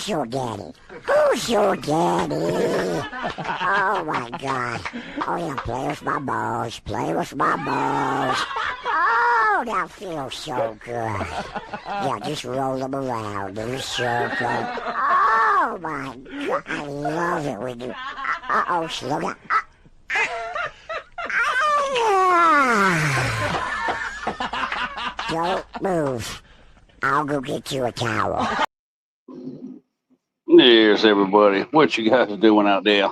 Who's your daddy? Who's your daddy? Oh my God. Oh yeah, play with my balls. Play with my balls. Oh, that feels so good. Yeah, just roll them around in a circle. Oh my God, I love it when you. Uh-oh, slow down. Don't move. I'll go get you a towel. There's everybody. What you guys doing out there?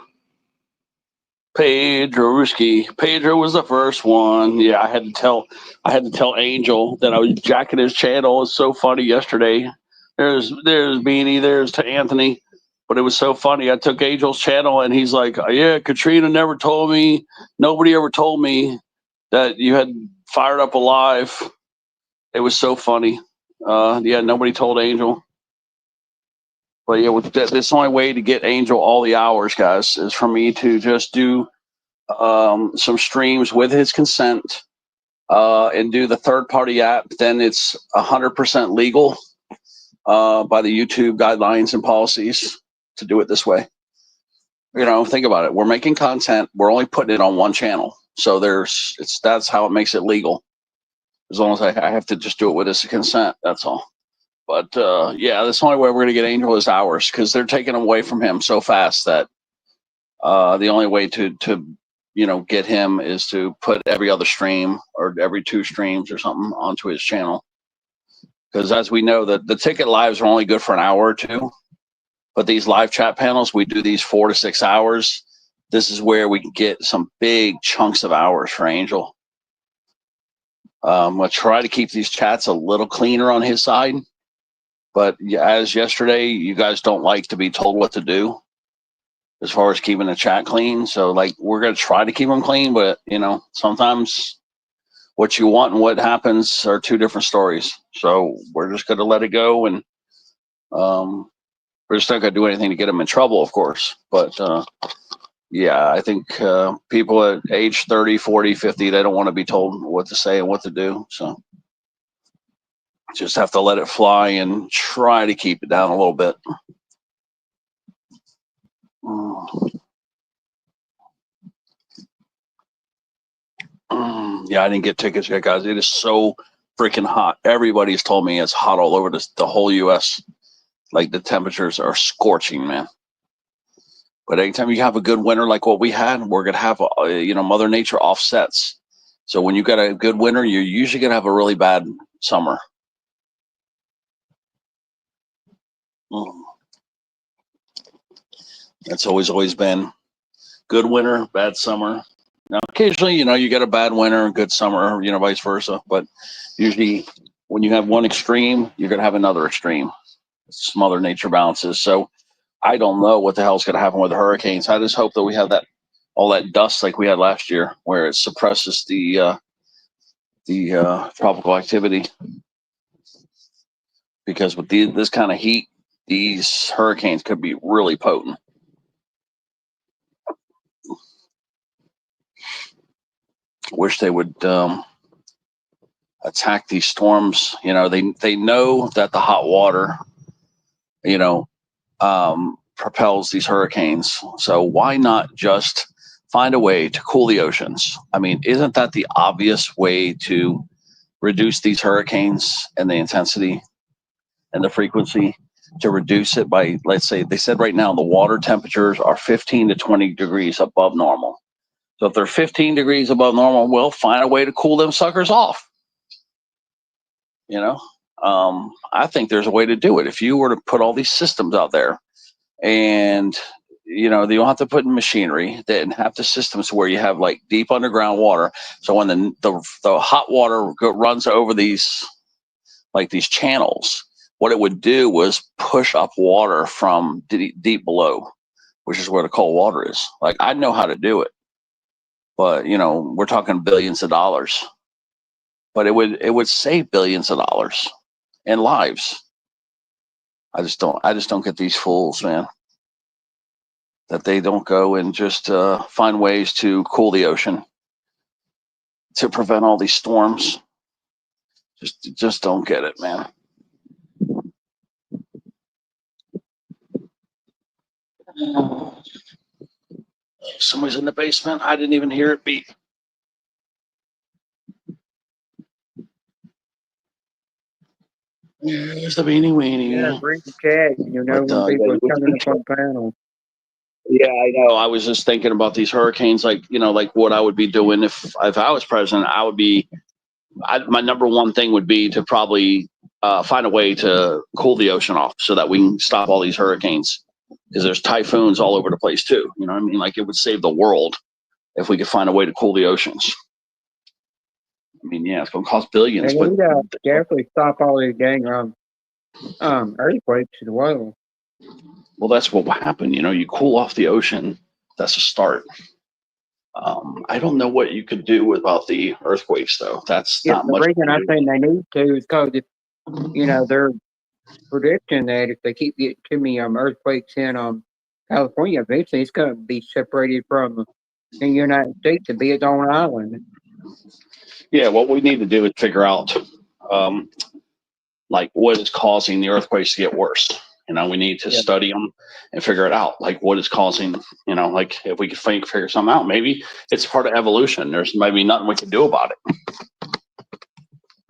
Pedro was the first one. Yeah, I had to tell Angel that I was jacking his channel. It was so funny yesterday. There's Beanie, there's to Anthony. But it was so funny. I took Angel's channel and he's like, yeah, Katrina never told me, nobody ever told me that you had fired up alive. It was so funny. Yeah, nobody told Angel. But yeah, this only way to get Angel all the hours, guys, is for me to just do some streams with his consent and do the third-party app. Then it's 100% legal by the YouTube guidelines and policies to do it this way. You know, think about it. We're making content. We're only putting it on one channel, so that's how it makes it legal. As long as I have to just do it with his consent, that's all. But yeah, that's the only way we're going to get Angel his hours, because they're taking away from him so fast that the only way to get him is to put every other stream or every 2 streams or something onto his channel. Because as we know, the ticket lives are only good for an hour or 2, but these live chat panels, we do these 4 to 6 hours. This is where we can get some big chunks of hours for Angel. We'll try to keep these chats a little cleaner on his side. But as yesterday, you guys don't like to be told what to do as far as keeping the chat clean. So like, we're going to try to keep them clean, but sometimes what you want and what happens are 2 different stories. So we're just going to let it go. And we're just not going to do anything to get them in trouble, of course. But yeah, I think people at age 30, 40, 50, they don't want to be told what to say and what to do. So just have to let it fly and try to keep it down a little bit. Yeah, I didn't get tickets yet, guys. It is so freaking hot. Everybody's told me it's hot all over the whole U.S. Like, the temperatures are scorching, man. But anytime you have a good winter like what we had, we're going to have, Mother Nature offsets. So when you got a good winter, you're usually going to have a really bad summer. That's always been good winter, bad summer. Now, occasionally, you get a bad winter and good summer, vice versa. But usually when you have one extreme, you're going to have another extreme. It's Mother Nature balances. So I don't know what the hell's going to happen with the hurricanes. I just hope that we have all that dust like we had last year, where it suppresses the tropical activity. Because with this kind of heat, these hurricanes could be really potent. Wish they would attack these storms. They know that the hot water, propels these hurricanes. So why not just find a way to cool the oceans? I mean, isn't that the obvious way to reduce these hurricanes and the intensity and the frequency? To reduce it by, let's say, they said right now the water temperatures are 15 to 20 degrees above normal. So if they're 15 degrees above normal, we'll find a way to cool them suckers off. I think there's a way to do it. If you were to put all these systems out there, and they don't have to put in machinery, they have the systems where you have like deep underground water. So when the hot water runs over these channels, what it would do was push up water from deep below, which is where the cold water is. Like, I know how to do it, but we're talking billions of dollars. But it would save billions of dollars and lives. I just don't get these fools, man, that they don't go and just find ways to cool the ocean to prevent all these storms. Just don't get it, man. Somebody's in the basement. I didn't even hear it beep. There's the beanie weenie. Yeah, bring the chat. You know, But, when people yeah, are coming up on panel. Yeah, I know. I was just thinking about these hurricanes, like like what I would be doing if I was president. I would be. My number one thing would be to probably find a way to cool the ocean off so that we can stop all these hurricanes. Because there's typhoons all over the place too. You know what I mean? Like it would save the world if we could find a way to cool the oceans. I mean, yeah, it's going to cost billions, And but we definitely stop all these dang earthquakes as well. well, that's what will happen. You cool off the ocean. That's a start. I don't know what you could do about the earthquakes, though. That's not The much. reason I think they need to is because they're predicting that if they keep getting too many earthquakes in California, eventually it's going to be separated from the United States to be its own island. Yeah, what we need to do is figure out, like, what is causing the earthquakes to get worse. We need to study them and figure it out. Like, what is causing, like, if we could figure something out, maybe it's part of evolution. There's maybe nothing we can do about it.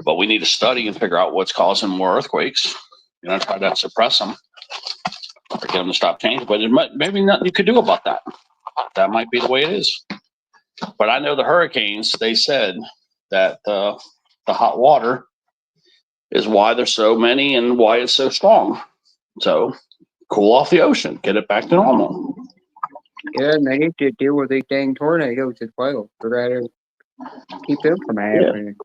But we need to study and figure out what's causing more earthquakes. Try to suppress them or get them to stop changing. But maybe nothing you could do about that. That might be the way it is. But I know the hurricanes, they said that the hot water is why there's so many and why it's so strong. So cool off the ocean, get it back to normal. Yeah, and they need to deal with these dang tornadoes as well. Try to keep them from happening.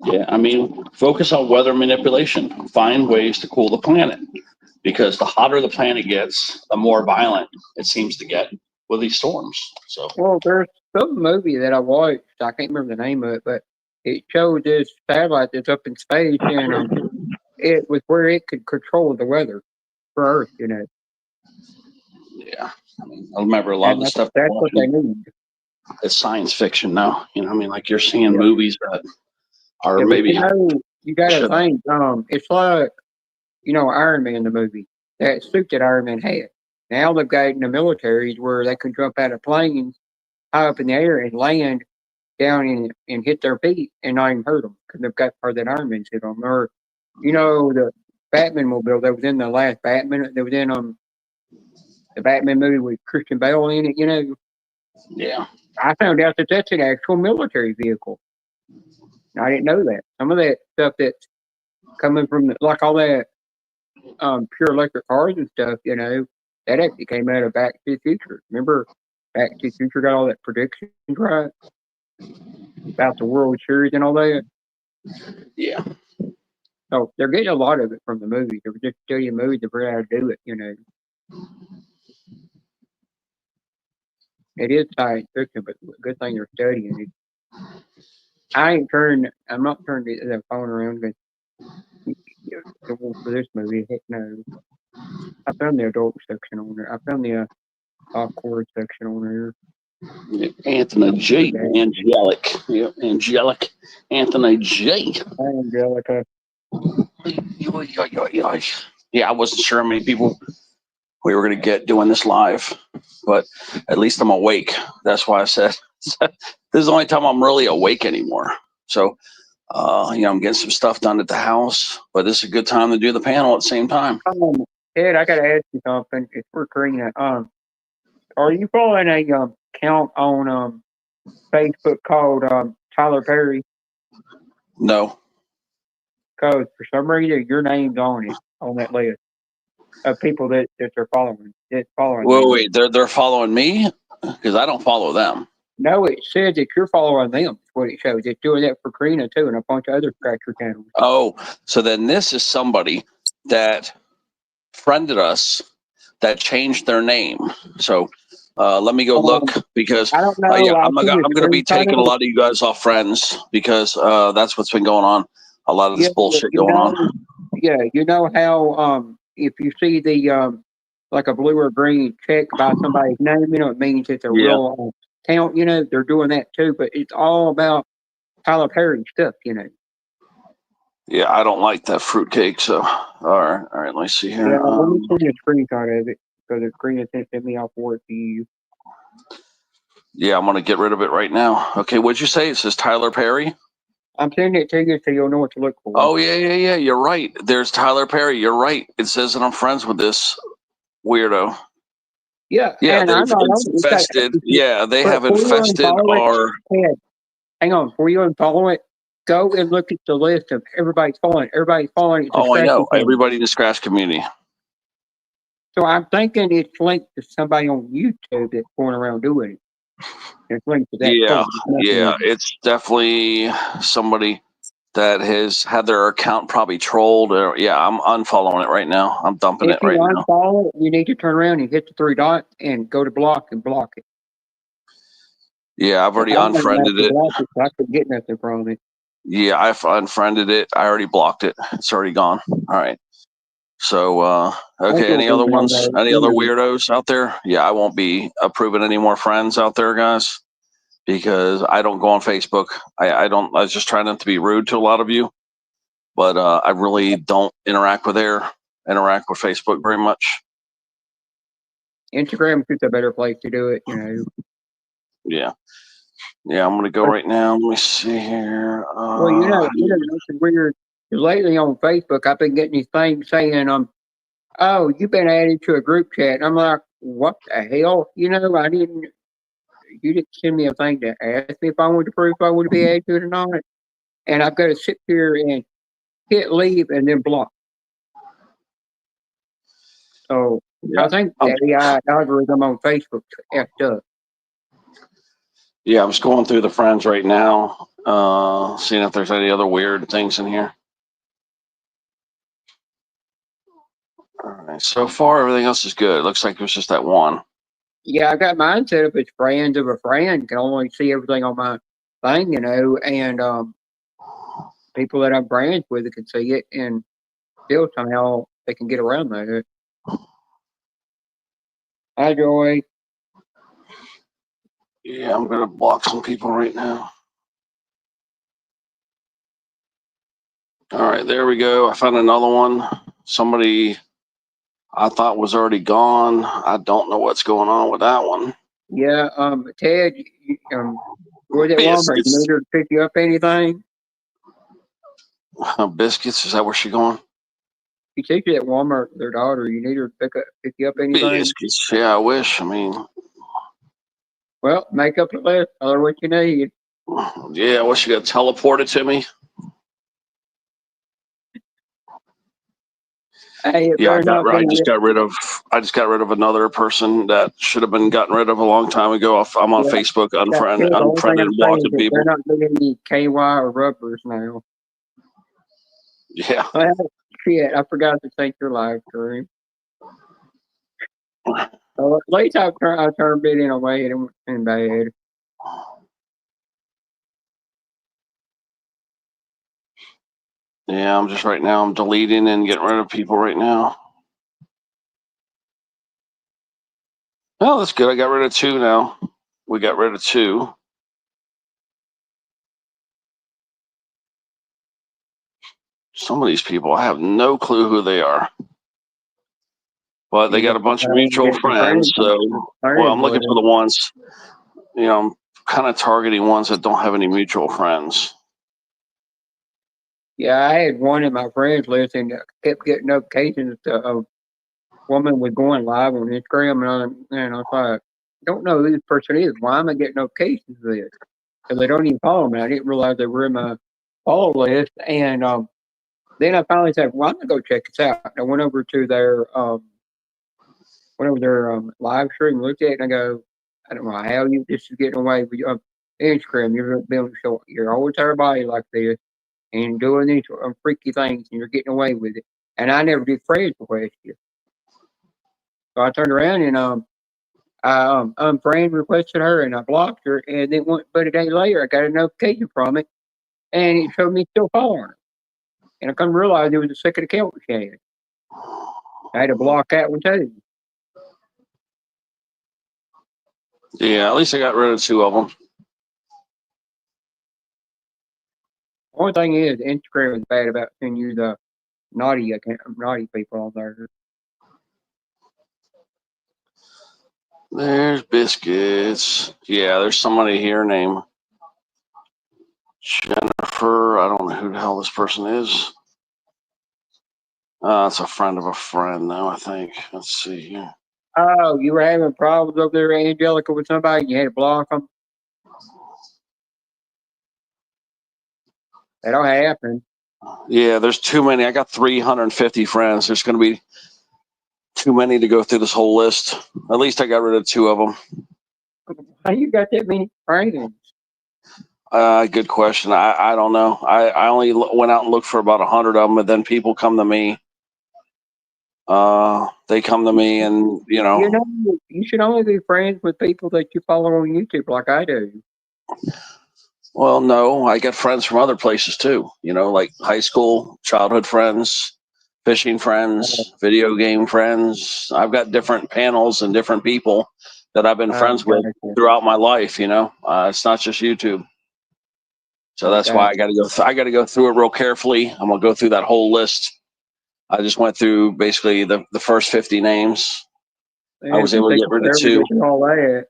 Yeah, I mean, focus on weather manipulation. Find ways to cool the planet. Because the hotter the planet gets, the more violent it seems to get with these storms. So, well, there's some movie that I watched. I can't remember the name of it, but it showed this satellite that's up in space, and it was where it could control the weather for Earth. Yeah, I remember a lot of the stuff. That's what they need. It's science fiction now. Like you're seeing movies that are maybe. You got to think. It's like Iron Man, the movie, that suit that Iron Man had. Now they've got in the militaries where they can jump out of planes high up in the air and land down and hit their feet and not even hurt them because they've got part of that Iron Man suit on. Or, the Batman mobile that was in the last Batman, that was in the Batman movie with Christian Bale in it, Yeah. I found out that that's an actual military vehicle. I didn't know that. Some of that stuff that's coming from, like all that pure electric cars and stuff, that actually came out of Back to the Future. Remember, Back to the Future got all that predictions right about the World Series and all that. Yeah. So they're getting a lot of it from the movies. They're just studying movies to figure out how to do it. It is science fiction, but good thing they're studying it. I'm not turning the phone around for this movie. Heck no. I found the adult section on there. I found the awkward section on there. Anthony J. Angelic. Yeah, Angelic. Anthony J. Angelica. Yeah, I wasn't sure how many people we were going to get doing this live, but at least I'm awake. That's why I said this is the only time I'm really awake anymore. So, I'm getting some stuff done at the house, but this is a good time to do the panel at the same time. Ed, I got to ask you something. It's for Karina. Are you following a account on Facebook called Tyler Perry? No. Because for some reason your name's on it, on that list of people that they're following. Wait, they're following me? Because I don't follow them. No, it says that you're following them. That's what it shows. It's doing that for Karina too, and a bunch of other scratcher channels. Oh, so then this is somebody that friended us that changed their name. So let me go look because I don't know. I'm going to be taking a lot of you guys off friends because that's what's been going on. A lot of this bullshit going on. Yeah, you know how if you see the like a blue or green check by somebody's name, it means it's a real account. They're doing that too, but it's all about Tyler Perry stuff. Yeah, I don't like that fruitcake. So all right, let me see here. Yeah, let me send you a screenshot of it because Karina sent me off for it to you. Yeah, I'm gonna get rid of it right now. Okay, what'd you say? It says Tyler Perry. I'm sending it to you so you'll know what to look for. Oh yeah. You're right. There's Tyler Perry. You're right. It says that I'm friends with this weirdo. Yeah, Yeah, and I'm they've not on it. infested. Yeah, they But have before you infested unfollow our. it, Ted, hang on. Before you unfollow it, go and look at the list of everybody's following. Everybody's following it to Oh, I know. Scratchy Ted. Everybody in the Scratch community. So I'm thinking it's linked to somebody on YouTube that's going around doing it. It's linked to that. Yeah, post. yeah. It's definitely somebody that has had their account probably trolled. Or yeah, I'm unfollowing it right now. I'm dumping If it you right now. unfollow it, you need to turn around and hit the three dots and go to block and block it. Yeah, I've already I don't have unfriended to it. block it, so I couldn't get nothing from it. Yeah, I've unfriended it. I already blocked it. It's already gone. All right. So, okay. Any other ones? Any other weirdos out there? Yeah, I won't be approving any more friends out there, guys, because I don't go on Facebook. I don't. I was just trying not to be rude to a lot of you, but I really don't interact with Facebook very much. Instagram is a better place to do it, you know. Yeah. Yeah, I'm gonna go right now. Let me see here. Well, it's weird. Lately on Facebook, I've been getting these things saying, oh, you've been added to a group chat. And I'm like, what the hell? You didn't send me a thing to ask me if I wanted to prove if I would be added to it or not. And I've got to sit here and hit leave and then block. So yeah. I think the AI algorithm on Facebook effed up. Yeah, I'm just going through the friends right now, seeing if there's any other weird things in here. All right, so far everything else is good. It looks like there's just that one. Yeah, I got mine set up as friends of a friend. Can only see everything on my thing, you know, and people that I'm friends with can see it, and still somehow they can get around that. Hi, Joy. Yeah, I'm gonna block some people right now. All right, there we go. I found another one. Somebody I thought was already gone. I don't know what's going on with that one. Yeah, Ted, where's that Walmart? You need her to pick you up anything? Biscuits, is that where she going? You take you at Walmart, their daughter. You need her to pick you up anything? Biscuits, yeah, I wish. I mean, well, make up a list. Tell her what you need. Yeah, what's she gonna teleport it to me? Hey, yeah, I just got rid of another person that should have been gotten rid of a long time ago. I'm on Facebook, unfriended and blocking people. They're not doing any KY or rubbers now. Yeah. Well, shit, I forgot to take your live stream. So at least I turned it in a way it wasn't bad. Yeah, I'm just right now. I'm deleting and getting rid of people right now. Oh, that's good. I got rid of 2 now. We got rid of 2. Some of these people, I have no clue who they are. But they got a bunch of mutual friends. So, well, I'm looking for the ones, I'm kind of targeting ones that don't have any mutual friends. Yeah, I had one of my friends list and kept getting notifications that a woman was going live on Instagram, and I was like, I don't know who this person is. Why am I getting notifications of this? Because they don't even follow me. I didn't realize they were in my follow list. And then I finally said, well, I'm going to go check this out. I went over to their live stream, looked at it, and I go, I don't know how this is getting away with Instagram. You're always everybody like this and doing these freaky things, and you're getting away with it. And I never did friends request you. So I turned around and I unfriend requested her and I blocked her, and then but a day later I got a notification from it, and it showed me still following her. And I come to realize it was a second account she had. I had to block that one too. Yeah, at least I got rid of 2 of them. Only thing is, Instagram is bad about sending you the naughty people on there. There's Biscuits. Yeah, there's somebody here named Jennifer. I don't know who the hell this person is. It's a friend of a friend, though, I think. Let's see here. Oh, you were having problems over there, Angelica, with somebody and you had to block them? That'll happen. Yeah, there's too many. I got 350 friends. There's going to be too many to go through this whole list. At least I got rid of 2 of them. How you got that many friends? Good question. I don't know. I only went out and looked for about 100 of them, and then people come to me. They come to me, and You know, you should only be friends with people that you follow on YouTube, like I do. Well, no, I get friends from other places too. Like high school, childhood friends, fishing friends, video game friends. I've got different panels and different people that I've been friends with Gotcha. throughout my life. It's not just YouTube. So that's why I got to go. I got to go through it real carefully. I'm gonna go through that whole list. I just went through basically the first 50 names. I was able to get rid of 2. All that.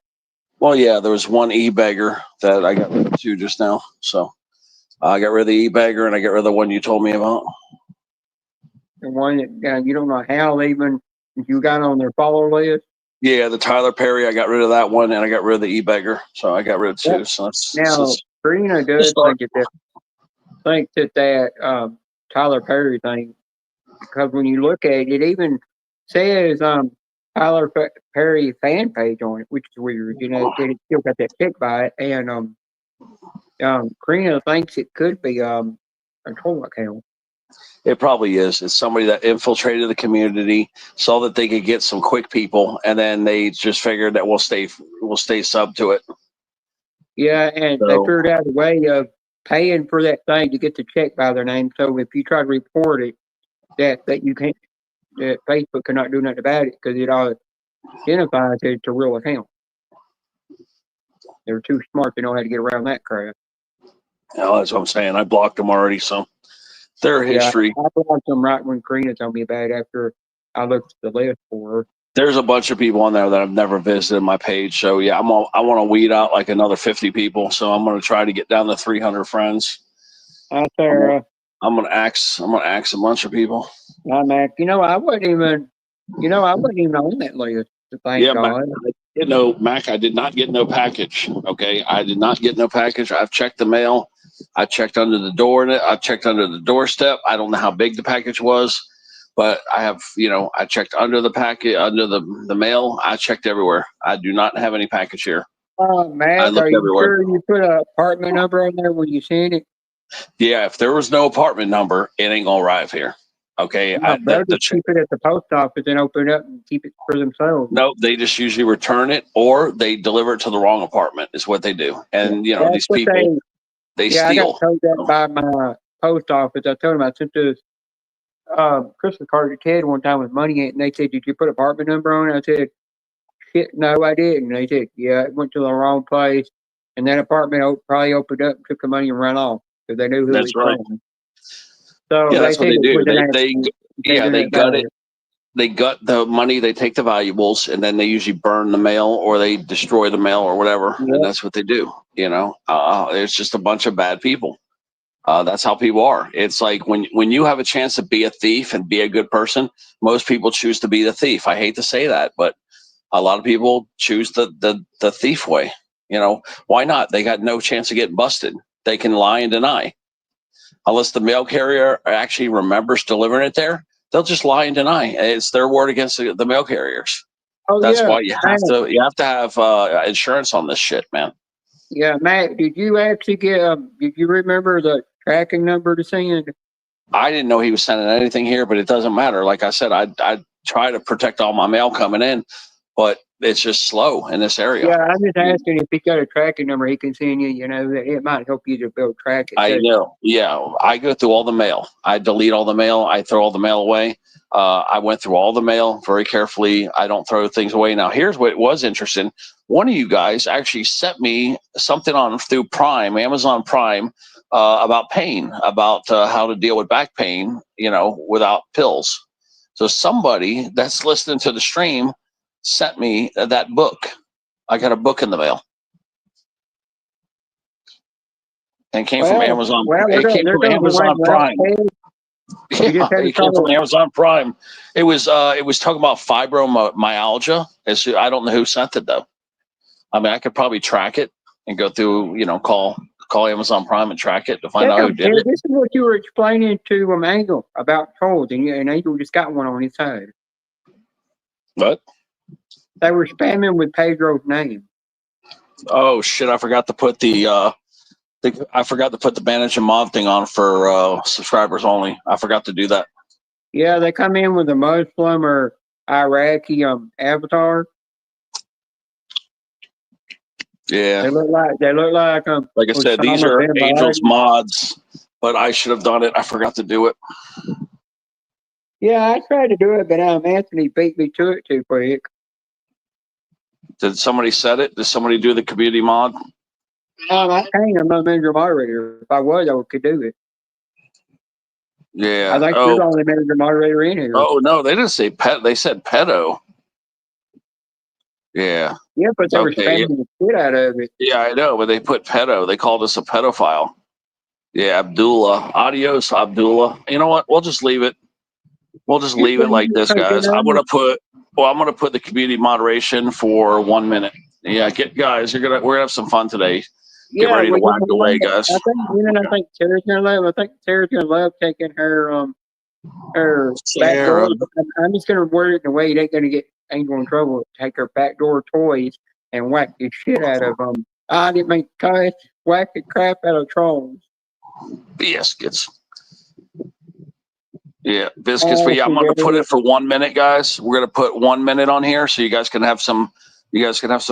Well, yeah, there was one e-bagger that I got rid of 2 just now. So I got rid of the e-bagger and I got rid of the one you told me about. The one that you don't know how even you got on their follow list. Yeah, the Tyler Perry, I got rid of that one and I got rid of the e-bagger. So I got rid of 2. Yep. So that's, Now, Karina does think that Tyler Perry thing, because when you look at it, it even says Tyler Perry fan page on it, which is weird. It still got that tick by it, and Karina thinks it could be a troll account. It probably is. It's somebody that infiltrated the community, saw that they could get some quick people, and then they just figured that we'll stay sub to it. Yeah, and they figured out a way of paying for that thing to get the check by their name. So if you try to report it, that you can't, that Facebook cannot do nothing about it because it all identifies that it's a real account. They're too smart to know how to get around that crap. Yeah, that's what I'm saying. I blocked them already, so their history. Yeah, I blocked them right when Karina told me about it after I looked at the list for her. There's a bunch of people on there that have never visited my page. So yeah, I want to weed out like another 50 people. So I'm going to try to get down to 300 friends. That's fair. I'm going to axe a bunch of people. Mac. I wasn't even on that list. Thank God. Mac, I did not get no package. Okay, I did not get no package. I've checked the mail. I checked under the door. I checked under the doorstep. I don't know how big the package was, but I have, I checked under the packet, under the mail. I checked everywhere. I do not have any package here. Mac, are you everywhere. Sure you put an apartment number on there when you send it? Yeah, if there was no apartment number, it ain't gonna arrive here. Okay, keep it at the post office and open it up and keep it for themselves. No, they just usually return it or they deliver it to the wrong apartment. Is what they do. And these people, they steal. I got told that by my post office. I told them I sent this Christmas card to Ted one time with money in it, and they said, "Did you put an apartment number on it?" I said, "Shit, no, I didn't." And they said, "Yeah, it went to the wrong place, and that apartment probably opened up, took the money, and ran off because they knew who it was from." So yeah, that's what they do. They gut it. They gut the money. They take the valuables, and then they usually burn the mail or they destroy the mail or whatever. Yep. And that's what they do. It's just a bunch of bad people. That's how people are. It's like when you have a chance to be a thief and be a good person, most people choose to be the thief. I hate to say that, but a lot of people choose the thief way. Why not? They got no chance of getting busted. They can lie and deny. Unless the mail carrier actually remembers delivering it there, they'll just lie and deny. It's their word against the mail carriers. That's why you have to have insurance on this shit, man. Yeah, Matt, did you actually did you remember the tracking number to send? I didn't know he was sending anything here, but it doesn't matter. Like I said, I try to protect all my mail coming in, but it's just slow in this area. Yeah, I'm just asking if he's got a tracking number he can send you. It might help you to build track it. I know. Yeah, I go through all the mail. I delete all the mail. I throw all the mail away. I went through all the mail very carefully. I don't throw things away. Now, here's what was interesting. One of you guys actually sent me something through Prime, Amazon Prime, about pain, about how to deal with back pain, without pills. So somebody that's listening to the stream sent me that book. I got a book in the mail. And it came from Amazon. It came from Amazon Prime. Yeah, it came from Amazon Prime. It was talking about fibromyalgia. I don't know who sent it though. I mean, I could probably track it and go through, call Amazon Prime and track it to find out who did it. This is what you were explaining to Angel about trolls, and Angel just got one on his side. What? They were spamming with Pedro's name. Oh shit! I forgot to put the manage and mod thing on for subscribers only. I forgot to do that. Yeah, they come in with a Muslim or Iraqi avatar. Yeah, they look like like I said, these are Angel's mods, but I should have done it. I forgot to do it. Yeah, I tried to do it, but Anthony beat me to it too quick. Did somebody set it? Did somebody do the community mod? I can't. I'm not a manager moderator. If I was, I could do it. Yeah. I think you're the only manager moderator in here. Oh no, they didn't say pet. They said pedo. Yeah. Yeah, but they were spamming the shit out of it. Yeah, I know, but they put pedo. They called us a pedophile. Yeah, Abdullah. Adios, Abdullah. You know what? We'll just leave it. We'll just leave it like this, guys. I'm gonna put the community moderation for 1 minute. Yeah, guys. We're gonna have some fun today. Get ready to whack away, guys. I think Sarah's gonna love. I think Sarah's gonna love taking her back door. I'm just gonna word it in a way it ain't gonna get Angel in trouble. Take her backdoor toys and whack the shit out of them. I didn't make whack the crap out of trolls. Biscuits. Yeah, biscuits. But yeah, I'm gonna put it for 1 minute, guys. We're gonna put 1 minute on here so you guys can have some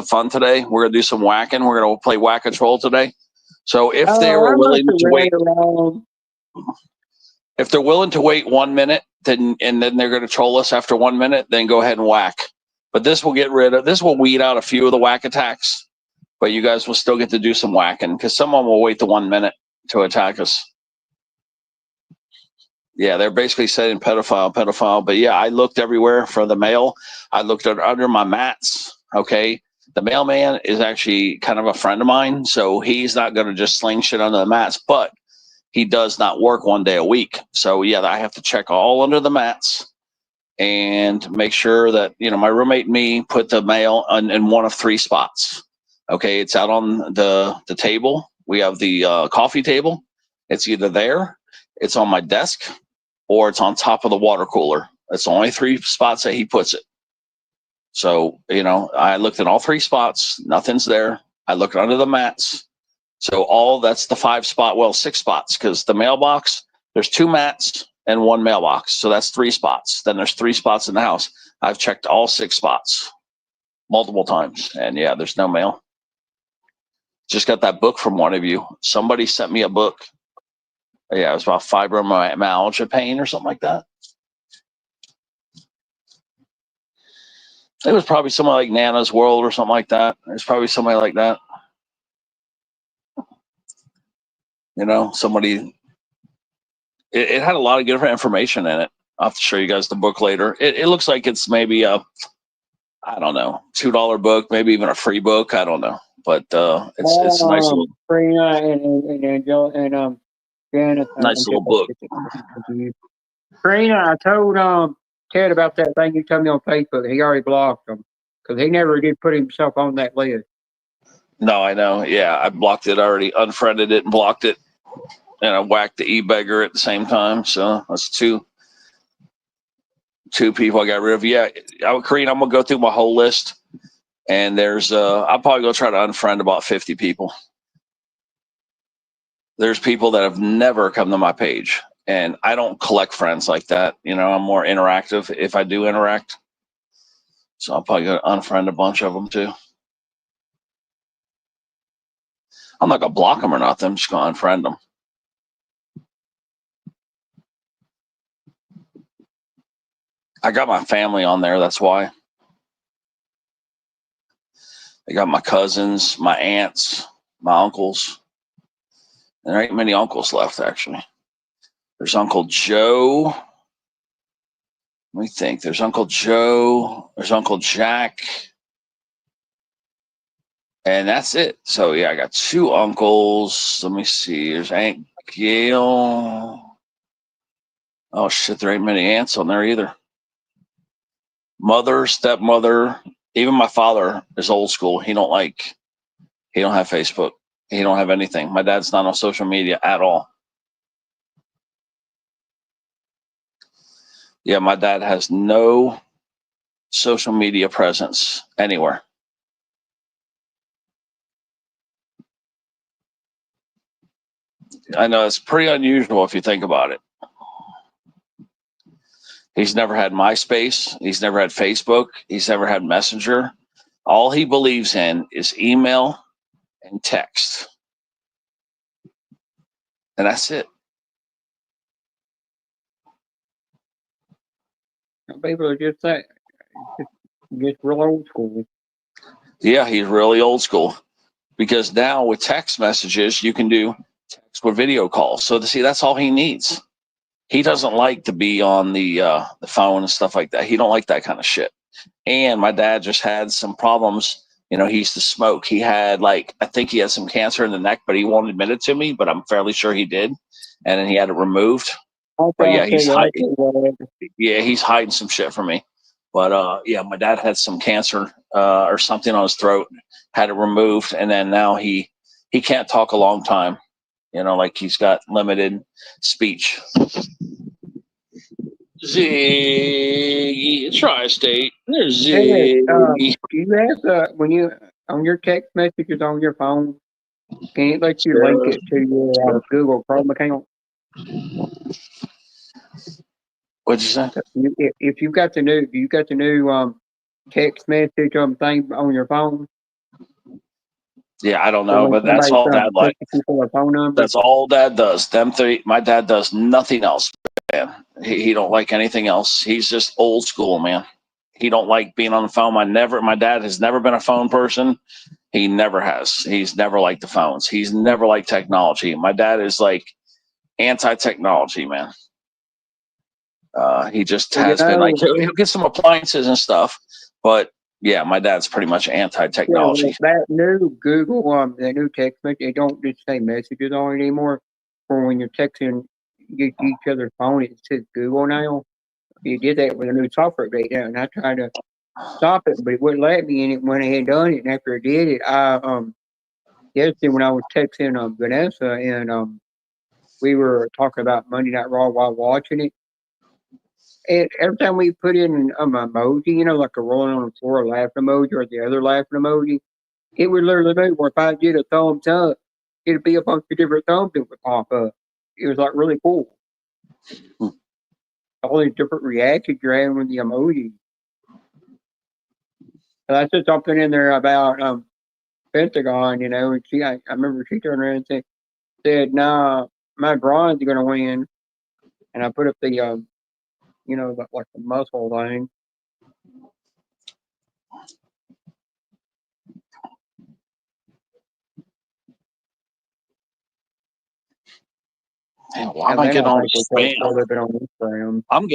fun today. We're gonna do some whacking. We're gonna play whack a troll today. So if they were willing to wait, if they're willing to wait 1 minute, then they're gonna troll us after 1 minute, then go ahead and whack. But this will weed out a few of the whack attacks, but you guys will still get to do some whacking because someone will wait the 1 minute to attack us. Yeah, they're basically saying pedophile. But yeah, I looked everywhere for the mail. I looked under my mats. Okay. The mailman is actually kind of a friend of mine. So he's not going to just sling shit under the mats, but he does not work 1 day a week. So yeah, I have to check all under the mats and make sure that, my roommate and me put the mail in one of 3 spots. Okay. It's out on the table. We have the coffee table. It's either there, it's on my desk, or it's on top of the water cooler. It's only 3 spots that he puts it. So, I looked at all 3 spots. Nothing's there. I looked under the mats. So that's the 6 spots, because the mailbox, there's 2 mats and 1 mailbox. So that's 3 spots. Then there's 3 spots in the house. I've checked all 6 spots multiple times. And yeah, there's no mail. Just got that book from one of you. Somebody sent me a book. Yeah, it was about fibromyalgia pain or something like that. It was probably somebody like Nana's World or something like that. It's probably somebody like that. Somebody. It had a lot of different information in it. I'll have to show you guys the book later. It looks like it's maybe a, I don't know, $2 book, maybe even a free book. I don't know, but it's a nice little. And Angel and nice little book. Karina, I told Ted about that thing you told me on Facebook. He already blocked him because he never did put himself on that list. No, I know. Yeah, I blocked it already, unfriended it and blocked it, and I whacked the e-beggar at the same time. So that's two people I got rid of. Yeah, Karina, I'm gonna go through my whole list, and there's I'll probably go try to unfriend about 50 people. There's people that have never come to my page, and I don't collect friends like that. I'm more interactive if I do interact. So I'll probably go unfriend a bunch of them too. I'm not going to block them or nothing. I'm just going to unfriend them. I got my family on there. That's why. I got my cousins, my aunts, my uncles. There ain't many uncles left, actually. There's Uncle Joe. Let me think. There's Uncle Joe. There's Uncle Jack. And that's it. So, yeah, I got 2 uncles. Let me see. There's Aunt Gail. Oh, shit. There ain't many aunts on there either. Mother, stepmother. Even my father is old school. He don't have Facebook. He don't have anything. My dad's not on social media at all. Yeah, my dad has no social media presence anywhere. I know it's pretty unusual if you think about it. He's never had MySpace. He's never had Facebook. He's never had Messenger. All he believes in is email and text. And that's it. People are just that, just real old school. Yeah, he's really old school. Because now with text messages, you can do text with video calls. So see, that's all he needs. He doesn't like to be on the phone and stuff like that. He don't like that kind of shit. And my dad just had some problems. He used to smoke. He had I think he had some cancer in the neck, but he won't admit it to me, but I'm fairly sure he did. And then he had it removed. But yeah, he's hiding some shit from me. But yeah, my dad had some cancer or something on his throat, had it removed, and then now he can't talk a long time. He's got limited speech. Ziggy, Tri-State. There's Ziggy. Do you have when you on your text messages on your phone? Can it let you link it to your Google Chrome account? What'd you say? If you got the new text message thing on your phone. Yeah, I don't know, but that's all Dad likes. That's all Dad does. Them three. My dad does nothing else, man. He don't like anything else. He's just old school, man. He don't like being on the phone. My dad has never been a phone person. He never has. He's never liked the phones. He's never liked technology. My dad is anti-technology, man. He just has been he'll get some appliances and stuff, but yeah, my dad's pretty much anti-technology. Yeah, that new Google, that new text message, they don't just say messages on it anymore. For when you're texting each other's phone, it says Google now. You did that with a new software update, and I tried to stop it, but it wouldn't let me. And it when I had done it, and after I did it, yesterday when I was texting Vanessa, and we were talking about Monday Night Raw while watching it. And every time we put in an emoji, like a rolling on the floor laughing emoji or the other laughing emoji, it would literally move where if I did a thumbs up, it'd be a bunch of different thumbs that would pop up. It was really cool. All these different reactions you're having with the emoji. And I said something in there about Pentagon, and I remember she turned around and said, "Nah, my Braun's gonna win." And I put up the the muscle thing. Man, why am I getting all this spam?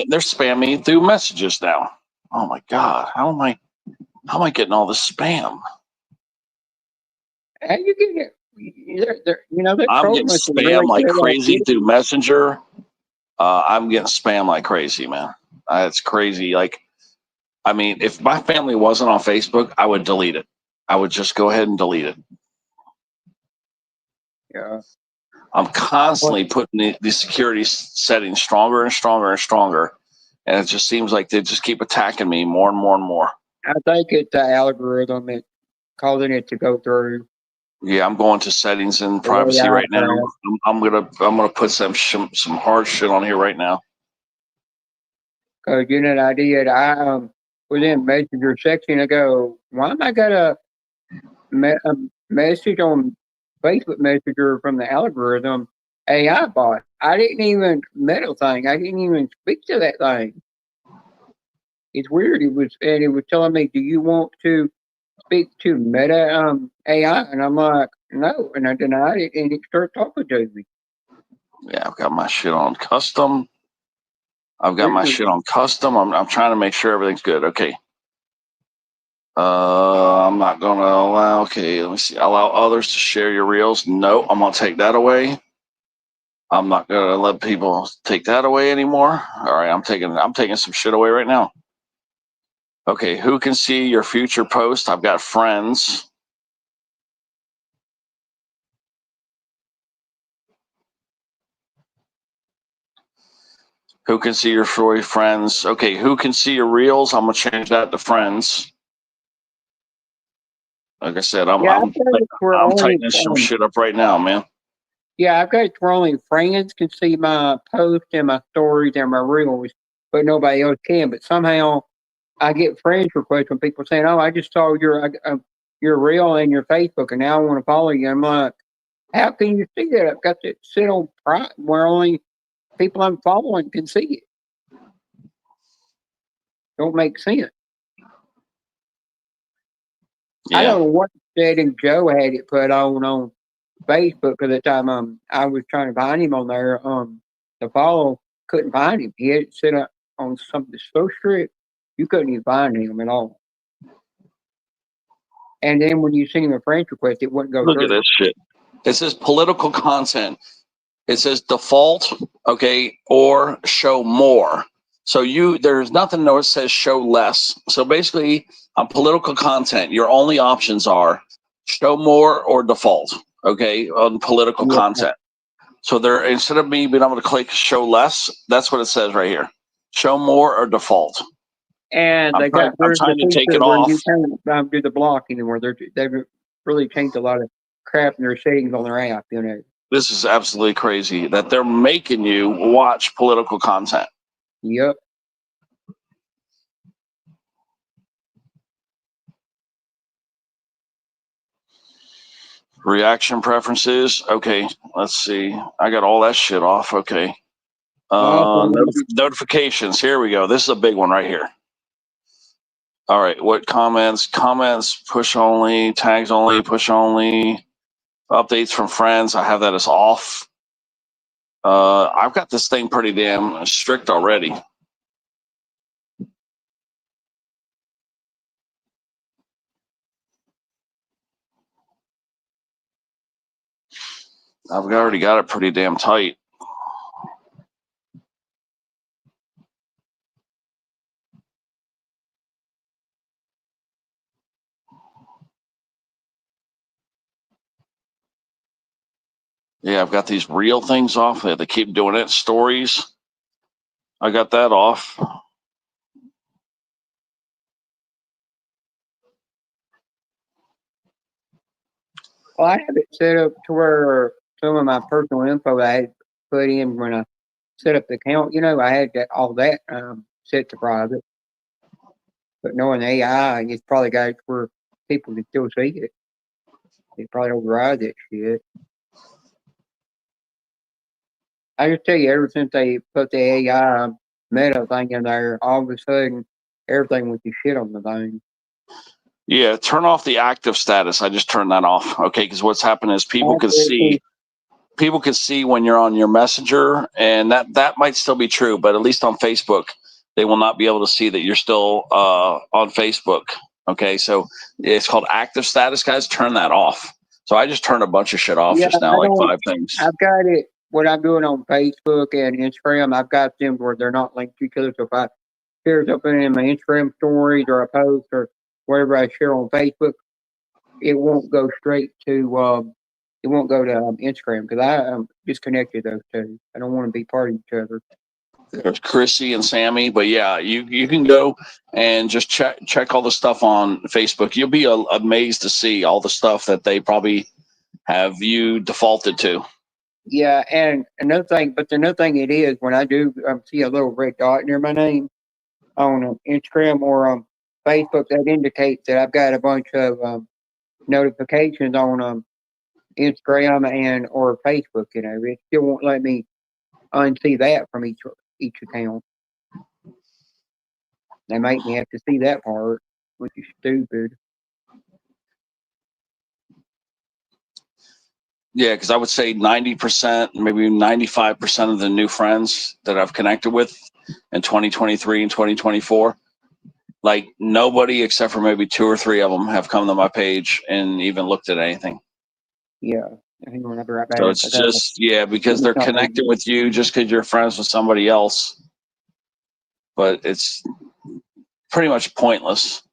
They're spamming me through messages now. Oh my god, how am I getting all this spam? How you get it? I'm getting spam like crazy through Messenger. I'm getting spam like crazy, man. It's crazy. If my family wasn't on Facebook, I would delete it. I would just go ahead and delete it. Yeah. I'm constantly putting the security settings stronger and stronger and stronger, and it just seems like they just keep attacking me more and more and more. I think it's the algorithm that's causing it to go through. Yeah, I'm going to settings and privacy right now. I'm gonna put some hard shit on here right now. Cause I did. I was in Messenger section. I go, why am I got a message on Facebook Messenger from the algorithm AI bot? I didn't even metal thing. I didn't even speak to that thing. It's weird. It was telling me, do you want to speak to Meta AI? And I'm like, no. And I denied it, and it started talking to me. Yeah, I've got my shit on custom. I've got my shit on custom. I'm trying to make sure everything's good. Okay. I'm not gonna allow. Okay, let me see. Allow others to share your reels. No, I'm gonna take that away. I'm not gonna let people take that away anymore. All right, I'm taking some shit away right now. Okay, who can see your future post? I've got friends. Who can see your story? Friends. Okay, who can see your reels? I'm gonna change that to friends. Like I said, I'm tightening some shit up right now, man. Yeah, I've got it where only friends can see my posts and my stories and my reels, but nobody else can. But somehow I get friends requests from people saying, "Oh, I just saw your reel and your Facebook, and now I want to follow you." I'm like, "How can you see that? I've got to sit on private where only people I'm following can see it." Don't make sense. Yeah. I don't know what setting Joe had it put on Facebook at the time. I was trying to find him on there. To follow, couldn't find him. He had it set up on something so strict, you couldn't even find him at all. And then when you send him a friend request, it wouldn't go Look through. at this shit. It says political content. It says default, okay, or show more. So there's nothing that says show less. So basically, on political content, your only options are show more or default, okay, on political content. So there, instead of me being able to click show less, that's what it says right here. Show more or default. And I'm trying to take it off. You can't do the block anymore. They've really changed a lot of crap in their settings on their app. This is absolutely crazy that they're making you watch political content. Yep. Reaction preferences. Okay, let's see. I got all that shit off. Okay. Notifications. Here we go. This is a big one right here. All right. What comments? Comments, push only, tags only, push only, updates from friends. I have that as off. I've got this thing pretty damn strict already. I've already got it pretty damn tight. Yeah, I've got these real things off. They keep doing it. Stories. I got that off. Well, I have it set up to where some of my personal info I had put in when I set up the account. I had all that set to private. But knowing AI, it's probably got it where people can still see it. They probably override that shit. I just tell you, ever since they put the AI meta thing in there, all of a sudden everything went to shit on the thing. Yeah, turn off the active status. I just turned that off. Okay, because what's happened is people can see when you're on your messenger, and that might still be true, but at least on Facebook, they will not be able to see that you're still on Facebook. Okay, so it's called active status, guys. Turn that off. So I just turned a bunch of shit off just now, like 5 things. I've got it. What I'm doing on Facebook and Instagram, I've got them where they're not linked to each other. So if I share something in my Instagram stories or a post or whatever I share on Facebook, it won't go straight to it won't go to Instagram because I disconnected those two. I don't want to be part of each other. There's Chrissy and Sammy, but yeah, you can go and just check all the stuff on Facebook. You'll be amazed to see all the stuff that they probably have you defaulted to. Yeah, and another thing it is when I do see a little red dot near my name on Instagram or Facebook, that indicates that I've got a bunch of notifications on Instagram and or Facebook. It still won't let me unsee that from each account. They make me have to see that part, which is stupid. Yeah, because I would say 90%, maybe 95% of the new friends that I've connected with in 2023 and 2024, like nobody except for maybe two or three of them have come to my page and even looked at anything. Yeah. Hang on, I'll be right So back. it's just, yeah, because they're connected with you just because you're friends with somebody else. But it's pretty much pointless.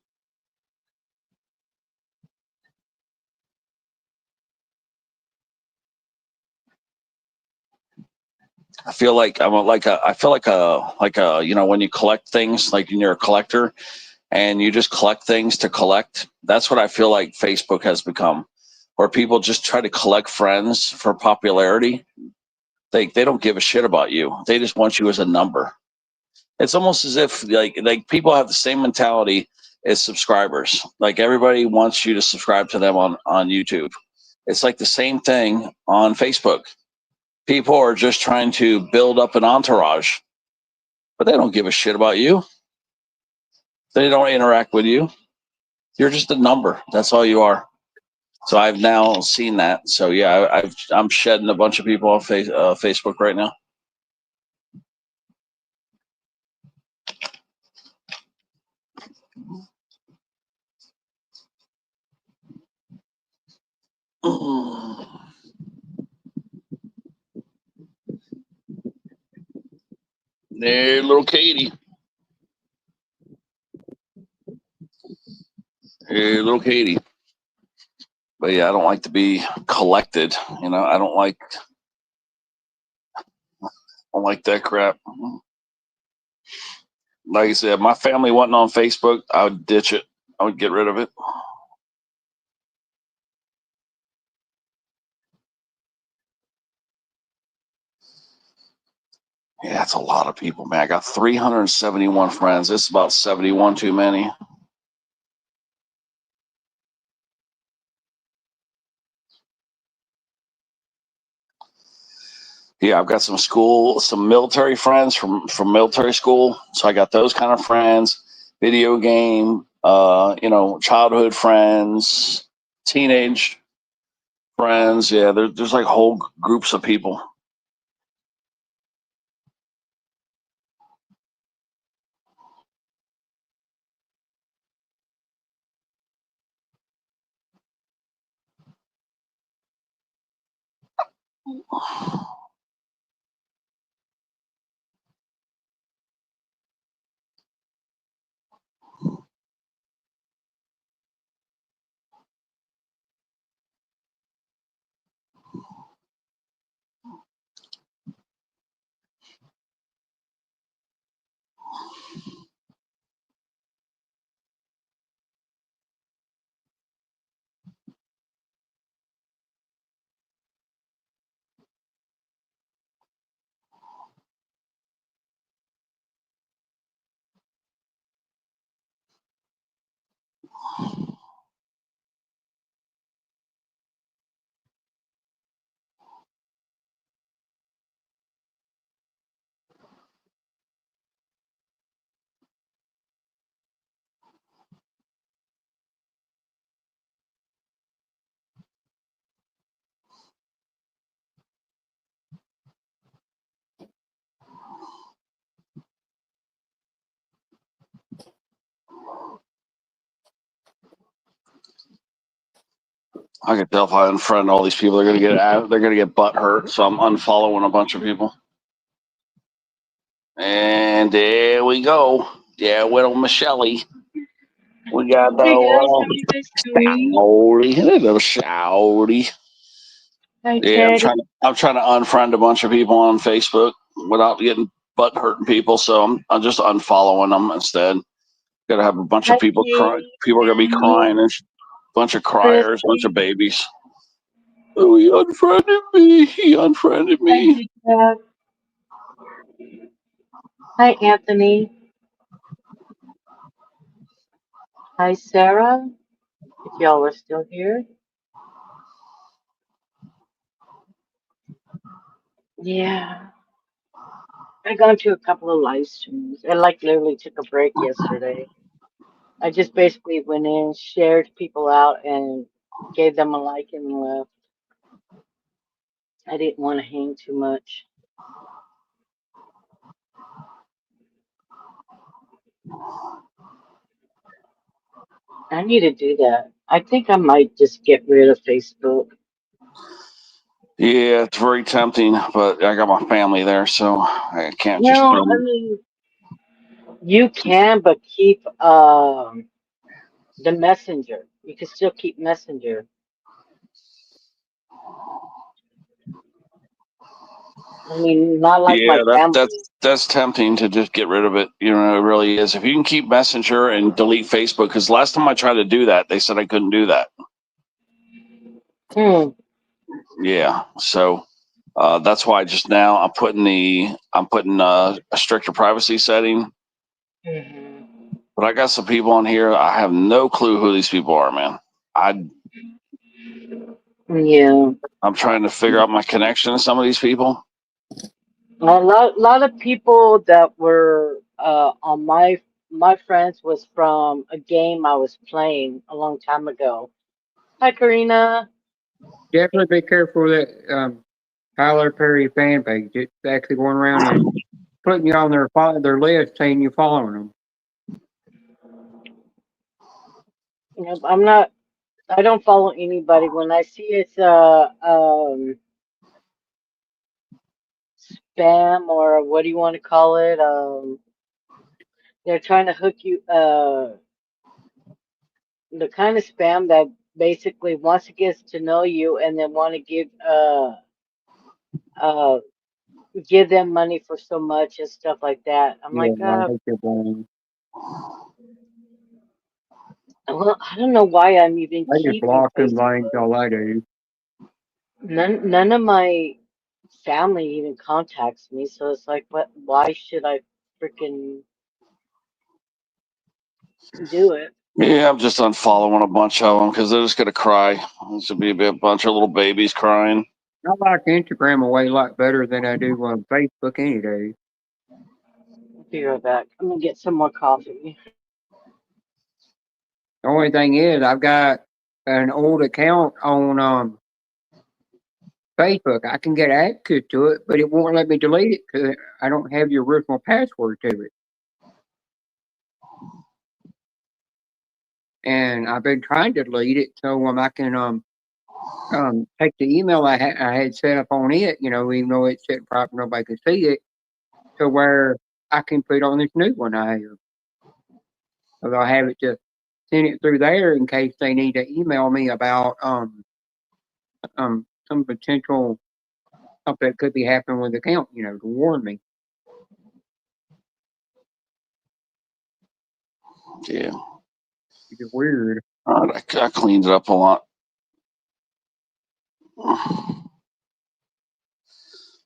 I feel like I feel like a, you know, when you collect things, like when you're a collector and you just collect things to collect. That's what I feel like Facebook has become, where people just try to collect friends for popularity. They don't give a shit about you. They just want you as a number. It's almost as if like people have the same mentality as subscribers. Like everybody wants you to subscribe to them on YouTube. It's like the same thing on Facebook. People are just trying to build up an entourage, but they don't give a shit about you. They don't interact with you. You're just a number. That's all you are. So I've now seen that. So yeah, I'm shedding a bunch of people off Facebook right now. There, little Katie. Hey, little Katie. But yeah, I don't like to be collected. You know, I don't like that crap. Like I said, my family wasn't on Facebook, I would ditch it. I would get rid of it. Yeah, that's a lot of people, man. I got 371 friends. It's about 71 too many. Yeah, I've got some military friends from military school. So I got those kind of friends. Video game, you know, childhood friends, teenage friends. Yeah, there's like whole groups of people. I can tell if I unfriend all these people, they're gonna get butt hurt. So I'm unfollowing a bunch of people. And there we go. Yeah, little Michelle. We got the Hey guys, how little are you guys doing? little shouty. Hi Yeah, Ted. I'm trying to unfriend a bunch of people on Facebook without getting butt hurting people. So I'm just unfollowing them instead. Got to have a bunch Hi of people cry. Kate, People are gonna be Annie, crying and bunch of criers, bunch of Christy. babies. Oh, he unfriended me. He unfriended Hi me. Zika. Hi Anthony. Hi Sarah, if y'all are still here. Yeah, I gone to a couple of live streams. I like literally took a break yesterday. I just basically went in, shared people out, and gave them a like and left. I didn't want to hang too much. I need to do that. I think I might just get rid of Facebook. Yeah, it's very tempting, but I got my family there, so I can't just No, throw I them. mean you can, but keep the messenger. You can still keep messenger. I mean, not like my Yeah, that family. that's tempting to just get rid of it. You know, it really is. If you can keep Messenger and delete Facebook, because last time I tried to do that, they said I couldn't do that. Hmm. Yeah, so that's why just now I'm putting a stricter privacy setting. Hmm. But I got some people on here. I have no clue who these people are, man. Yeah. I'm trying to figure out my connection to some of these people. A lot of people that were on my friends was from a game I was playing a long time ago. Hi, Karina. Definitely be careful with that Tyler Perry fan page. It's actually going around and putting you on their list saying you're following them. Yep, I'm not. I don't follow anybody. When I see it's spam or what do you want to call it? They're trying to hook you. The kind of spam that basically wants to get to know you and then want to uh give them money for so much and stuff like that. I'm Yeah, like, I hate your blame. well, I don't know why I'm even I just keeping block them lanes Facebook. all I do. None of my family even contacts me, so it's like, what? Why should I freaking do it? Yeah, I'm just unfollowing a bunch of them because they're just gonna cry. This would be a bunch of little babies crying. I like Instagram a way lot better than I do on Facebook any day. I'll be right back. I'm gonna get some more coffee. The only thing is, I've got an old account on Facebook. I can get access to it, but it won't let me delete it because I don't have your original password to it. And I've been trying to delete it so I can take the email I had set up on it, even though it's set proper, nobody can see it, to where I can put on this new one I have. So I'll have it to send it through there in case they need to email me about some potential something that could be happening with the account, to warn me. Yeah, It's weird. I cleaned it up a lot.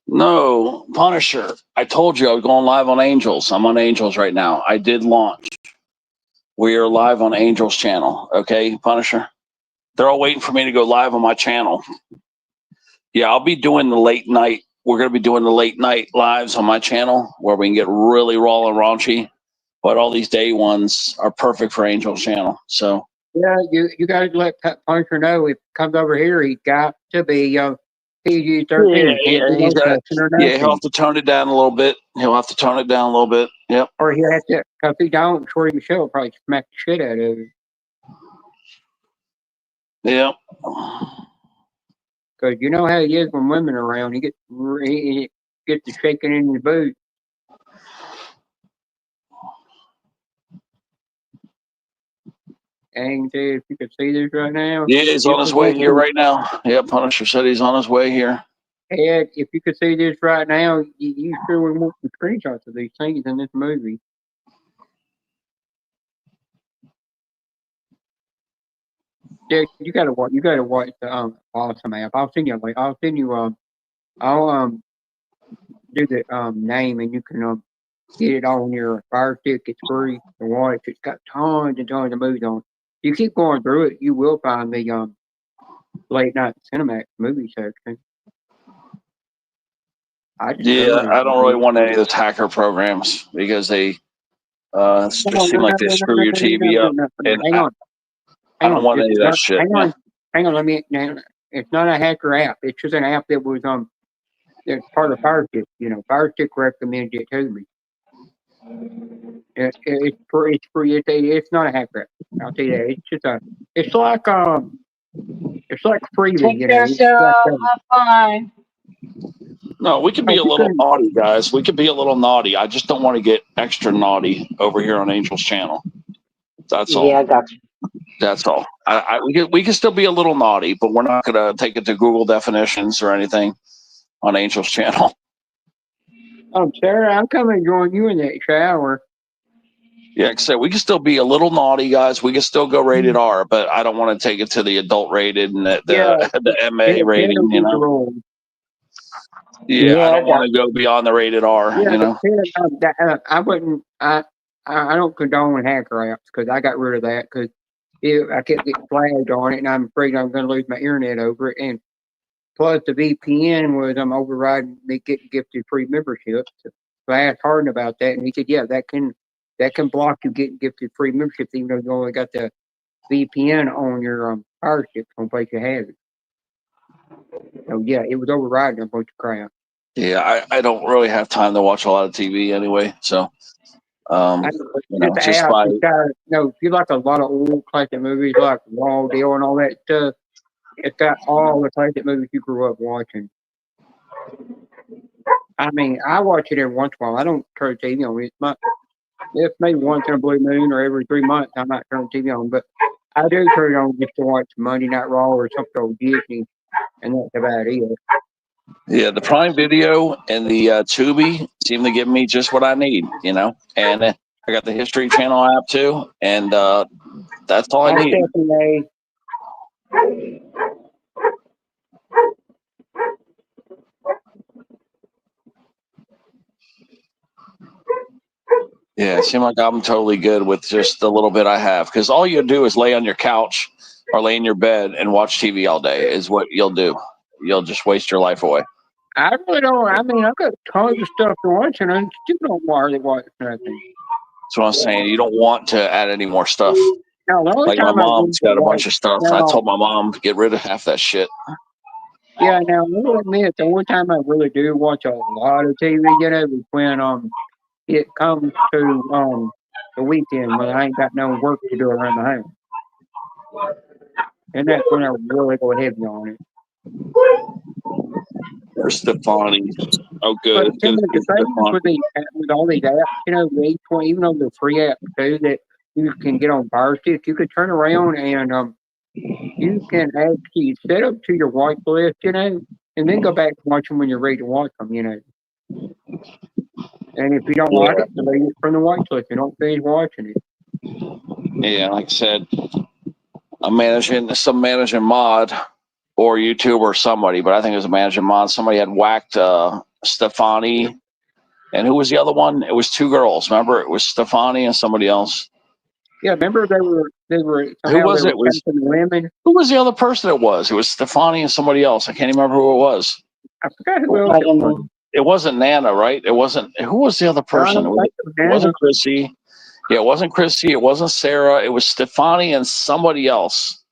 No, Punisher. I told you I was going live on Angels. I'm on Angels right now. I did launch. We are live on Angels channel. Okay, Punisher. They're all waiting for me to go live on my channel. Yeah, I'll be doing the late night. We're going to be doing the late night lives on my channel where we can get really raw and raunchy. But all these day ones are perfect for Angels channel. So Yeah, you got to let Punisher know if he comes over here, he's got to be PG-13. yeah, He can't be he's no got. cussing or Yeah, he'll have nothing. to tone it down a little bit. He'll have to tone it down a little bit. Yep. Or he'll have to, because if he don't, Shorty Michelle will probably smack the shit out of him. Yep. Because you know how he is when women are around. He gets the shaking in his boots. And if you could see this right now, Yeah, he's on his way here right now. Yep, Punisher said he's on his way here. Ed, if you could see this right now, you sure would want some screenshots of these things in this movie. Yeah, you gotta watch. You gotta watch the awesome app. I'll send you a link. I'll send you I'll do the name and you can get it on your Fire Stick. It's free to watch. It's got tons and tons of movies on. You keep going through it, you will find the late night Cinemax movie section. Yeah, I don't really want any of those hacker programs because they seem like they screw your TV up, and Hang on. I don't want any of that shit. Hang on. Hang on. Let me. It's not a hacker app. It's just an app that was it's part of Firestick. Firestick recommended it to me. It's free. It's free. It's not a hacker app. I'll tell you that. It's like Freebie. Take You know, care, it's like Sarah. Have fun. No, we could be a you little can. naughty, guys. We could be a little naughty. I just don't want to get extra naughty over here on Angel's channel. That's all. Yeah, I got you. That's all. We can still be a little naughty, but we're not gonna take it to Google definitions or anything on Angel's channel. Sarah, I'm coming to join you in that shower. Yeah, like I said, we can still be a little naughty, guys. We can still go rated R, but I don't want to take it to the adult rated and the MA rating. You know. Yeah, I don't want to go beyond the rated R. Yeah, You know. I wouldn't. I don't condone hacker apps because I got rid of that because I kept getting flagged on it, and I'm afraid I'm going to lose my internet over it. And plus, the VPN was overriding me getting gifted free memberships. So I asked Harden about that, and he said, "Yeah, that can block you getting gifted free memberships, even though you only got the VPN on your Firestick on place you have it." So yeah, it was overriding a bunch of crap. Yeah, I don't really have time to watch a lot of TV anyway, so just by if you like a lot of old classic movies like Raw Deal and all that stuff, it's got all the classic movies you grew up watching. I mean, I watch it every once in a while. I don't turn TV on. It's maybe once in a blue moon or every 3 months I might turn TV on, but I do turn it on just to watch Monday Night Raw or something on Disney, and that's about it. Yeah, the Prime Video and the Tubi seem to give me just what I need, you know. And I got the History Channel app too, and that's all I need. Yeah, it seems like I'm totally good with just the little bit I have, because all you do is lay on your couch or lay in your bed and watch TV all day is what you'll do. You'll just waste your life away. I really don't. I mean, I've got tons of stuff to watch, and I still don't hardly watch nothing. That's what I'm saying. You don't want to add any more stuff. Now, the only Like my time mom's got a bunch of stuff. now, I told my mom to get rid of half that shit. Yeah, now I will admit the one time I really do watch a lot of TV, is when it comes to the weekend when I ain't got no work to do around the house, and that's when I really go heavy on it. Or Stefani. Oh, good. But with all these apps, even though they're free apps too, that you can get on Firestick, you could turn around and you can actually set up to your watch list, and then go back and watch them when you're ready to watch them, And if you don't like it, delete it from the watch list. You don't finish watching it. Yeah, like I said, I'm managing mod or YouTube or somebody, but I think it was a managing mod. Somebody had whacked Stefani, and who was the other one? It was two girls. Remember, it was Stefani and somebody else. Yeah, remember they were. Who was it? Women. Who was the other person? It was Stefani and somebody else. I can't even remember who it was. I forgot who else it was. It wasn't Nana, right? It wasn't. Who was the other person? It wasn't Chrissy. Yeah, it wasn't Chrissy. It wasn't Sarah. It was Stefani and somebody else.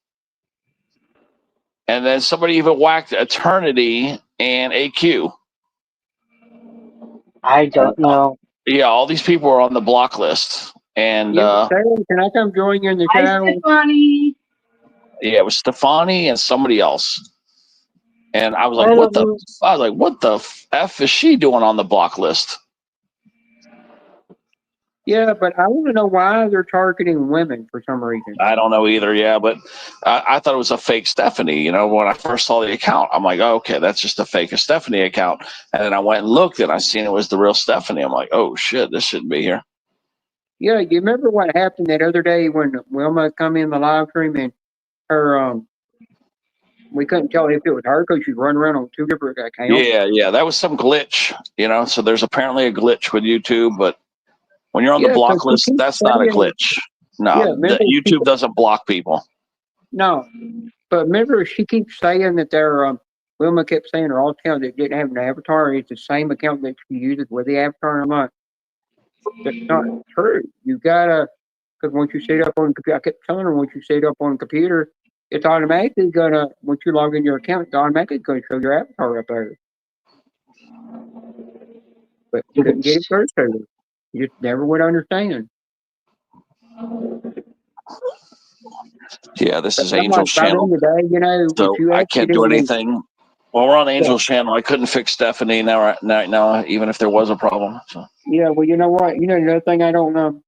And then somebody even whacked Eternity and AQ. I don't know. Yeah, all these people were on the block list. And Sarah, can I come join you in the shower? Stefani. Yeah, it was Stefani and somebody else. And I was like, what the F is she doing on the block list? Yeah, but I want to know why they're targeting women for some reason. I don't know either, yeah, but I thought it was a fake Stephanie. When I first saw the account, I'm like, oh, okay, that's just a fake Stephanie account. And then I went and looked, and I seen it was the real Stephanie. I'm like, oh, shit, this shouldn't be here. Yeah, you remember what happened that other day when Wilma come in the live stream and her we couldn't tell if it was her because she'd run around on two different accounts. Yeah, that was some glitch, So there's apparently a glitch with YouTube, but when you're on the block list, that's not a glitch. No, YouTube doesn't block people. No, but remember, she keeps saying that Wilma kept saying her alt account that didn't have an avatar is the same account that she uses with the avatar. I'm like, that's not true. You gotta, because once you set it up on the computer, I kept telling her once you set it up on the computer, it's automatically gonna once you log in your account, it's automatically gonna show your avatar up there. But couldn't get it first to you. You just never would understand. Yeah, this But is I'm like, Angel's by the channel, end of the day, if so you I can't do accidentally, anything. Well, we're on yeah, Angel's channel. I couldn't fix Stephanie now, even if there was a problem. So yeah, well, you know what? You know another thing I don't know.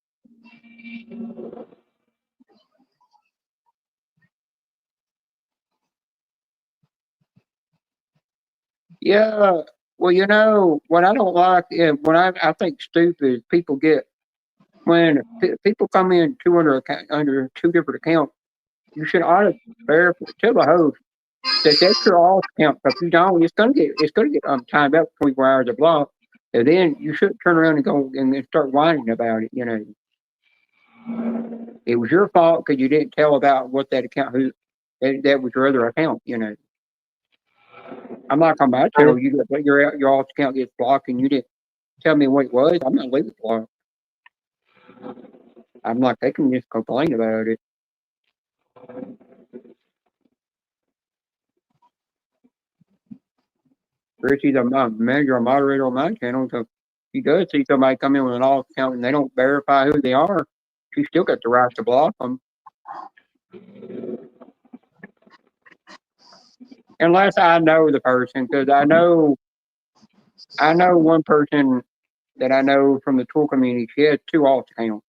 Yeah, well, what I don't like is when I think stupid is people get when people come in under two different accounts. You should auto verify tell the host that's your alt account. If you don't, it's gonna get timed up 24 hours of block. And then you shouldn't turn around and go and then start whining about it. It was your fault because you didn't tell about what that account that was your other account. I'm not on my channel. Your alt account gets blocked and you didn't tell me what it was. I'm not leaving it blocked. I'm like they can just complain about it. Richie's a manager or moderator on my channel, so she does see somebody come in with an alt account and they don't verify who they are. She still got the right to block them. Unless I know the person, because I know one person that I know from the tool community. She has two alt accounts,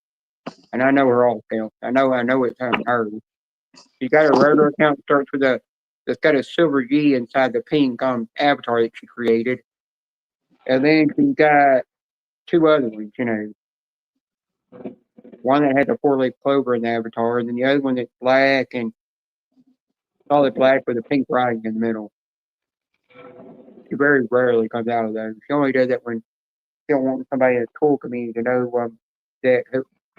and I know her alt account. I know it's her. She got a regular account that starts with that's got a silver G inside the pink avatar that she created, and then she got two other ones. One that had the four-leaf clover in the avatar, and then the other one that's black and solid black with a pink writing in the middle. She very rarely comes out of those. She only does that when she don't want somebody in the tool community to know that,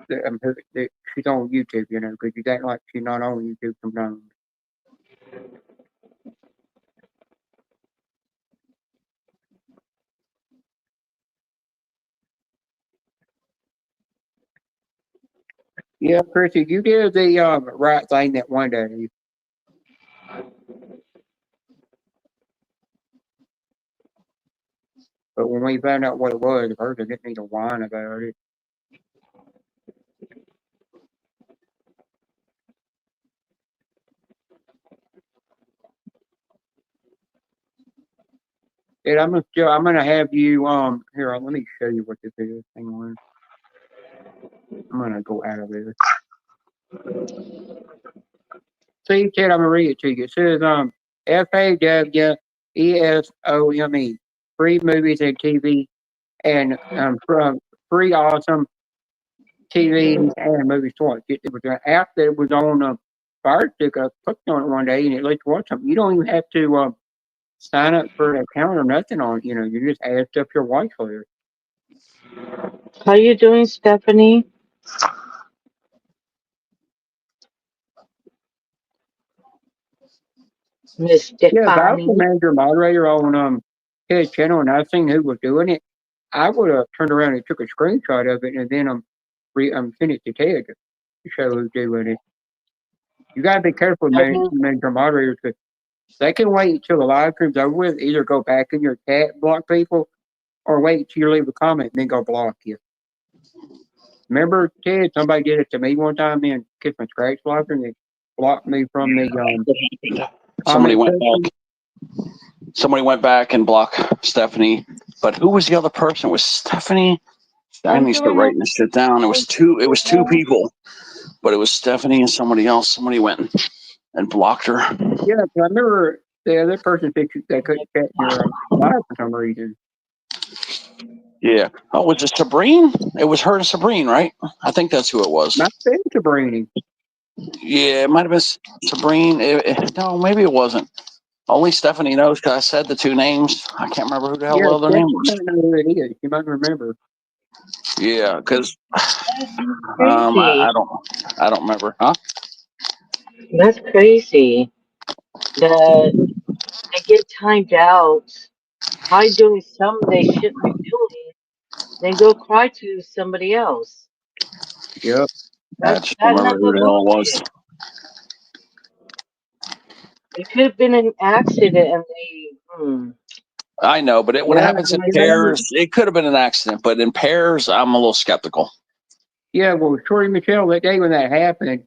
that she's on YouTube, because she's acting like she's not on YouTube sometimes. Yeah, Chrissy, you did the right thing that one day. But when we found out what it was, the person didn't need to whine about it. And I'm gonna have you here. Let me show you what this is. Hang on. I'm gonna go out of this. See, Ted, I'm gonna read it to you. It says FAWESOME, free movies and TV, and from free awesome TVs and movies to watch. It was an app that was on Fire Stick. I clicked on it one day and it let you watch something. You don't even have to sign up for an account or nothing on it. You just add stuff to your watch list. How you doing, Stephanie? Miss Yeah, if I was the Stephanie. manager moderator on his channel and I seen who was doing it, I would have turned around and took a screenshot of it and then sent it to Ted to show who's doing it. You gotta be careful, manager moderators, because they can wait until the live stream's over with, either go back in your chat and block people, or wait till you leave a comment and then go block you. Remember, Ted, somebody did it to me one time in Kiss My Scratch Blocker and they blocked me from the somebody comment went section. back. Somebody went back and blocked Stephanie. But who was the other person? It was Stephanie? I need to start writing this shit down. It was two people, but it was Stephanie and somebody else. Somebody went and blocked her. Yeah, I remember the other person said they couldn't check your live for some reason. Yeah. Oh, was it Sabrine? It was her and Sabrine, right? I think that's who it was. Might have been Sabrina. Yeah, it might have been Sabrine. No, maybe it wasn't. Only Stephanie knows because I said the two names. I can't remember who the hell the other name was. Might know who it is. You might remember. Yeah, because Crazy. I don't remember. Huh? That's crazy. That they get timed out, hide doing something they shouldn't be doing, then go cry to somebody else. Yep. I That just that don't remember who never the hell it was. works. It could have been an accident, and they. I know, but when it Yeah, happens in you know, pairs, it could have been an accident. But in pairs, I'm a little skeptical. yeah. Well, Tori Michelle, that day when that happened,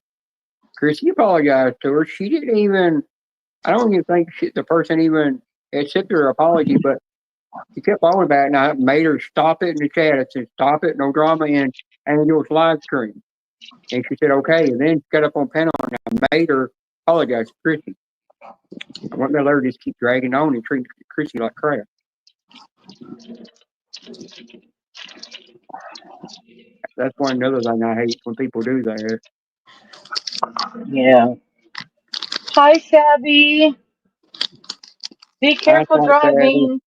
Chrissy apologized to her. She didn't even. I don't even think the person even accepted her apology, but she kept on about it, and I made her stop it in the chat. I said, "Stop it, no drama in Angel's live stream." And she said, "Okay." And then she got up on panel, and I made her apologize to Chrissy. I wasn't gonna let her just keep dragging on and treat Chrissy like crap. That's one another thing I hate when people do that. Yeah. Hi, Shabby. Be I careful thought that. driving.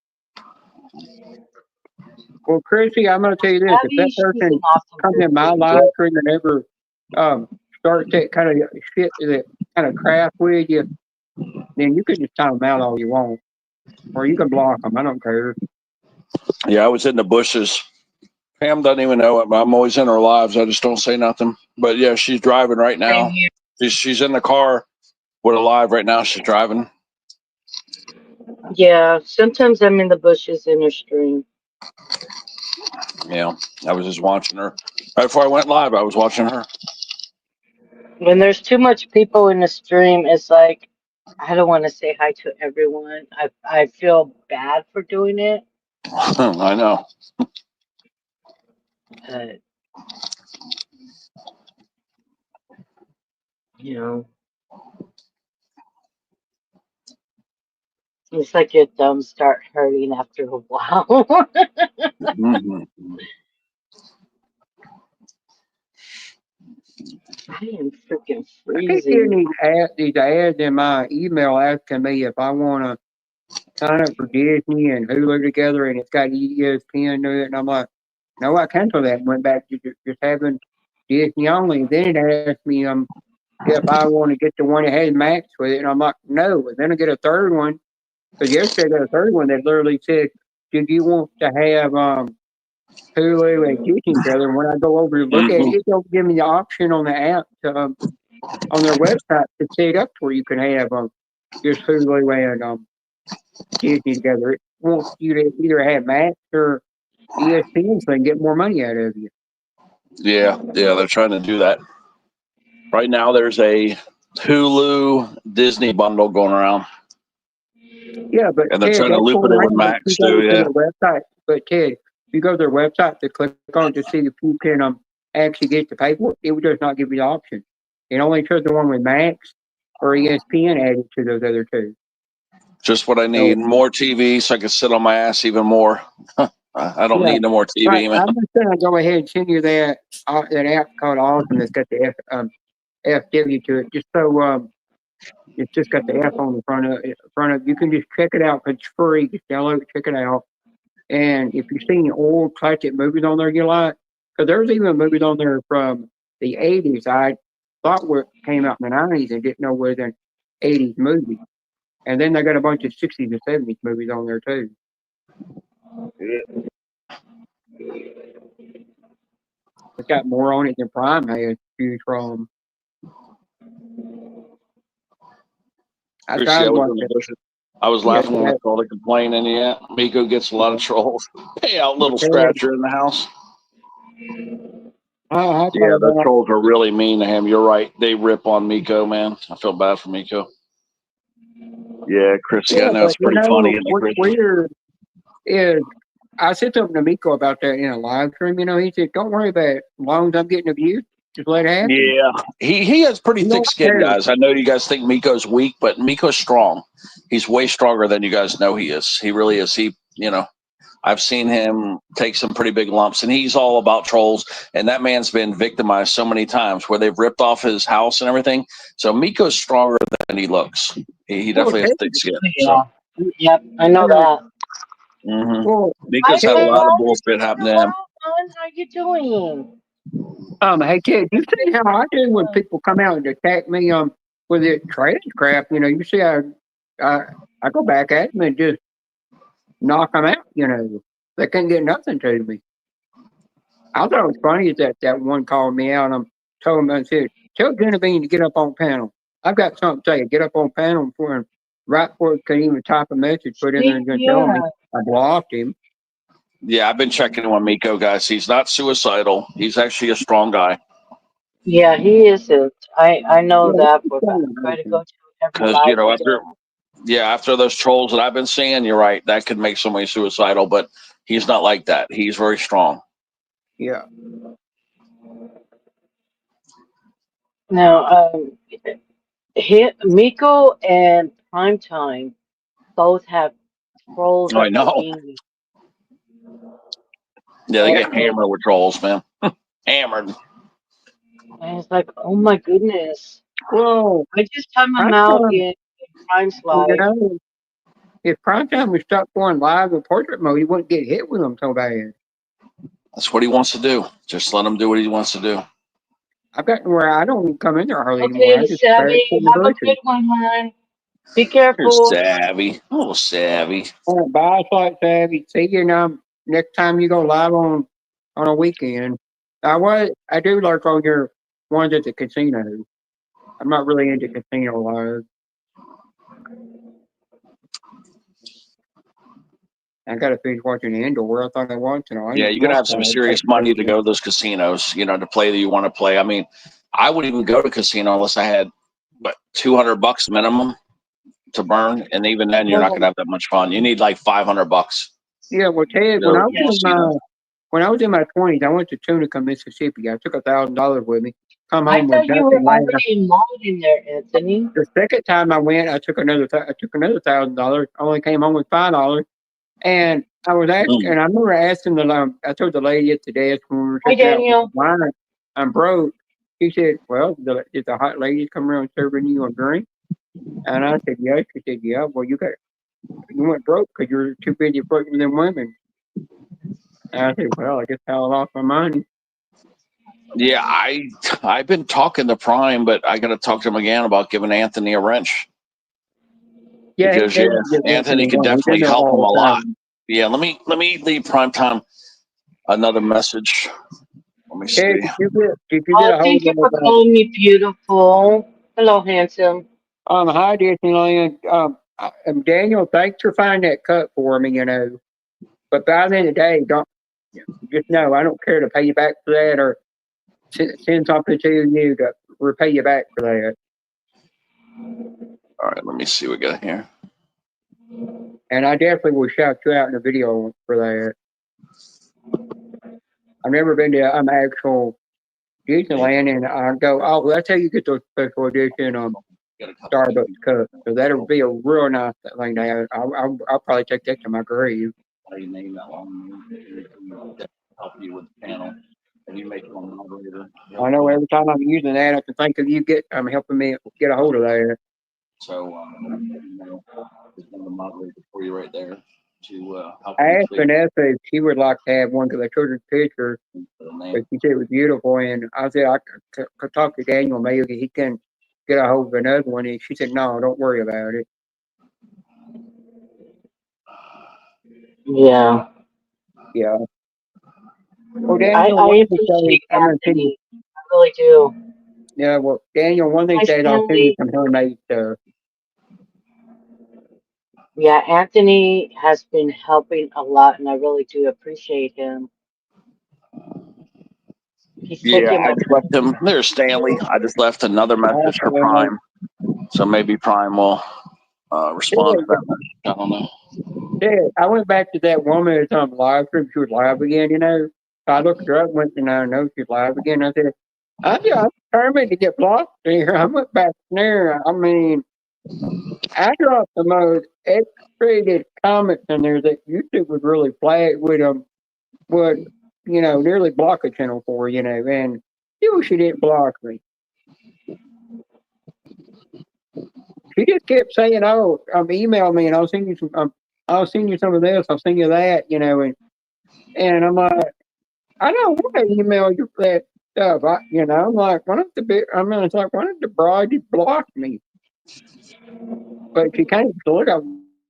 Well, Chrissy, I'm gonna tell you this: if Shabby, that she's an person awesome comes in my person. live stream and ever starts that kind of shit, that kind of crap with you, then you can just time them out all you want, or you can block them. I don't care. Yeah, I was in the bushes. Pam doesn't even know it, but I'm always in her lives. I just don't say nothing. But yeah, she's driving right Same now. here. She's in the car with a live right now. She's driving. Yeah, sometimes I'm in the bushes in a stream. Yeah, I was just watching her. Right before I went live, I was watching her. When there's too much people in the stream, it's like I don't want to say hi to everyone. I feel bad for doing it, I know. but you know, it's like your thumbs start hurting after a while. Hmm. I am freaking I keep getting freezing. these ads in my email asking me if I want to sign up for Disney and Hulu together, and it's got ESPN to it, and I'm like, no, I canceled that and went back to just having Disney only. And then it asked me if I want to get the one that has Max with it, and I'm like, no. And then I get a third one because yesterday I got a third one that literally said, "Did you want to have Hulu and Disney together?" And when I go over to look at it, Hmm. it don't give me the option on the app to, on their website to set it up to where you can have just Hulu and Disney together. It wants you to either have Max or ESPN so they can get more money out of you. Yeah, they're trying to do that. Right now, there's a Hulu Disney bundle going around, Yeah, but and they're Ted, trying to that's loop going it in with around. But if you Max go too. to Yeah. their website, but Ted, if you go to their website to click on to see if you can actually get the paperwork, it does not give you the option. It only shows the one with Max or ESPN added to those other two. Just what I So need. More TV so I can sit on my ass even more. I don't yeah, need no more right. TV, man. I'm just gonna go ahead and send you that app called Awesome that's got the FW to it, just so it's just got the F on the front of. You can just check it out. It's free. Just download it, check it out. And if you've seen old classic movies on there you like, because there's even movies on there from the 80s I thought were came out in the 90s and didn't know were an 80s movie. And then they got a bunch of 60s and 70s movies on there too. It's got more on it than Prime has to choose from. I Appreciate I tried was in watching the it. bushes. I was Yeah, laughing when I saw the complaining. Yeah, Miko gets a lot of trolls. Hey, out little yeah. scratcher in the house. I Yeah, thought the about trolls are really mean to him. You're right. They rip on Miko, man. I feel bad for Miko. Yeah, Chrissy, I yeah, know but it's pretty funny, isn't it, what's Chrissy? weird is I said something to Miko about that in a live stream. He said, "Don't worry about it. As long as I'm getting abused, just let it happen." Yeah, he has pretty You thick don't skin, care. guys. I know you guys think Miko's weak, but Miko's strong. He's way stronger than you guys know he is. He really is. I've seen him take some pretty big lumps, and he's all about trolls. And that man's been victimized so many times where they've ripped off his house and everything. So Miko's stronger than he looks. He Well, definitely has thick skin. So, Yeah. Yep, I I know know. that. Well, Hi, Miko's had a Ted, lot of Al. bullshit It's been happen a to him. while, hon. How you doing? hey Ted, you see how I do when people come out and attack me with it trash crap? You see I go back at them and just knock them out. They can't get nothing to me. I thought it was funny is that one called me out and told him I said, "Tell Genevieve to get up on panel." I've got something to say. Get up on panel before him. Right before he could even type a message, put in there and gonna tell me Yeah. I blocked him. Yeah, I've been checking in on Miko, guys. He's not suicidal. He's actually a strong guy. Yeah, he isn't. I know Yeah, that he's for a fact. telling I try to me. go to every Because, live he after those trolls that I've been seeing, you're right. That could make somebody suicidal, but he's not like that. He's very strong. Yeah. Now, Miko and Primetime both have trolls I at their know. game. Yeah, they get Also, hammered with trolls, man. Hammered. And it's like, oh my goodness. well, I just time him out Primetime, in Prime's you live. know, if Primetime was stuck going live in portrait mode, he wouldn't get hit with them so bad. That's what he wants to do. Just let him do what he wants to do. I've gotten where I don't even come in there hardly anymore. Okay, I just Savvy, for the have a bushes. good one, hon. Be You're careful. savvy. A little savvy. All right, bye, Slight Savvy. See you now next time you go live on a weekend. I do lurk on your ones at the casino. I'm not really into casino live. I got to finish watching the indoor. I thought I watched it. Yeah, you're gonna have some serious money to go to those casinos, to play that you want to play. I mean, I wouldn't even go to casino unless I had $200 minimum to burn, and even then, you're not gonna have that much fun. You need like $500. Yeah, well, Ted, Go to a casino. when I was in my 20s, I went to Tunica, Mississippi. I took $1,000 with me. Come I home with thought you were nothing. Later. already involved in there, Anthony. The second time I went, I took another $1,000. I only came home with $5. And I was asking, and I remember asking I told the lady at the desk when we were Hi, checking out Daniel. wine, I'm broke. She said, well, did the hot ladies come around serving you a drink? And I said, yes. She said, yeah. Well, you went broke because you're too busy flirting with them women. And I said, well, I just held off my money. Yeah, I've been talking to Prime, but I got to talk to him again about giving Anthony a wrench. Yeah, Because Anthony can definitely help him a lot. Yeah, let me leave Primetime another message. Let me see. Hey, did you get a Thank you hold for of calling me beautiful. Hello, handsome. hi Disneyland. Daniel, thanks for finding that cut for me, But by the end of the day, don't just know I don't care to pay you back for that or send something to you to repay you back for that. All right, let me see what we got here. And I definitely will shout you out in the video for that. I've never been to actual Disneyland, and I go, oh, that's how you get those special edition Starbucks cups. So that'll be a real nice thing to have. I'll probably take that to my grave. Help you with the panel. And you make it on moderator. I know every time I'm using that, I can think of you helping me get a hold of that. So, there's one of the moderators for you right there to help. I asked Vanessa if she would like to have one because I showed her the picture, but she said it was beautiful. And I said I could talk to Daniel, maybe he can get a hold of another one. And she said, no, don't worry about it. Yeah. Yeah. Well, Daniel, I appreciate Anthony. I really do. Yeah, well, Daniel, one of these days I'll send you some homemade stuff. Yeah, Anthony has been helping a lot, and I really do appreciate him. I just left him. There's Stanley. I just left another message for Prime, so maybe Prime will respond to that message. I don't know. Yeah, I went back to that woman that's on live stream. She was live again, So I looked her up, and I know she's live again. I said, I'm determined to get blocked here. I went back there. I mean, I dropped the most X-rated comments in there that YouTube would really flag would nearly block a channel for, and she didn't block me. She just kept saying, "Oh, email me, and I'll send you some. I'll send you some of this. I'll send you that." And I'm like, I don't want to email you that stuff. I'm like, it's like, why don't the bride block me? But she can't look up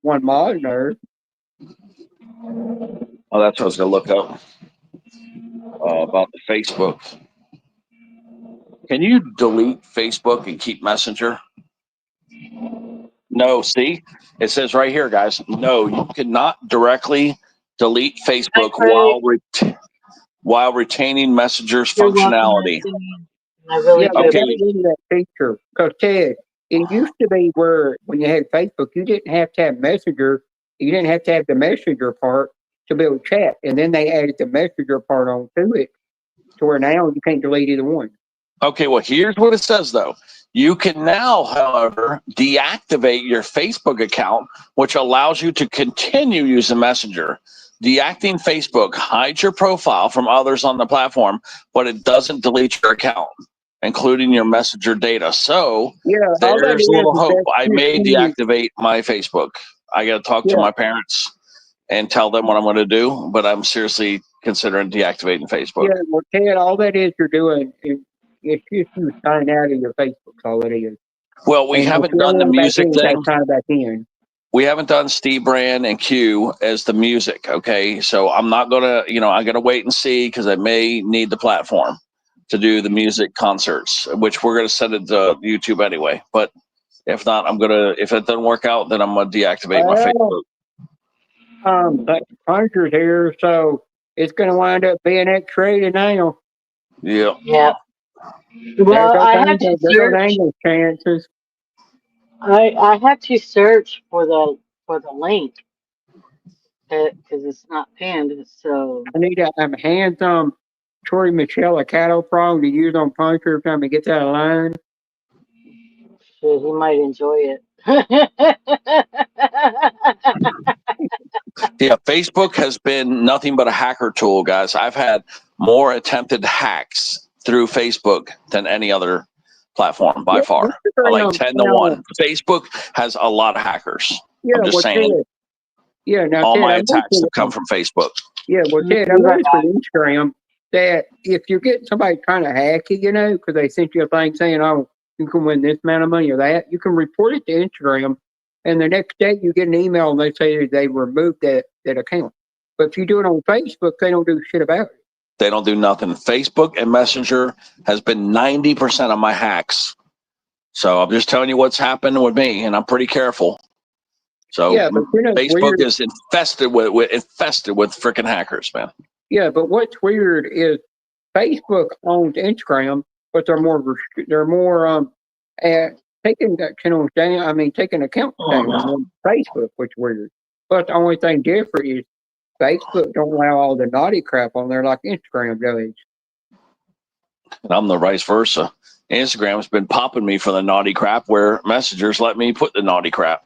one monitor. Oh, that's what I was gonna look up about the Facebook. Can you delete Facebook and keep Messenger? No, see, it says right here, guys. No, you cannot directly delete Facebook Craig. while retaining Messenger's You're welcome, functionality. Anthony. I really Yeah, do they got Okay, rid of that feature. Because Ted, it used to be where when you had Facebook, you didn't have to have Messenger. You didn't have to have the Messenger part to be able to chat, and then they added the Messenger part onto it, to where now you can't delete either one. Okay, well, here's what it says though. You can now, however, deactivate your Facebook account, which allows you to continue using Messenger. Deactivating Facebook hides your profile from others on the platform, but it doesn't delete your account, including your Messenger data. So Yeah, all that there's a little is hope. that's I just may you. deactivate my Facebook. I got to talk to Yeah, my parents and tell them what I'm going to do, but I'm seriously considering deactivating Facebook. yeah. Well, Ted, all that is you're doing is it's just you signing out of your Facebook. All it is. Well, we And if haven't you don't done the want back music in, you got to thing. sign back in. We haven't done Steve Brand and Q as the music. Okay. So I'm not going to, I'm going to wait and see because I may need the platform to do the music concerts, which we're going to send it to YouTube anyway. But if not, if it doesn't work out, then I'm going to deactivate my Well, Facebook. that Puncher's here, so it's going to wind up being X-rated now. Yeah. Yeah. There Well, goes I had to there goes search. Angel's chances. I had to search for the link because it's not pinned. So I need a hands on Troy Michelle, a cattle prong to use on Puncher every time he gets out of line. shit, he might enjoy it. Yeah. Facebook has been nothing but a hacker tool, guys. I've had more attempted hacks through Facebook than any other platform by Yeah, far. Like Instagram 10 to now. 1. Facebook has a lot of hackers. Yeah, I'm just well, saying, Ted. Yeah, now all Ted, my I attacks have noticed. come from Facebook. Yeah, well, Let me Ted, I be right noticed back. with Instagram that if you get somebody trying to hack you, because they sent you a thing saying, "Oh, you can win this amount of money or that," you can report it to Instagram, and the next day you get an email and they say they removed that account. But if you do it on Facebook, they don't do shit about it. They don't do nothing. Facebook and Messenger has been 90% of my hacks. So I'm just telling you what's happened with me, and I'm pretty careful. So Yeah, but Facebook weird. is infested with freaking hackers, man. Yeah, but what's weird is Facebook owns Instagram, but they're more taking that channels down. I mean, taking accounts down on Facebook, which is weird. But the only thing different is Facebook don't allow all the naughty crap on there like Instagram does. And I'm the vice versa. Instagram's been popping me for the naughty crap where messengers let me put the naughty crap.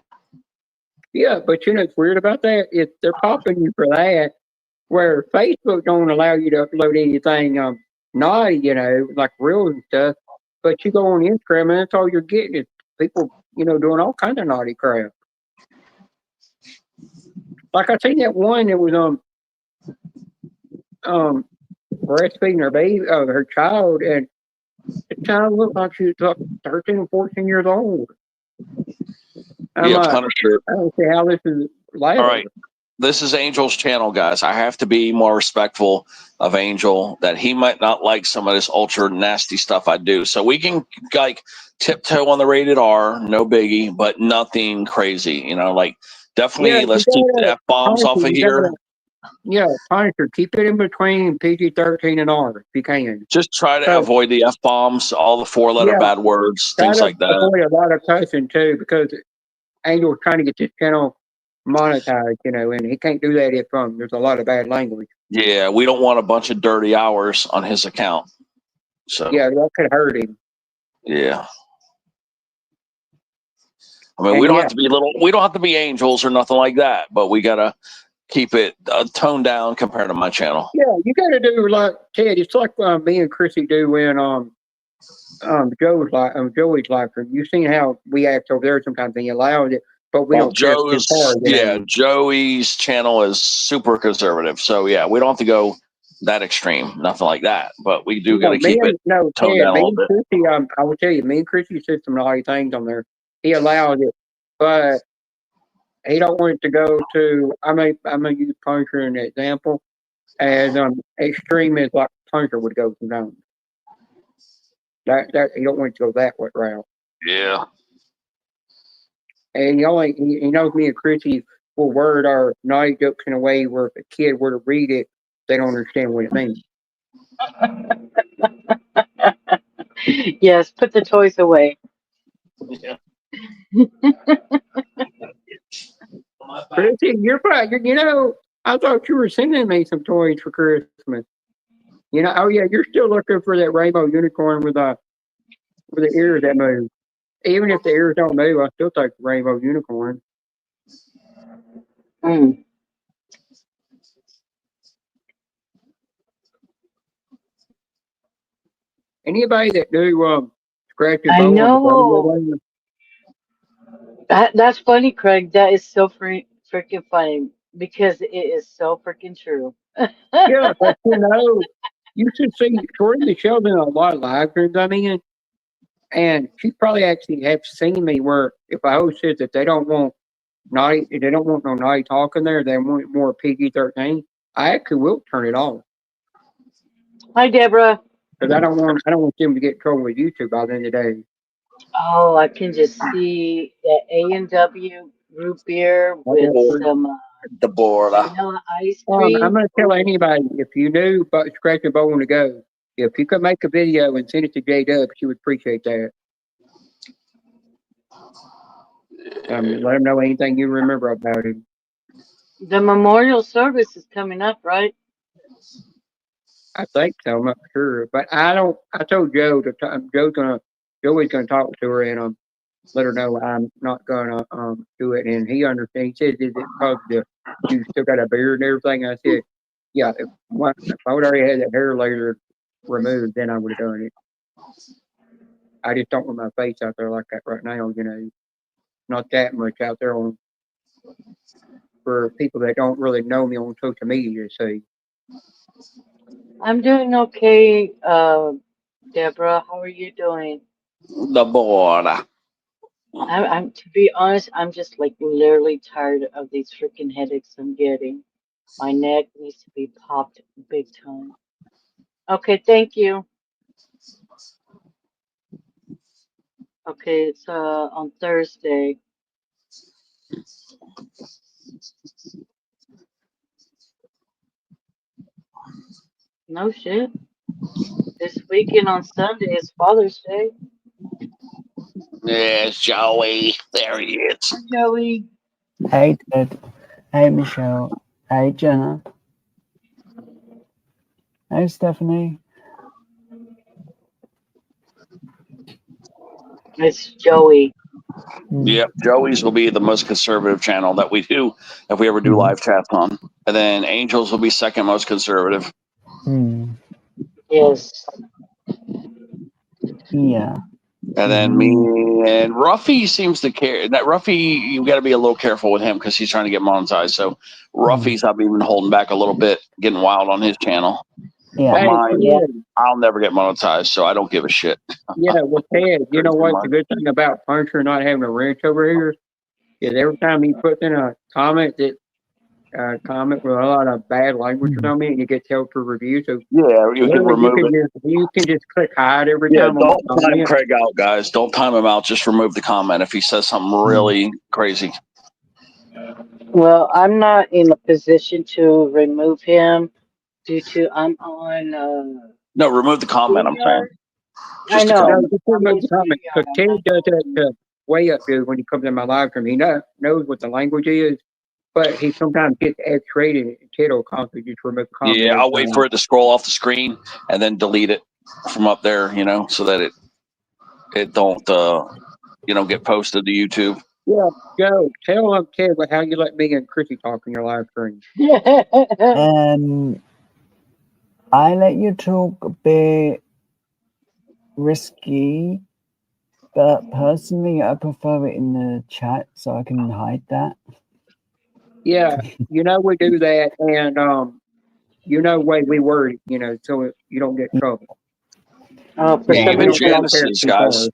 Yeah, but what's weird about that is they're popping you for that, where Facebook don't allow you to upload anything naughty, like reels and stuff. But you go on Instagram and that's all you're getting is people, doing all kinds of naughty crap. Like I seen that one that was breastfeeding her baby, her child, and the child looked like she was like 13 or 14 years old. I'm Yeah, like, Punisher. I don't see how this is allowed. All right. This is Angel's channel, guys. I have to be more respectful of Angel, that he might not like some of this ultra nasty stuff I do. So we can like tiptoe on the rated R, no biggie, but nothing crazy. Like definitely Yeah, let's keep the F bombs off of here. Punisher, keep it in between PG-13 and R if you can. Just try to avoid the F bombs, all the 4-letter bad words, Try things to like that. avoid a lot of cussing too, because Angel's trying to get this channel monetized, and he can't do that if there's a lot of bad language. Yeah, we don't want a bunch of dirty hours on his account. So yeah, that could hurt him. Yeah. I mean, we don't have to be we don't have to be angels or nothing like that, but we gotta keep it toned down compared to my channel. Yeah, you got to do like Ted. It's like me and Chrissy do when Joey's live stream. You've seen how we act over there sometimes. He allows it, but we don't care too far. Joey's channel is super conservative, so yeah, we don't have to go that extreme, nothing like that. But we do got to keep it toned down a little bit. Chrissy, I will tell you, me and Chrissy said some naughty things on there. He allows it, but he don't want it to go to. I'm gonna use Punisher as an example, as extreme as like Punisher would go sometimes. That you don't want it to go that route. Yeah. And he knows me and Chrissy will word our naughty jokes in a way where if a kid were to read it, they don't understand what it means. Yes, put the toys away. Yeah. Chrissy, I thought you were sending me some toys for Christmas. Oh yeah, you're still looking for that rainbow unicorn with the ears that move. Even if the ears don't move, I still take the rainbow unicorn. Mm. Anybody that do scratch a I bow on the know. radio, That's funny, Craig. That is so freaking funny because it is so freaking true. yeah, but you should see Tori Michelle's in a lot of live streams I'm in, and she probably actually have seen me where if I always said that they don't want no naughty talk in there, they want more PG-13. I actually will turn it off Hi, Deborah. because I don't want them to get in trouble with YouTube by the end of the day. Oh, I can just see that A&W root beer I with guess some Deborah. vanilla ice I'm cream. going to tell Ooh. anybody if you knew about Scratch a Bow on the Go, if you could make a video and send it to J Dub, she would appreciate that. Let him know anything you remember about him. The memorial service is coming up, right? I think so. I'm not sure, but I don't. I told Joe Joey's gonna talk to her and let her know I'm not gonna do it, and he understands. He says, "Is it because you still got a beard and everything?" I said, "Yeah. If I would already had that hair laser removed, then I would have done it. I just don't want my face out there like that right now. Not that much out there for people that don't really know me on social media to see." I'm doing okay, Deborah. How are you doing? Deborah. I'm to be honest, I'm just like literally tired of these freaking headaches I'm getting. My neck needs to be popped big time. Okay, thank you. Okay, it's on Thursday. No shit. This weekend on Sunday is Father's Day. Yes, Joey. There he is. Hi, Joey. Hey Ted, hey Michelle, hey Jenna, hey Stephanie. It's Joey. Yep, Joey's will be the most conservative channel that we do if we ever do live chats on. And then Angels will be second most conservative. Yes. Yeah. And then me and Ruffy seems to care. That Ruffy, you got to be a little careful with him because he's trying to get monetized. So Ruffy's, I've even holding back a little bit, getting wild on his channel. Yeah. But Hey, mine, Yeah. I'll never get monetized, so I don't give a shit. yeah, well, Ted, you know what? The good thing about Puncher not having a wrench over here is every time he puts in a comment comment with a lot of bad language on me, and you get held for review. So Yeah, you can remove it. You can just click hide every Yeah, time. On don't the time comment. Craig out, guys. Don't time him out. Just remove the comment if he says something really crazy. Well, I'm not in a position to remove him due to I'm on No, remove the comment. I'm saying. StreamYard. I Just a know. No, comment. just I'm remove on the comment StreamYard. because I'm Ted not does on that way up dude when he comes in my live stream. He knows what the language is, but he sometimes gets X-rated. And Ted will constantly just remove the comment. Yeah, every I'll wait time. for it to scroll off the screen and then delete it from up there. So that it don't get posted to YouTube. Yeah, Joe, tell Ted how you let me and Chrissy talk in your live stream. I let you talk a bit risky, but personally I prefer it in the chat so I can hide that. Yeah, we do that, and way we word it, so you don't get trouble. For Yeah, some Even reason, Genesis, guys.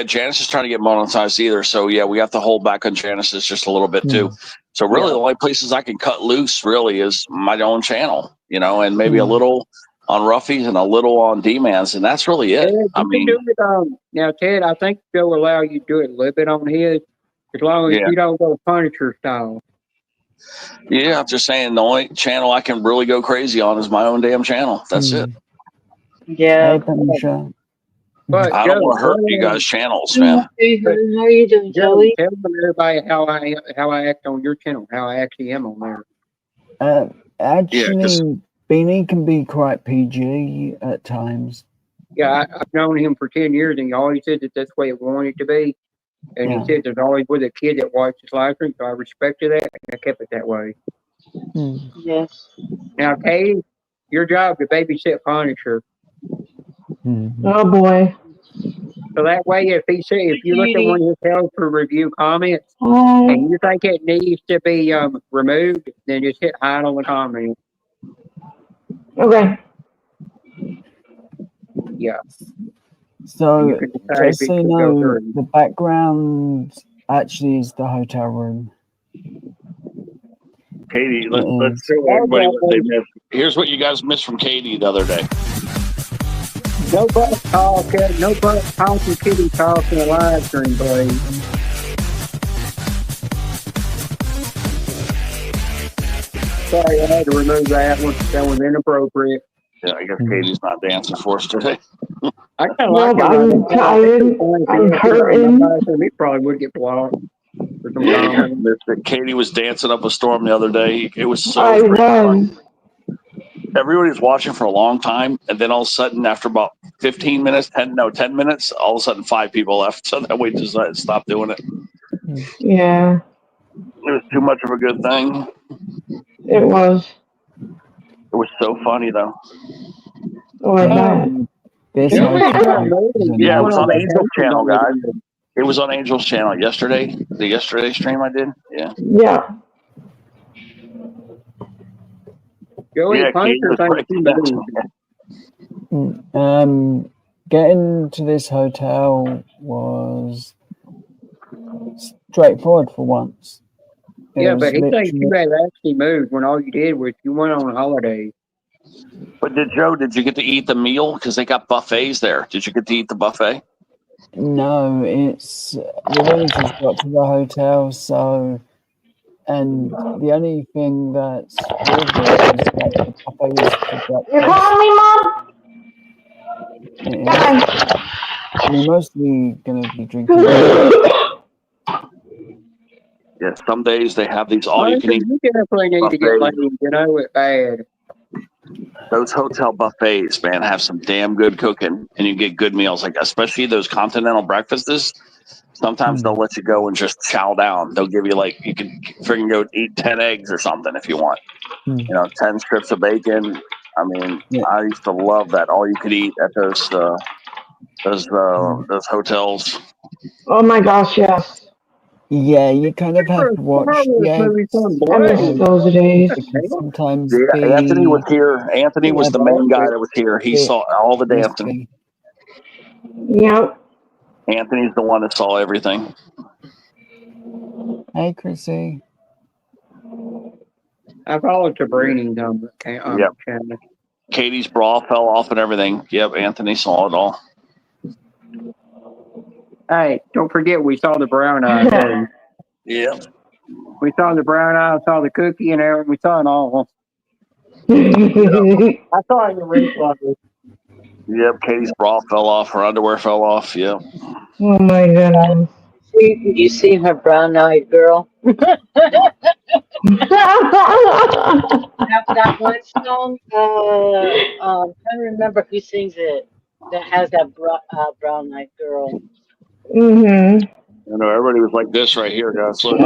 Janice is trying to get monetized either. So yeah, we have to hold back on Genesis just a little bit too. So really, the only places I can cut loose really is my own channel, and maybe a little on Ruffy's and a little on D-Man's, and that's really it. Ted, you can do it. Now, Ted, I think they'll allow you to do it a little bit on his, As long as Yeah. you don't go Punisher style. Yeah, I'm just saying the only channel I can really go crazy on is my own damn channel. That's it. Yeah. Hey, Punisher. But I don't Joe, want to hurt tell you them- guys' channels, man. Hey, how are you doing, Joe, Joey? tell them everybody how I act on your channel, how I actually am on there. Actually, Beanie can be quite PG at times. Yeah, I've known him for 10 years, and he always said that that's the way it wanted to be. And Yeah. he said there's always with a kid that watches live stream, so I respected that, and I kept it that way. Yes. Now, Katie, your job to babysit Punisher. Oh boy. So that way, if you look at one of his help for review comments, Hi. and you think it needs to be removed, then just hit hide on the comment. Okay. Yeah. So, You can decide if just it so you should go know, through. the background actually is the hotel room. Katie, let's Mm. show everybody what they missed. Here's what you guys missed from Katie the other day. No butt talking, no butt talking, kitty talking, a live stream, please. Sorry, I had to remove that one. That was inappropriate. Yeah, I guess Katie's not dancing for us today. I kind of Nope, like it. I'm tired. I'm hurting. He probably would get blocked for some Yeah, you guys comment. missed it. Katie was dancing up a storm the other day. It was so I freaking fun. was. Everybody was watching for a long time, and then all of a sudden, after about 10 minutes, all of a sudden 5 people left. So that we just stopped doing it. Yeah, It was too much of a good thing. it was. It was so funny though. Oh, I bet. This Yeah, hotel room is Yeah, it one was of on the Angel's houses channel, over guys. there. It was on Angel's channel yesterday. The yesterday stream I did. Yeah. Yeah. Joey Yeah, Katie Puncher was thinks breaking he that. knows. Getting to this hotel was straightforward for once. It Yeah, was but he thinks you literally- had actually moved when all you did was you went on a holiday. But did you get to eat the meal? Because they got buffets there. Did you get to eat the buffet? No, it's we've only just got to the hotel, so and the only thing that's with it is that the buffet is for You breakfast. calling me, Mom? Yeah. We're mostly gonna be drinking. Yeah, some days they have these all you can eat. You definitely need to get buffet. laid. You know it bad. Those hotel buffets, man, have some damn good cooking, and you get good meals. Like especially those continental breakfasts. Sometimes they'll let you go and just chow down. They'll give you you can freaking go eat 10 eggs or something if you want. 10 strips of bacon. I mean, Yeah. I used to love that. All you could eat at those hotels. Oh my gosh, yes. Yeah, you kind of have to watch the eggs. I miss those days. It can sometimes Yeah, be Anthony was here. Anthony was the main guy that was here. He saw all the dancing. risky. Yep. Anthony's the one that saw everything. Hey, Chrissy. I followed Sabrina's Yep. channel. Katie's bra fell off and everything. Yep, Anthony saw it all. Hey, don't forget we saw the brown eye. too. Yep. We saw the brown eye, saw the cookie, and everything. We saw it all. I saw it in the replay. Yep, Katie's bra fell off. Her underwear fell off. Yep. Oh my goodness. You see her brown-eyed girl? that one song. I'm trying to remember who sings it. That has that brown-eyed girl. Mm-hmm. I know everybody was like this right here, guys. Look,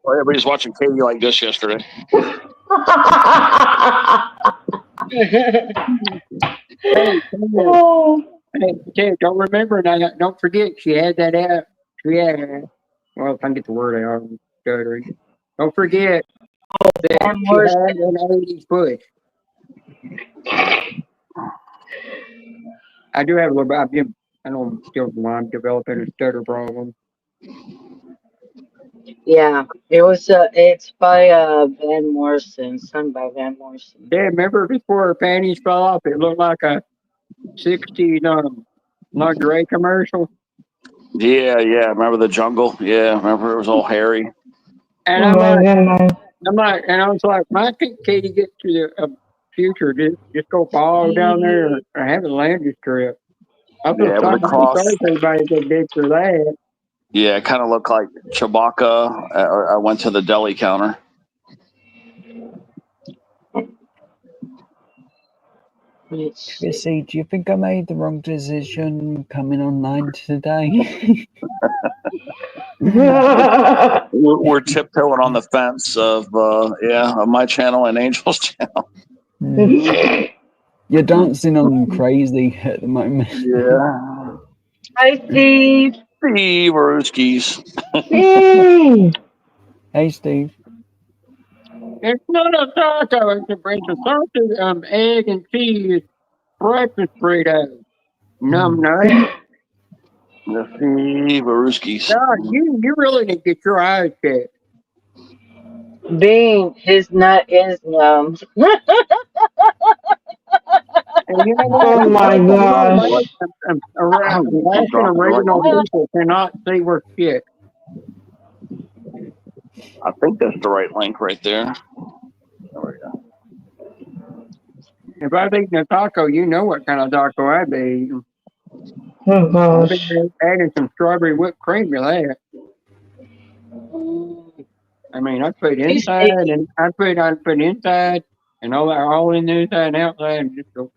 everybody's watching Katie like this yesterday. Hey, Ted, don't remember now. Don't forget, she had that out. She had, well, if I can get the word out, I'm stuttering. Don't forget that she had an 80s push. I do have a little bit. I know I'm still I'm developing a stutter problem. Yeah, it was. It's by Van Morrison, sung by Van Morrison. Yeah, remember before her panties fell off, it looked like a 60s lingerie commercial. Yeah. Remember the jungle? Yeah. Remember it was all hairy. And Oh my goodness. and I was like, why can't Katie get to the future? Just go bog down there or have a landing strip. I feel Yeah, with sorry, a cross. sorry for everybody that did for that. Yeah, it kind of looked like Chewbacca. I went to the deli counter. Chrissy, do you think I made the wrong decision coming online today? We're tiptoeing on the fence of my channel and Angel's channel. You're dancing on crazy at the moment. Yeah. Hi, Steve. Steve Rooskies. Hey. Hey, Steve. It's not a taco, it's a bunch of sausage, egg and cheese breakfast burrito. Numb nut. The Steve Rooskies. God, you really need to get your eyes checked. Being his nut is numb. And you know what? Oh my gosh. Alaskan original people cannot see worth shit. I think that's the right link right there. There we go. If I've eaten a taco, you know what kind of taco I'd be eating. Oh I'd gosh. be adding some strawberry whipped cream to that. I mean, I'd put inside and I'd put inside and all in the inside and outside and just go.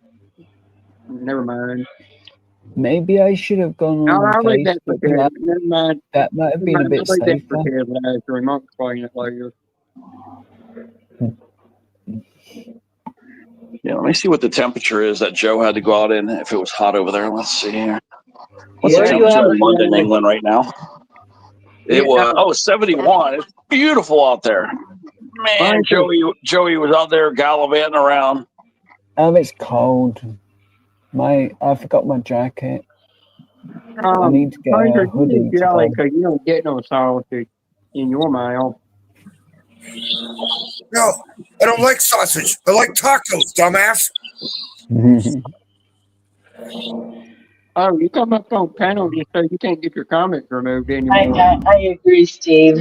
Never mind. Maybe I should have gone on I'll leave that for Facebook Live. Ted. Never mind. That might have been a bit I'll leave that for safer. Ted last. We might explain it later. Yeah, let me see what the temperature is that Joe had to go out in if it was hot over there. Let's see here. What's Where the do you temperature have in London, England right now? It was 71. It's beautiful out there. Man, Joey was out there gallivanting around. Oh, it's cold. I forgot my jacket. I need to get a hoodie. Jelly, because you don't get no sausage in your mouth. No, I don't like sausage. I like tacos, dumbass. Oh, you come up on panel just so you can't get your comments removed anymore. I agree, Steve.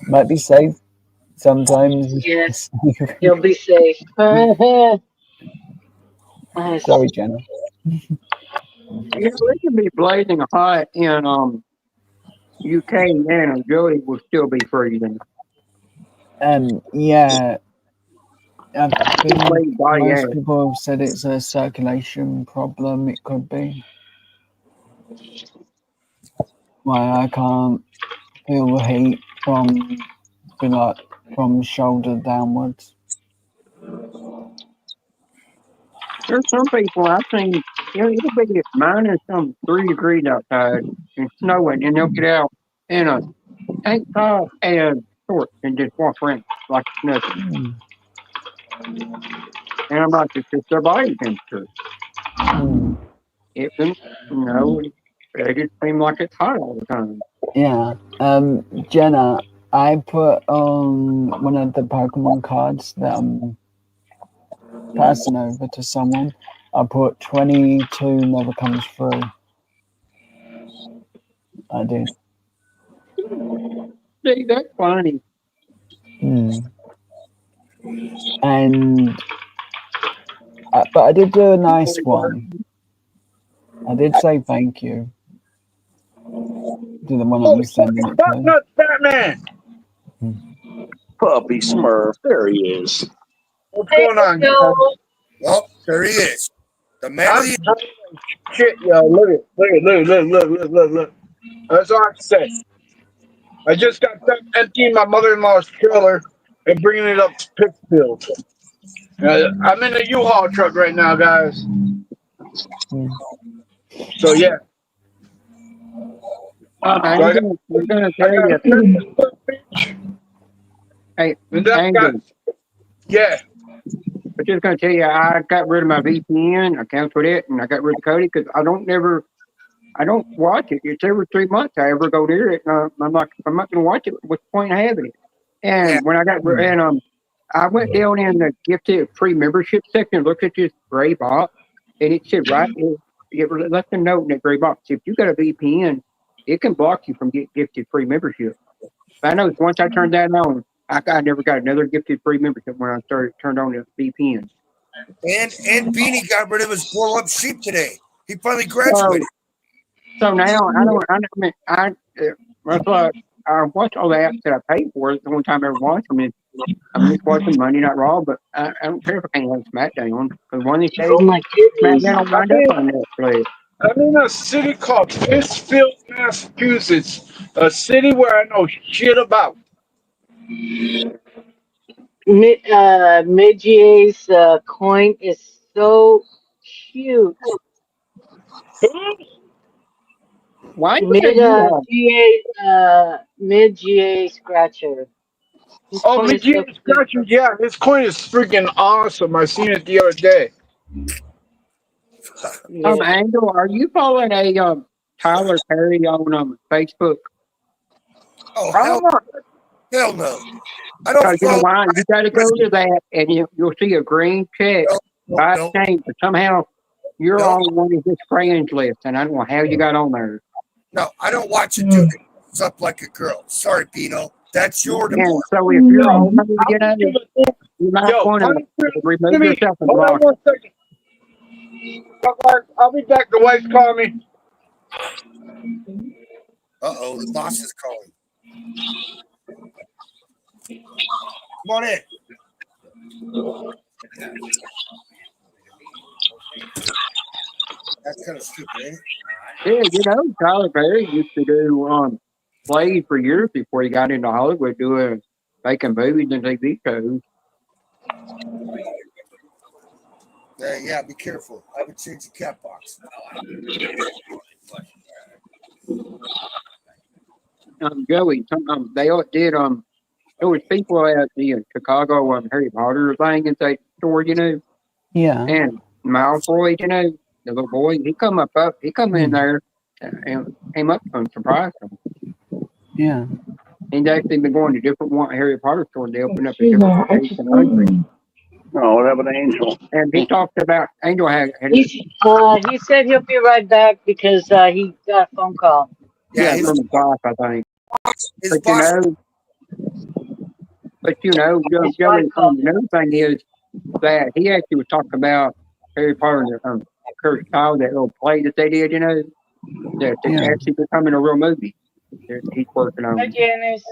Might be safe sometimes. Yes, you'll be safe. Sorry, Jenna. You know, it can be blazing hot in UK and Joey will still be freezing. Yeah. I think Body most air. people have said it's a circulation problem. It could be. Why I can't feel the heat from shoulder downwards. There's some people I've seen, it'll be minus 3 degrees outside and snowing, and they'll get out in a tank top and shorts and just walk around like it's nothing. And I'm like, it's just their body temperature. It just seems like it's hot all the time. Yeah. Jenna, I put on one of the Pokemon cards that I'm passing over to someone. I put 22 never comes through. I did. See, that's funny. And but I did do a nice one. I did say thank you to the one I'm sending it to. Batman! Puppy Smurf. There he is. What's going on, guys? Oh, there he is. The man of the Shit, yo, look. That's all I can say. I just got done emptying my mother-in-law's trailer and bringing it up to Pittsfield. I'm in a U-Haul truck right now, guys. So, yeah. We're gonna tell you. Hey, Angus, yeah. I'm just gonna tell you, I got rid of my VPN. I canceled it, and I got rid of Cody because I don't watch it. It's every 3 months I ever go near it, and I'm like, I'm not gonna watch it. What's the point of having it? And when I got I went down in the gifted free membership section and looked at this gray box, and it said it left a note in that gray box. If you got a VPN, it can block you from getting gifted free membership. But I know once I turned that on, I never got another gifted free membership when I turned on the VPN. And Beanie got rid of his blow up sheep today. He finally So, graduated. so now that's why I watch all the apps that I pay for. It's the only time I ever watch them. I'm just watching Monday Night Raw, but I don't care if I can't have SmackDown because one of these days Oh my goodness. SmackDown will wind up on Netflix. I'm in a city called Pittsfield, Massachusetts, a city where I know shit about. Mid-GA's coin is so cute. Why do you have Mid-GA Scratcher. His Oh, coin is Mickey so cute. Scratcher, yeah, his coin is freaking awesome. I seen it the other day. Yeah. Angel, are you following a Tyler Perry on Facebook? Oh, hell no. I don't Because you know follow. why? You got to go to that, and you'll see a green check by No, name, but somehow you're No. on one of his friends list, and I don't know how you got on there. no, I don't watch it do it up like a girl. Sorry, Bino. That's your And divorce. so if you're on there, you might Yo, want to remove Jimmy, yourself and hold on block. 1 second. I'll be back. The wife's calling me. Uh-oh, the boss is calling. Come on in. That's kind of stupid, ain't it? Yeah, you know, Tyler Perry used to do plays for years before he got into Hollywood, making movies and TV shows. Yeah, be careful. I would change the cat box. Joey, they all did there was people at the Chicago Harry Potter thing at that store, you know, Yeah. and Malfoy, you know, the little boy, he come in there and came up and surprised him. Yeah. He's actually been going to different Harry Potter stores. They opened up a She's different not. states and countries. Oh, what happened to Angel? And he talked about Angel had He said he'll be right back because he got a phone call. yeah, his from his boss, I think. his But boss. Joey, His wife called him. another thing is that he actually was talking about Harry Potter and Cursed Child, that little play that they did, you know, that Yeah. actually becoming a real movie that he's working on. Hi, Janice.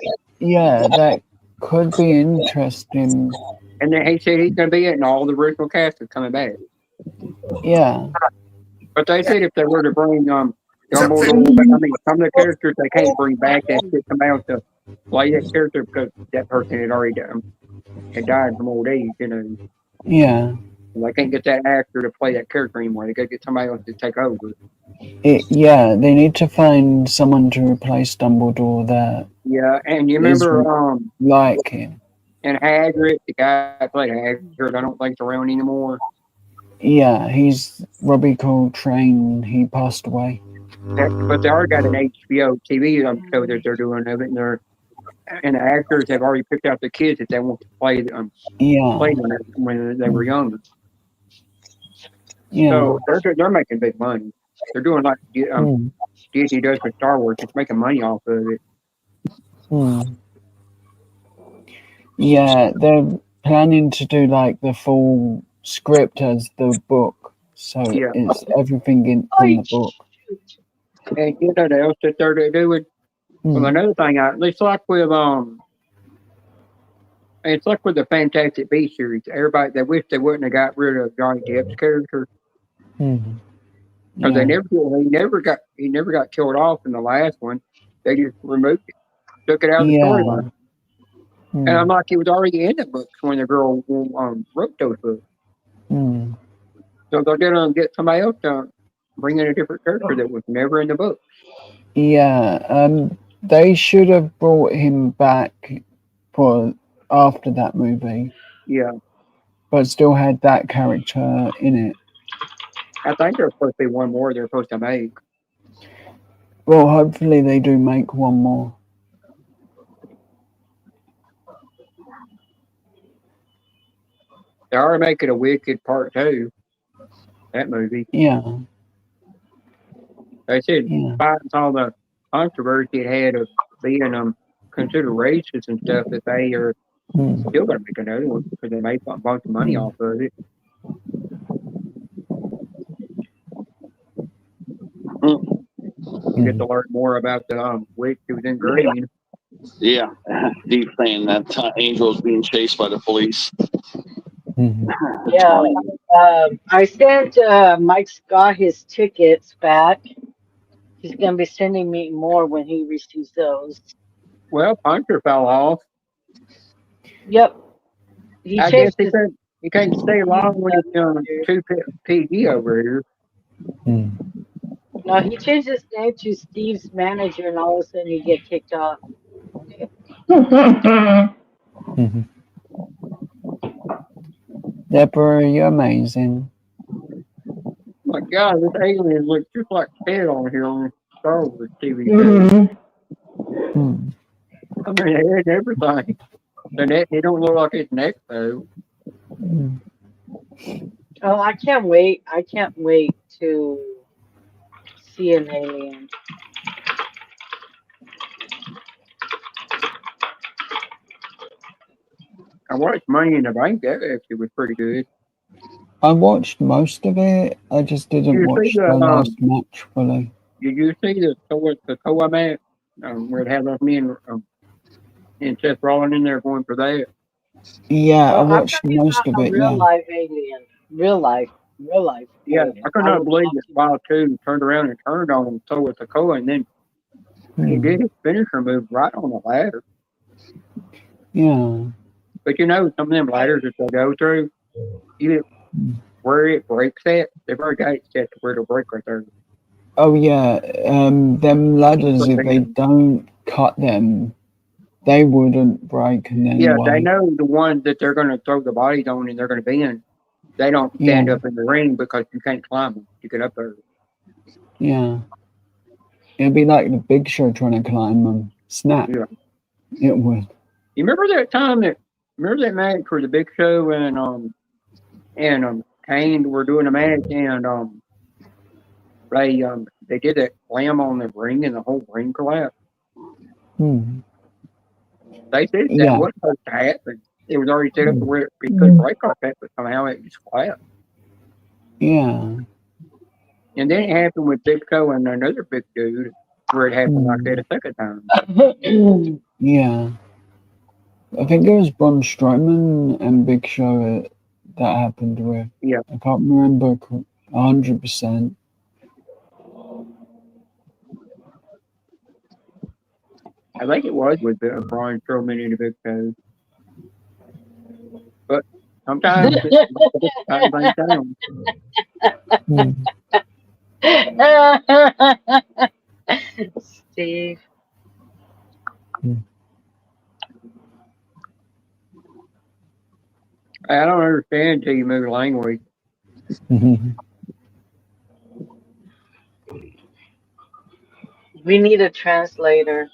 Yeah, that could be interesting. And then he said he's going to be it, and all the original cast is coming back. Yeah. But they said if they were to bring Dumbledore, some of the characters they can't bring back, they have to get somebody else to play that character because that person had already had died from old age, you know. Yeah. And they can't get that actor to play that character anymore. They got to get somebody else to take over. Yeah, they need to find someone to replace Dumbledore that Yeah, and you is remember like him. and Hagrid, the guy that played Hagrid, I don't think he's around anymore. Yeah, he's Robbie Coltrane. He passed away. But they already got an HBO TV show that they're doing of it, and the actors have already picked out the kids that they want to play them when they were younger. Yeah. So they're making big money. They're doing like Disney does with Star Wars, just making money off of it. Yeah, they're planning to do like the full script as the book, so it's everything from the book. And you know what else that they're doing? Well, another thing, it's like with the Fantastic Beasts series. Everybody they wish they wouldn't have got rid of Johnny Depp's character. Because he never got killed off in the last one. They just removed it, took it out of the storyline. And I'm like, he was already in the books when the girl wrote those books. So they're gonna get somebody else to bring in a different character that was never in the book. Yeah, they should have brought him back for after that movie. Yeah, but still had that character in it. I think there's supposed to be one more they're supposed to make. Well, hopefully they do make one more. They are making a Wicked Part 2. That movie. Yeah, They said, yeah. despite all the controversy it had of being considered racist and stuff, that they are Mm. still going to make another one because they make a bunch of money off of it. You get to learn more about the witch who was in green. Yeah, Deep saying that Angel is being chased by the police. Mhm. Yeah. I sent Mike Scott his tickets back. He's gonna be sending me more when he receives those. Well, Puncher fell off. Yep. He I guess changed his he can't stay long when he's too PG over here. Mm. no, he changed his name to Steve's manager, and all of a sudden he get kicked off. Mhm. Deborah, you're amazing. My God, this alien looks just like Ted on here on Star Wars TV show. Mhm. Mm. I mean, they had everything. The neck, they don't look like his neck though. Mm. Oh, I can't wait! I can't wait to see an alien. I watched Money in the Bank. That actually was pretty good. I watched most of it. I just didn't Did you watch see the last match fully. Did you see the Toa match where it had us me and Seth Rollins in there going for that? Yeah, I Oh, I'm watched talking most about of a it. real Yeah. life alien, real life Yeah, alien. I could I not was believe that watching. Wild 2 turned around and turned on him, Toa Takoa, and then he Mm. did his finisher move right on the ladder. Yeah. But you know, some of them ladders that they go through, you where it breaks at, they've already got it set to where it'll break right there. Oh yeah. Them ladders, if they don't cut them, they wouldn't break in any Yeah, they way. know the ones that they're going to throw the bodies on and they're going to be in. They don't stand Yeah. up in the ring because you can't climb them to get up there. Yeah. It'd be like the Big Show trying to climb them. Snap. Yeah. It would. You remember that time remember that match where the Big Show and Kane were doing a match and they did that slam on the ring and the whole ring collapsed. Hmm. They said that Yeah. wasn't supposed to happen. It was already set up to where it couldn't break like that, but somehow it just collapsed. Yeah. And then it happened with Big Show and another big dude where it happened like that a second time. Yeah. I think it was Braun Strowman and Big Show that happened with. Yeah. I can't remember 100%. I think it was with Braun Strowman and the Big Show. But sometimes it's down. Hmm. Steve. I don't understand until you move language. We need a translator.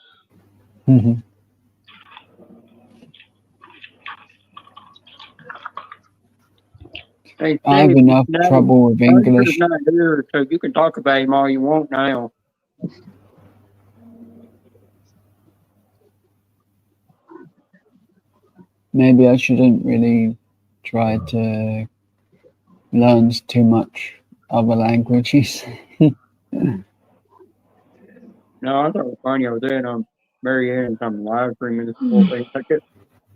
Hey, I have Steve, enough no, trouble with Puncher's English. not here, so you can talk about him all you want now. Maybe I shouldn't really try to learn too much other languages. No, I thought it was funny. I was at Mary Ann's live streaming this whole thing. I kept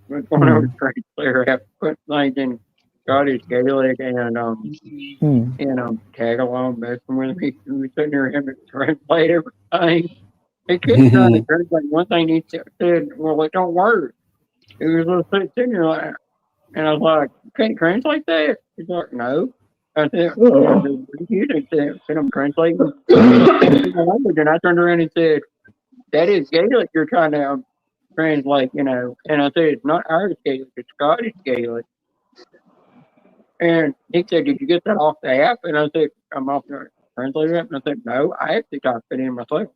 going over to translator, I have to put things in Scottish, Gaelic, and tag along, messing with me. We were sitting there having to translate everything. He kept trying to translate one thing he said, well, it don't work. He was sitting there like, and I was like, you can't translate that? He's like, no. I said, you didn't say I'm translating language. And I turned around and said, that is Gaelic you're trying to translate, you know. And I said, it's not Irish Gaelic, it's Scottish Gaelic. And he said, did you get that off the app? And I said, I'm off the translator app. And I said, no, I actually typed it in myself.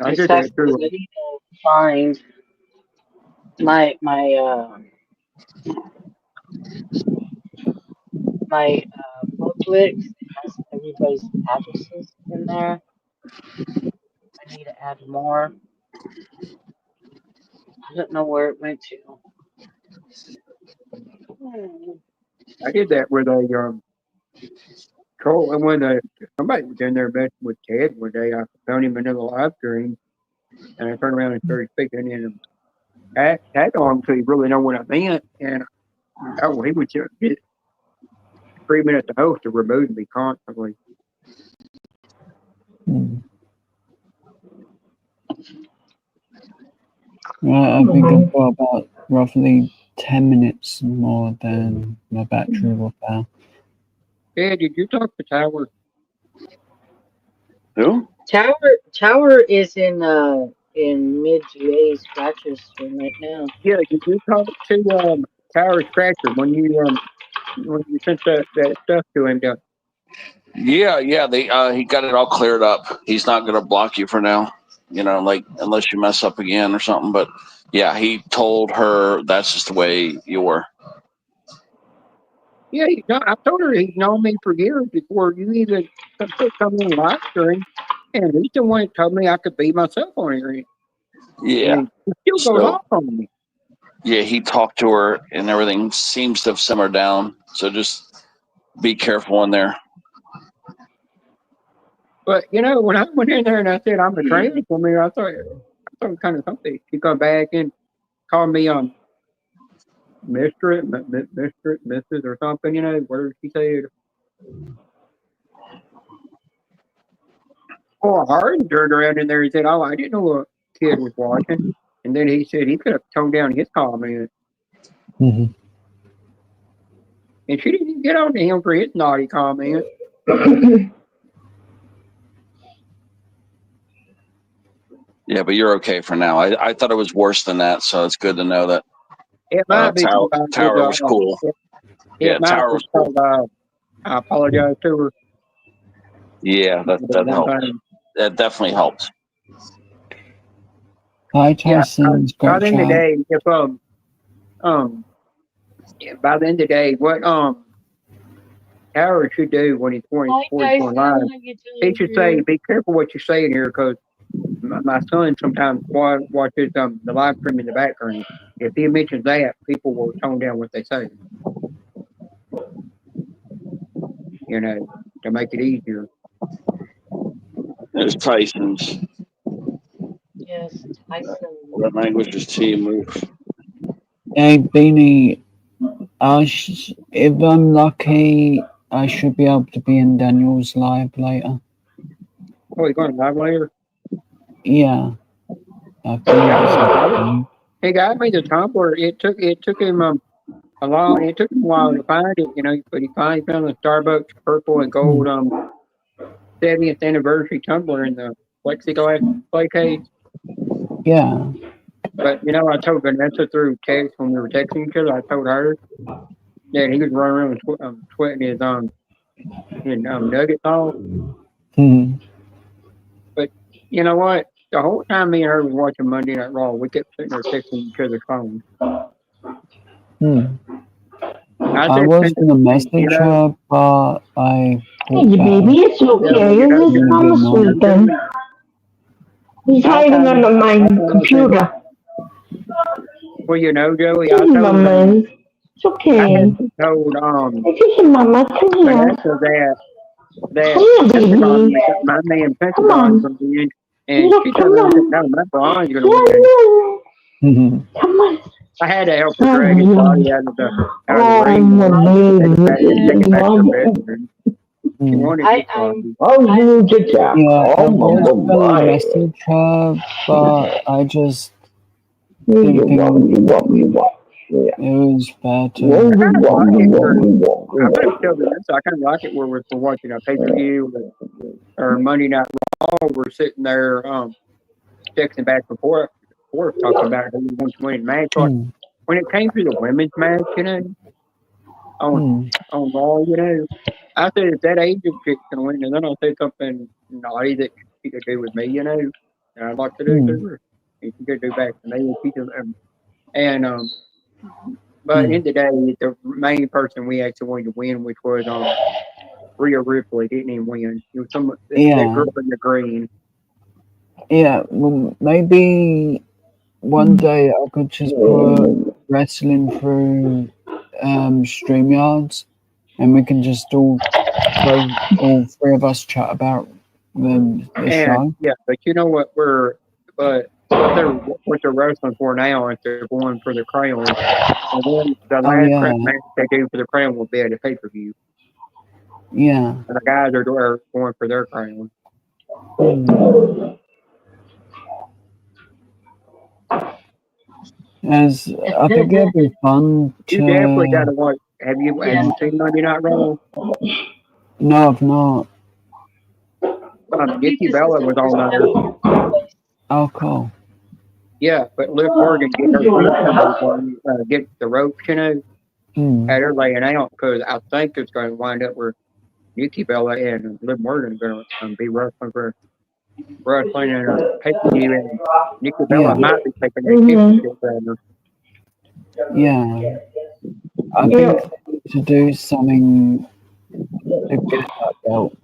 I Just did have that too. to find my booklet. It has everybody's addresses in there. I need to add more. I don't know where it went to. I did that with a troll, and when somebody was in there messing with Ted one day, I found him in another live stream, and I turned around and started speaking in him. Tag on so he really know what I meant, and he was just get screaming at the host to remove me constantly. Right, I think I've got about roughly 10 minutes more than my battery will fail. Yeah, did you talk to Tower? Who? Tower is in mid GA's scratches room right now. Yeah, did you talk to Tower Scratcher when you sent that stuff to him? Yeah. They he got it all cleared up. He's not gonna block you for now. Like unless you mess up again or something. But yeah, he told her that's just the way you were. Yeah, I told her he's known me for years before you even put something on live stream, and he's the one that told me I could be myself on here. Yeah. And he still goes off on me. Yeah, he talked to her and everything seems to have simmered down. So just be careful in there. But when I went in there and I said I'm a trainer for me, I thought it was kind of something. She come back and called me mistress, Mrs. or something. Whatever she said. Oh, Harden turned around in there and said, "Oh, I didn't know a kid was watching." And then he said he could have toned down his comment. Mm-hmm. And she didn't even get on to him for his naughty comment. Yeah, but you're okay for now. I thought it was worse than that, so it's good to know that It might be Tower was cool. Tower was cool. I apologize to her. Yeah, that helped. That definitely helped. Hi, Tyson. By the end of the day, if by the end of the day, what Tower should do when he's 44 live, he should say, "Be careful what you're saying here," because my son sometimes watches the live stream in the background. If he mentions that, people will tone down what they say. To make it easier. There's Tyson's. Yes, Tyson. What language is team move? Hey, Beanie, if I'm lucky, I should be able to be in Daniel's live later. Oh, you're going live later? Yeah. He got me the Tumblr. It took him a while to find it, but he finally found the Starbucks purple and gold 70th anniversary tumbler in the plexiglass play case. Yeah. But I told Vanessa through text when we were texting each other. I told her that he was running around sweating his nuggets off. Mm-hmm. But you know what? The whole time me and her was watching Monday Night Raw, we kept sitting there texting each other's phones. I was in a message her, but I. Hey, baby, it's okay. This is Mama's weekend. He's hiding under my computer. Well, Joey, I told Mama. It's okay. I told It's Mama, come here. That baby. my man Pentagon from the end, and she told me no, my Braun's gonna win. Come on. I had to help her drag his body out of the ring. She wanted I message her, but I just thinking it was bad to. I kind of like it where we're watching a pay-per-view or Monday Night Raw. We're sitting there texting back and forth talking about who wants to win the match. When it came to the women's match, on Raw, I said if that Asian chick's gonna win, and then I'll say something naughty that she could do with me, And I'd like to do too. If you could do back to me, if you could, and but in the day, the main person we actually wanted to win, which was Rhea Ripley, didn't even win. It was that girl in the green. Yeah, well, maybe one day I could just put wrestling through StreamYards, and we can just all three of us chat about the show. Yeah, but you know what what they're wrestling for now is they're going for the crown. And then the last match they do for the crown will be at a pay-per-view. Yeah. And the guys are going for their crown. As I think it'd be fun to. You definitely got to watch. Have you seen Monday Night Raw? No, I've not. Nikki Bella was on there. Oh, cool. Yeah, but Liv Morgan get the ropes, you know, had her laying out because I think it's going to wind up where Nikki Bella and Liv Morgan are going to be wrestling and pay-per-view, and Nikki Bella might be taking that championship from her. Yeah. I think to do something to get that belt.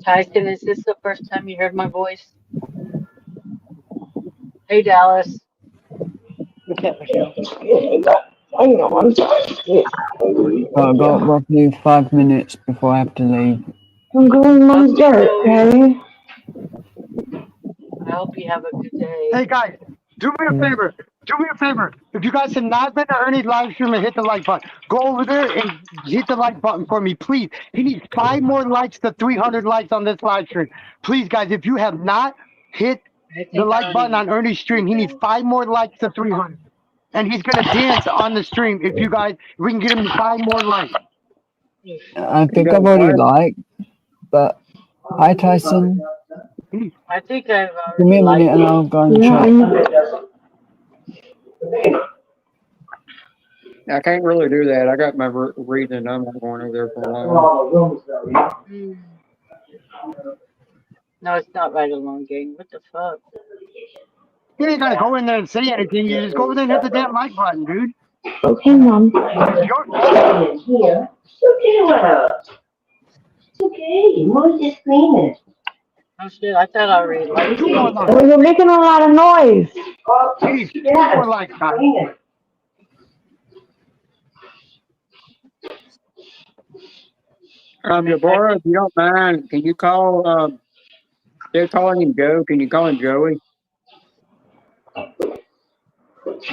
Tyson, is this the first time you heard my voice? Hey, Dallas. I've got roughly 5 minutes before I have to leave. I'm going on dirt, okay? I hope you have a good day. Hey, guys, do me a favor. Do me a favor. If you guys have not been to Ernie's live stream and hit the like button, go over there and hit the like button for me, please. He needs 5 more likes to 300 likes on this live stream. Please, guys, if you have not hit the like button on Ernie's stream, he needs 5 more likes to 300. And he's going to dance on the stream if we can get him 5 more likes. I think I've already liked, but hi, Tyson. I think I've Give me a minute and I'll go and check. I can't really do that. I got my reason. I'm not going over there for a while. No, it's not right along, gang. What the fuck? You ain't got to go in there and say anything. You just go over there and hit the damn like button, dude. Okay, Mom. It's here. It's okay. Mom's just cleaning. Oh shit, I thought I already liked it. Oh, you're making a lot of noise. Jeez, 2 more likes, guys. Deborah, if you don't mind, can you call, they're calling him Joe, can you call him Joey?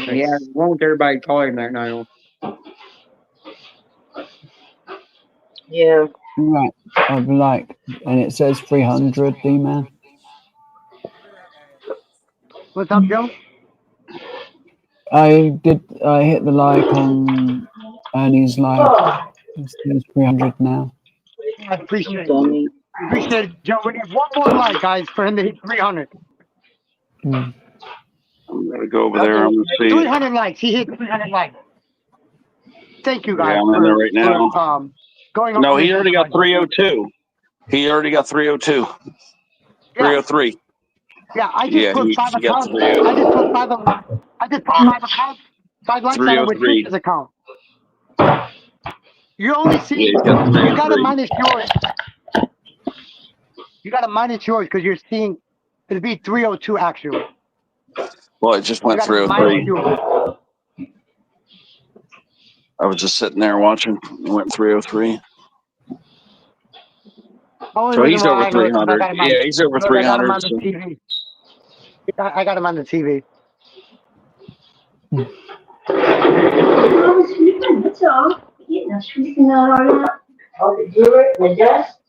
Yeah, won't everybody call him that now? Yeah. Right, I've liked, and it says 300, D-Man. What's up, Joe? I hit the like on Ernie's live. It says 300 now. I appreciate it. Appreciate it, Joe. We need 1 more like, guys, for him to hit 300. I'm gonna go over there. I'm gonna see. 300 likes. He hit 300 likes. Thank you, guys. Yeah, I'm in there right now. No, he already got 302. He already got 302. 303. Yeah, I just put 5 accounts. I just put 5 accounts. 5 likes on it with his account. You only see. You gotta minus yours. You gotta minus yours because you're seeing. It'll be 302 actually. Well, it just went 303. I was just sitting there watching. It went 303. So he's over 300. Yeah, he's over 300. I got him on the TV. That's all. Getting a squeaking out on that. Oh, the dirt and the dust.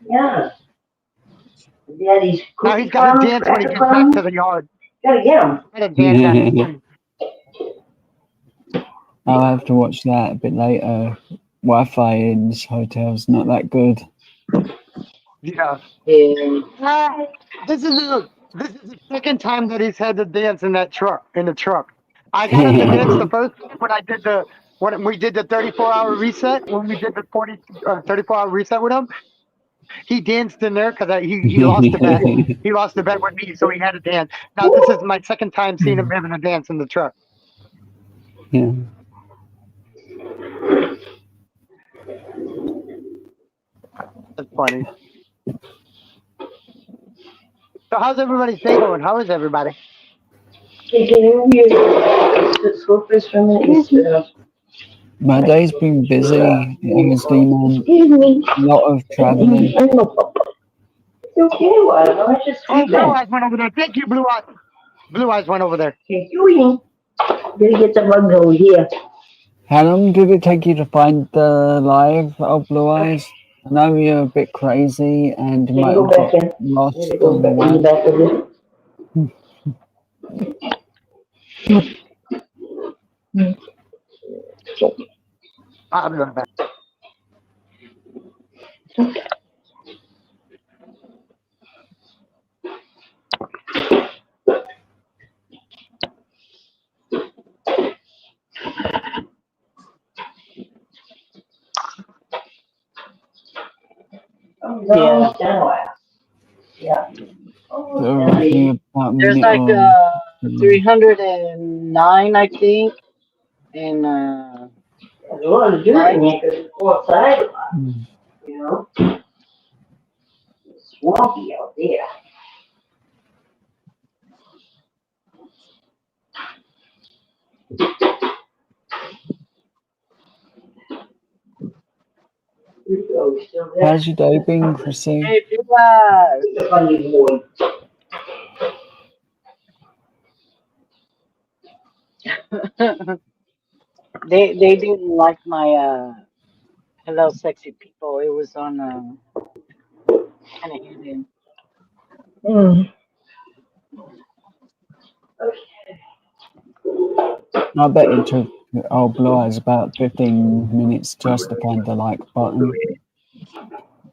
Yeah. Daddy's now he's got to dance when he gets back to the yard. Gotta get him. I'll have to watch that a bit later. Wi-Fi in this hotel's not that good. Yeah. This is the second time that he's had to dance in the truck. I got him to dance the first time when we did the 34-hour reset. When we did the 34-hour reset with him, He danced in there because he lost the bet. He lost the bet with me, so he had to dance. Now this is my second time seeing him having a dance in the truck. Yeah. That's funny. So how's everybody's day going? How is everybody? Hey, can you swap this for a minute? Instead of My day's been busy. It has been excuse me. a lot of traveling. I know, Papa. It's okay, why? I just Oh, Blue sleeping. Eyes went over there. Thank you, Blue Eyes. Blue Eyes went over there. Okay, you in. Gotta get the bug over here. How long did it take you to find the live of Blue Eyes? I know you're a bit crazy and you Can might you go have back got in? lost Gotta go on the back in the way. back of it. I'll be right back. Oh, Yeah. no, yeah. Oh, So down. roughly about a There's minute like or 309, I think, in There's a lot of dirt in here because it's outside a lot, you know? It's swampy out there. Here we go, you still there? how's your day been, Chrissy? Hey, Blue Eyes. Here's a funny boy. They didn't like my Hello Sexy People. It was on kind of hidden. Mm. I bet it took old Blue Eyes about 15 minutes just to find the like button.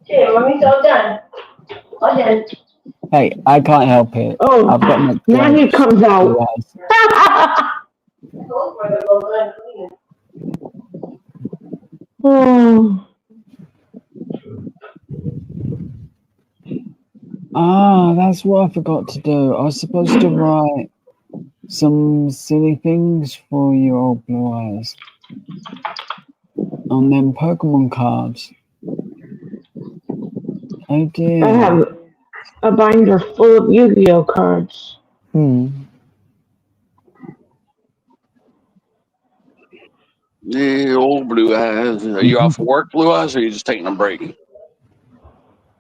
Okay, mommy's all done. All done. Hey, I can't help it. Oh, I've got my now he grapes, comes out. Blue Eyes. Oh. Ah, that's what I forgot to do. I was supposed to write some silly things for you, old Blue Eyes, on them Pokemon cards. Oh dear. I have a binder full of Yu-Gi-Oh cards. The old Blue Eyes. Are you off work, Blue Eyes, or are you just taking a break?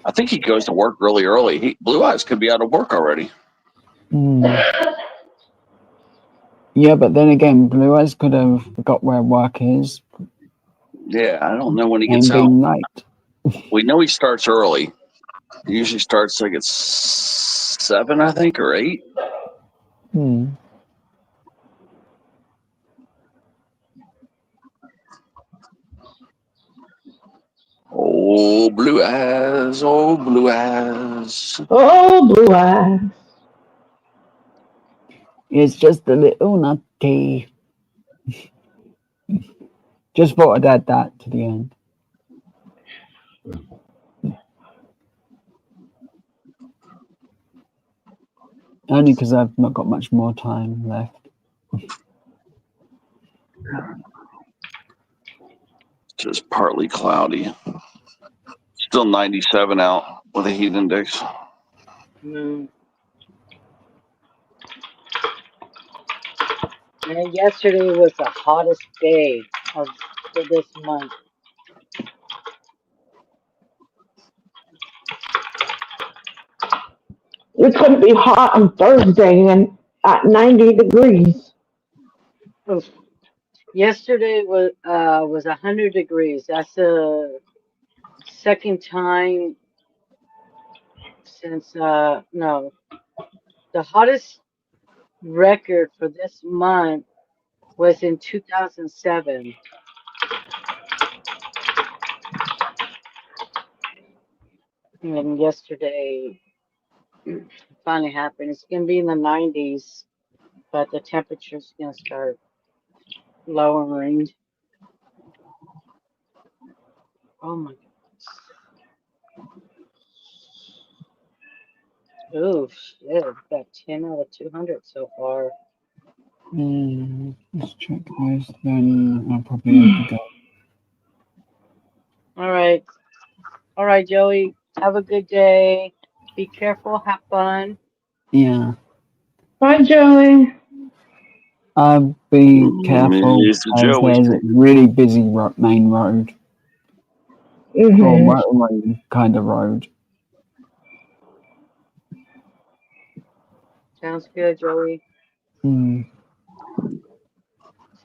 I think he goes to work really early. Blue Eyes could be out of work already. Yeah, but then again, Blue Eyes could have forgot where work is Yeah, I don't know when he and gets out. been late. We know he starts early. He usually starts like at 7, I think, or 8. Oh, Blue Eyes. Oh, Blue Eyes. Oh, Blue Eyes. It's just a little nutty. Just thought I'd add that to the end. Only because I've not got much more time left. Just partly cloudy. Still 97 out with a heat index. And yesterday was the hottest day for this month. It's going to be hot on Thursday and at 90 degrees. Yesterday was 100 degrees. That's the second time since no, the hottest record for this month was in 2007. And yesterday finally happened. It's gonna be in the 90s, but the temperature's gonna start lowering. Oh my goodness. Oh shit, got 10 out of 200 so far. Let's check this. Then I'll probably have to go. All right, Joey. Have a good day. Be careful. Have fun. Yeah. Bye, Joey. I'll be careful Mr. as Joey. there's a really busy main road. Or Mm-hmm. motorway kind of road. Sounds good, Joey. Mm.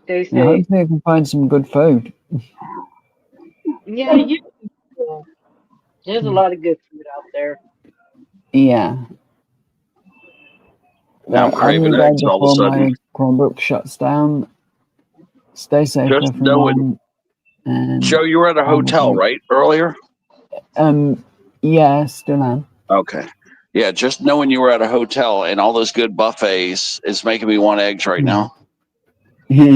Stay Yeah, safe. hopefully I can find some good food. Yeah, there's a lot of good food out there. Yeah. Now I'm I'll craving be eggs there all of a before my sudden. Chromebook shuts down. Stay safe, Just knowing, everyone. And Joe, you were at a I will hotel, be, right? Earlier? yeah, still am. Okay. Yeah, just knowing you were at a hotel and all those good buffets is making me want eggs right now.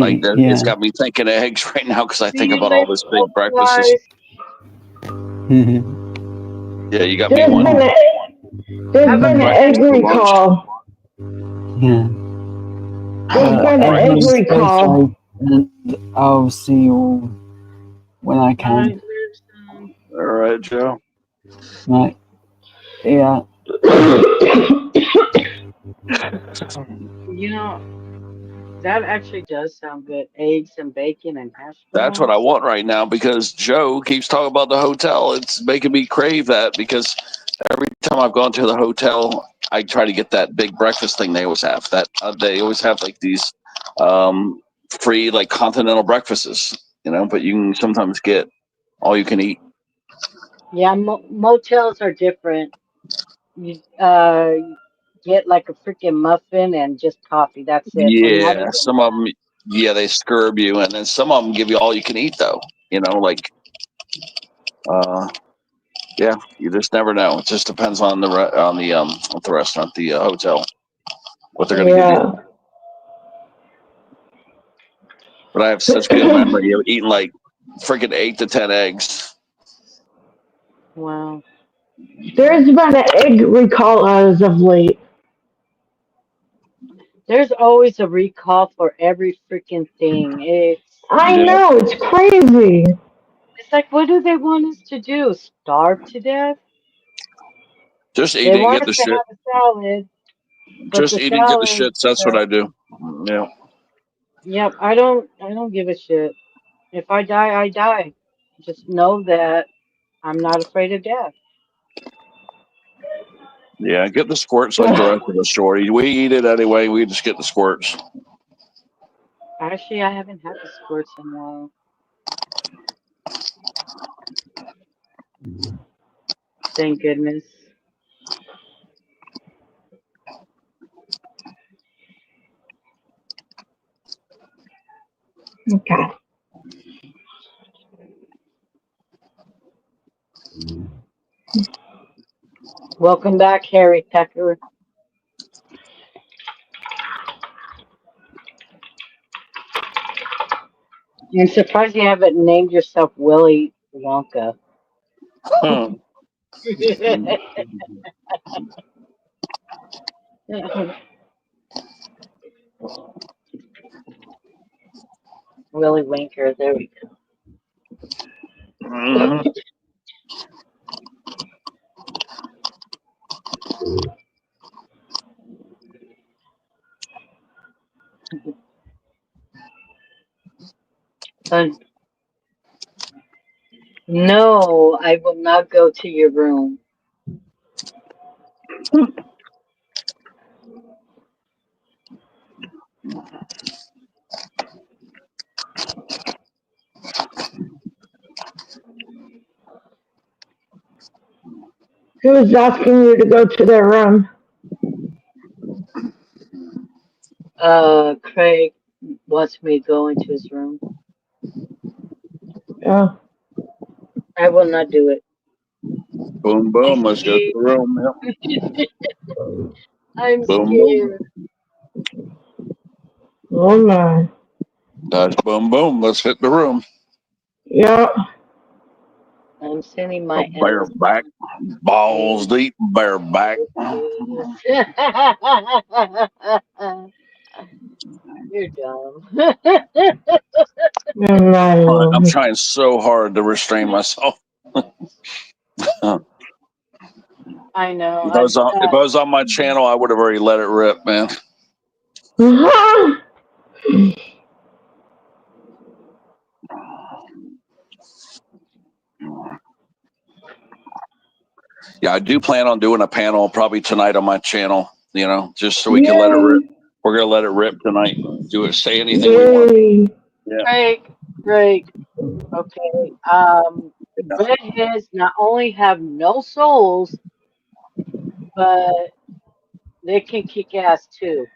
Like, it's Yeah. got me thinking eggs right now because I See think you about all later, this big Open breakfasts. Eyes. Yeah, you got me There's wanting been an egg breakfast for lunch. recall. Yeah. There's been an egg Everyone stay recall. safe, and I'll see you all when I All can. right, Sam. All right, Joe. Right. Yeah. You know, that actually does sound good. Eggs and bacon and hash That's what I browns. want right now because Joe keeps talking about the hotel. It's making me crave that because every time I've gone to the hotel, I try to get that big breakfast thing they always have. That they always have like these free like continental breakfasts, but you can sometimes get all you can eat. Yeah, motels are different. You get like a freaking muffin and just coffee. That's it. And not Yeah, even some of them, yeah, they scurb you, and then some of them give you all you can eat though. Like yeah, you just never know. It just depends on the restaurant, the hotel, what they're going to give you. Yeah. But I have such good memory of eating like freaking 8 to 10 eggs. wow. There's been an egg recall as of late. There's always a recall for every freaking thing. I Yeah, know, it's crazy. It's like, what do they want us to do? Starve to death? just eat They it and want get us the to shit. have a salad, but Just the eat it and get the salad, shits. That's what I do. Yeah. yep, I don't give a shit. If I die, I die. Just know that I'm not afraid of death. Yeah, get the squirts like the rest of us, Shorty. We eat it anyway. We just get the squirts. Actually, I haven't had the squirts in a while. Thank goodness. Okay. Welcome back, Harry Pecker. I'm surprised you haven't named yourself Willy Wonka. Huh. Willy Winker, there we go. Mhm. No, I will not go to your room. Who's asking you to go to their room? Craig wants me to go into his room. Oh. I will not do it. Boom, boom. Let's go to the room. Yep. I'm Boom, boom. scared. Oh my. That's boom, boom. Let's hit the room. Yeah. I'm sending my Bareback. Balls deep bareback. You're dumb. I'm trying so hard to restrain myself. I know. If it was on my channel, I would have already let it rip, man. Yeah, I do plan on doing a panel probably tonight on my channel, just so we can let it rip. We're going to let it rip tonight. Do it, say anything we want. Yeah. Great. Okay. Redheads not only have no souls, but they can kick ass too.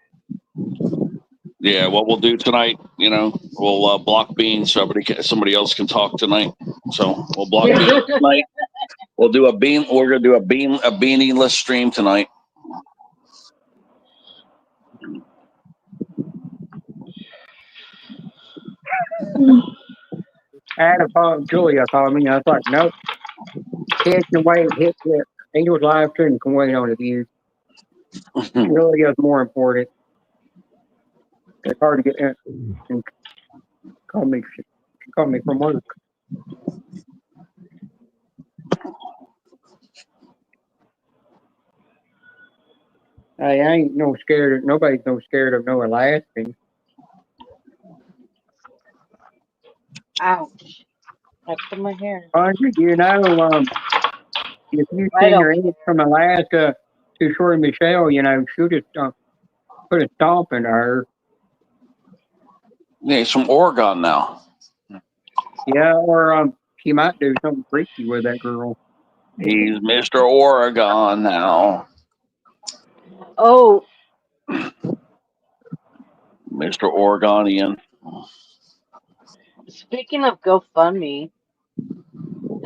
Yeah, what we'll do tonight, we'll block Bean so somebody else can talk tonight. So we'll block Bean tonight. We'll do a Bean. We're gonna do a beanie-less stream tonight. Julia called me. I was like, nope. Kids can wait. Hit the Angels live stream can wait on the views. Julia's more important. It's hard to get in. And call me from work. I ain't no scared. Nobody's no scared of no Alaskan. Ouch! I put my hair. If you send your aunt from Alaska to Shorty Michelle, she'll just put a stomp in her. Yeah, he's from Oregon now. Yeah, or she might do something freaky with that girl. He's Mr. Oregon now. Oh. Mr. Oregonian. Speaking of GoFundMe,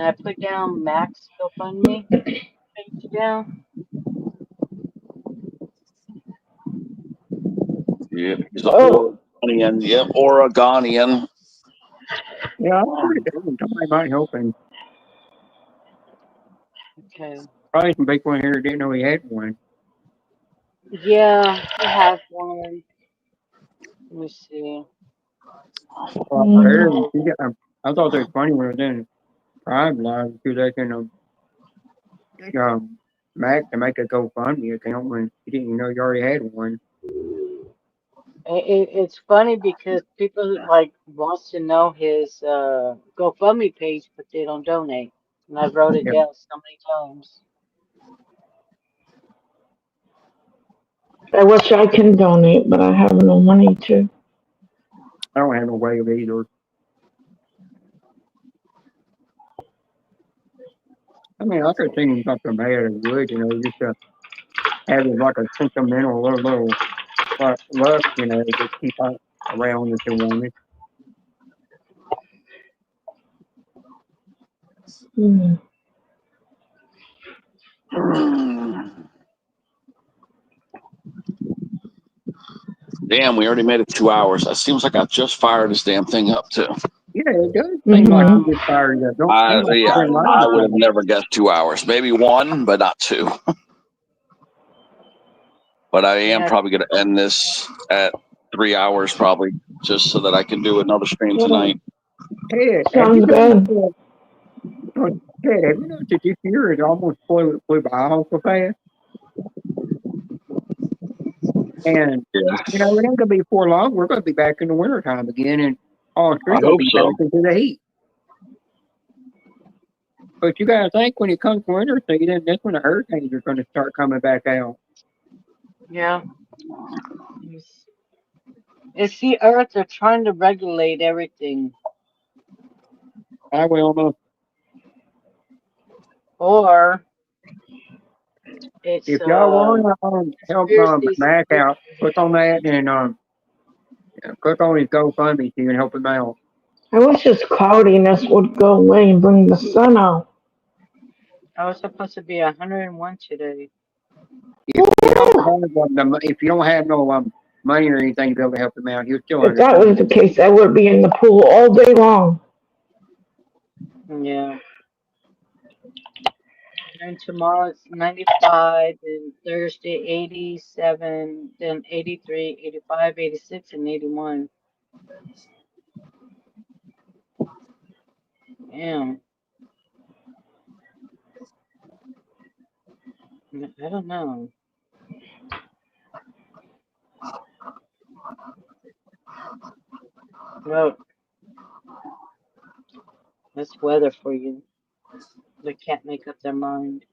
I put down Max GoFundMe page down. Yep, he's Oregonian. Yep, Oregonian. Yeah, somebody might help him. Okay. Probably some people in here didn't know he had one. Yeah, I have one. Let me see. I thought it was funny when I was in Prime Live because they can Mac to make a GoFundMe account when you didn't even know you already had one. It's funny because people wants to know his GoFundMe page, but they don't donate. And I wrote it down so many times. I wish I can donate, but I have no money to. I don't have no way of either. I mean, I could think something bad as would, just to have it like a sentimental little luck, to keep around if you want it. Damn, we already made it 2 hours. That seems like I just fired this damn thing up too. Yeah, it does seem like you just fired it up. I would have never guessed 2 hours. Maybe one, but not two. But I am probably going to end this at 3 hours probably, just so that I can do another stream tonight. Ted, have you noticed that this year it almost flew by so fast? And, it ain't going to be for long. We're going to be back in the wintertime again, and all three going to be back into the heat. But you got to think when it comes to winter season, that's when the hurricanes are going to start coming back out. Yeah. It's the earth. They're trying to regulate everything. I will. Or it's if y'all want to help Mac out, click on that and click on his GoFundMe so you can help him out. I wish this cloudiness would go away and bring the sun out. I was supposed to be 101 today. If you don't have no money or anything to be able to help him out, he'll still. If that was the case, I would be in the pool all day long. Yeah. Then tomorrow it's 95, then Thursday 87, then 83, 85, 86, and 81. Damn. I don't know. Well, that's weather for you. They can't make up their mind.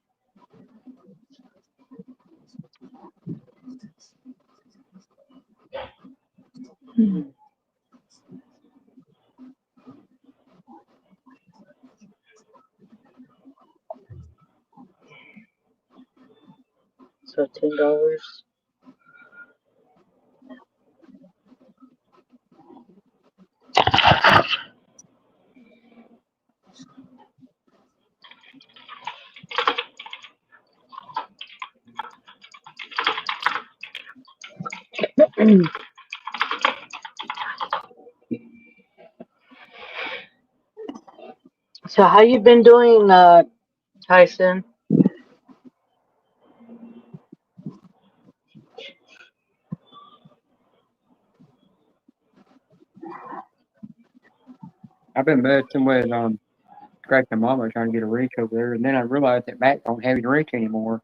So $10. So how you been doing, Tyson? I've been messing with scratching mama trying to get a wrench over there, and then I realized that Mac don't have his wrench anymore.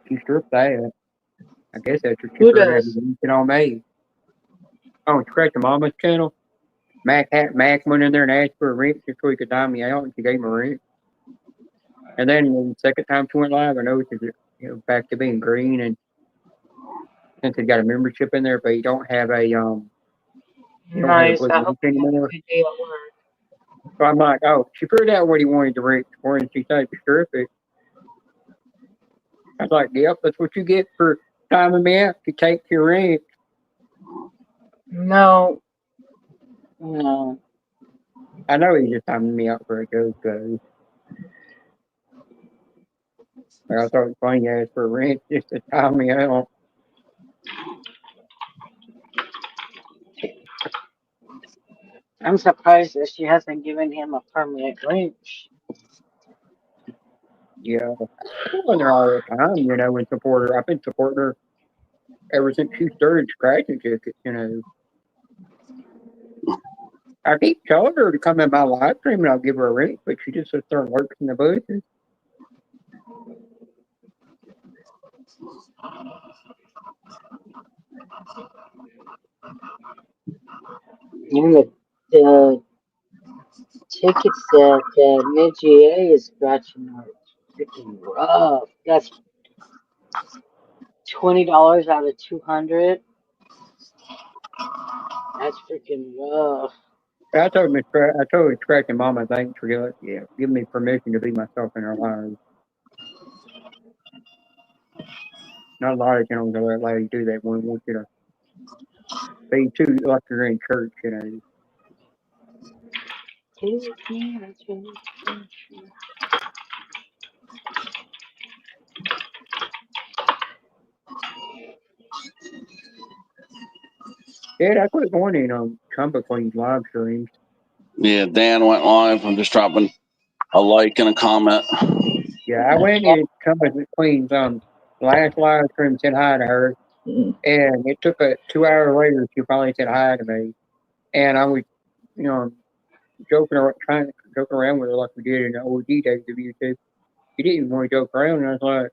She stripped that. I guess that's what she Who figured out does? it on me. On Scratching Mama's channel, Mac went in there and asked for a wrench just so he could dime me out, and she gave him a wrench. And then the second time she went live, I noticed it back to being green, and since he got a membership in there, but you don't have a you don't have a Nice. blue I wrench hope you have anymore. a good day at work. So I'm like, oh, she figured out what he wanted the wrench for, and she said to strip it. I was like, yep, that's what you get for timing me out. You take your wrench. No. I know he's just timing me out for a joke, though. Like, I thought it was funny he asked for a wrench just to time me out. I'm surprised that she hasn't given him a permanent wrench. Yeah. I've been there all the time, and support her. I've been supporting her ever since she started scratching tickets. I keep telling her to come in my live stream and I'll give her a wrench, but she just sits there and works in the bushes. And the tickets that Mid-GA is scratching are freaking rough. That's $20 out of 200. That's freaking rough. I told her Scratching Mama thanks for giving me permission to be myself in her lives. Not a lot of channels will allow you to do that when they want you to be too like you're in church, Yeah, I quit going in Trumpet Queen's live streams. Yeah, Dan went live. I'm just dropping a like and a comment. Yeah, I went in Trumpet Queen's last live stream, said hi to her, and it took 2 hours later she finally said hi to me, and I was, joking around with her like we did in the OG days of YouTube. She didn't even want to joke around, and I was like,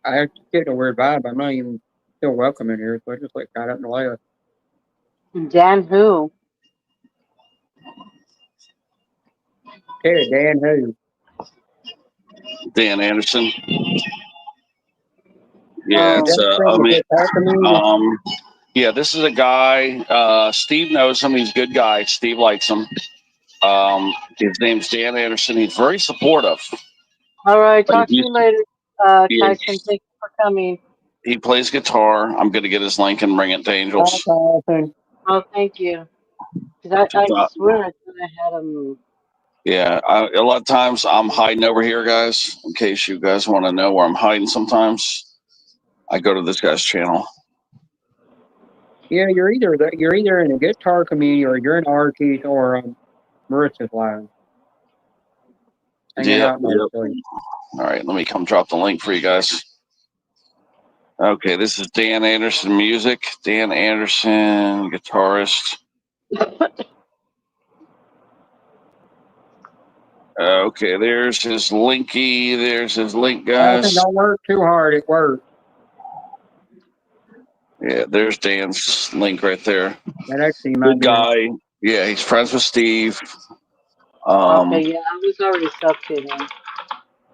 I have to get a weird vibe. I'm not even still welcome in here, so I just got up and left. Dan who? Yeah, Dan who? Dan Anderson. Yeah, it's yeah, this is a guy. Steve knows him. He's a good guy. Steve likes him. His name's Dan Anderson. He's very supportive. All right, talk to you later, Tyson. Thank you for coming. He plays guitar. I'm going to get his link and bring it to Angels. Oh, thank you. Because I swear I thought I had him. Yeah, a lot of times I'm hiding over here, guys. In case you guys want to know where I'm hiding sometimes, I go to this guy's channel. Yeah, you're either in a guitar community or you're in Archie's or Marissa's live. hanging Yep, out yep. mostly. All right, let me come drop the link for you guys. Okay, this is Dan Anderson music. Dan Anderson, guitarist. Okay, there's his linky. There's his link, guys. Don't work too hard. It works. Yeah, there's Dan's link right there. That actually Good guy. Yeah, he's friends with Steve. Okay, yeah, I was already subbed to him.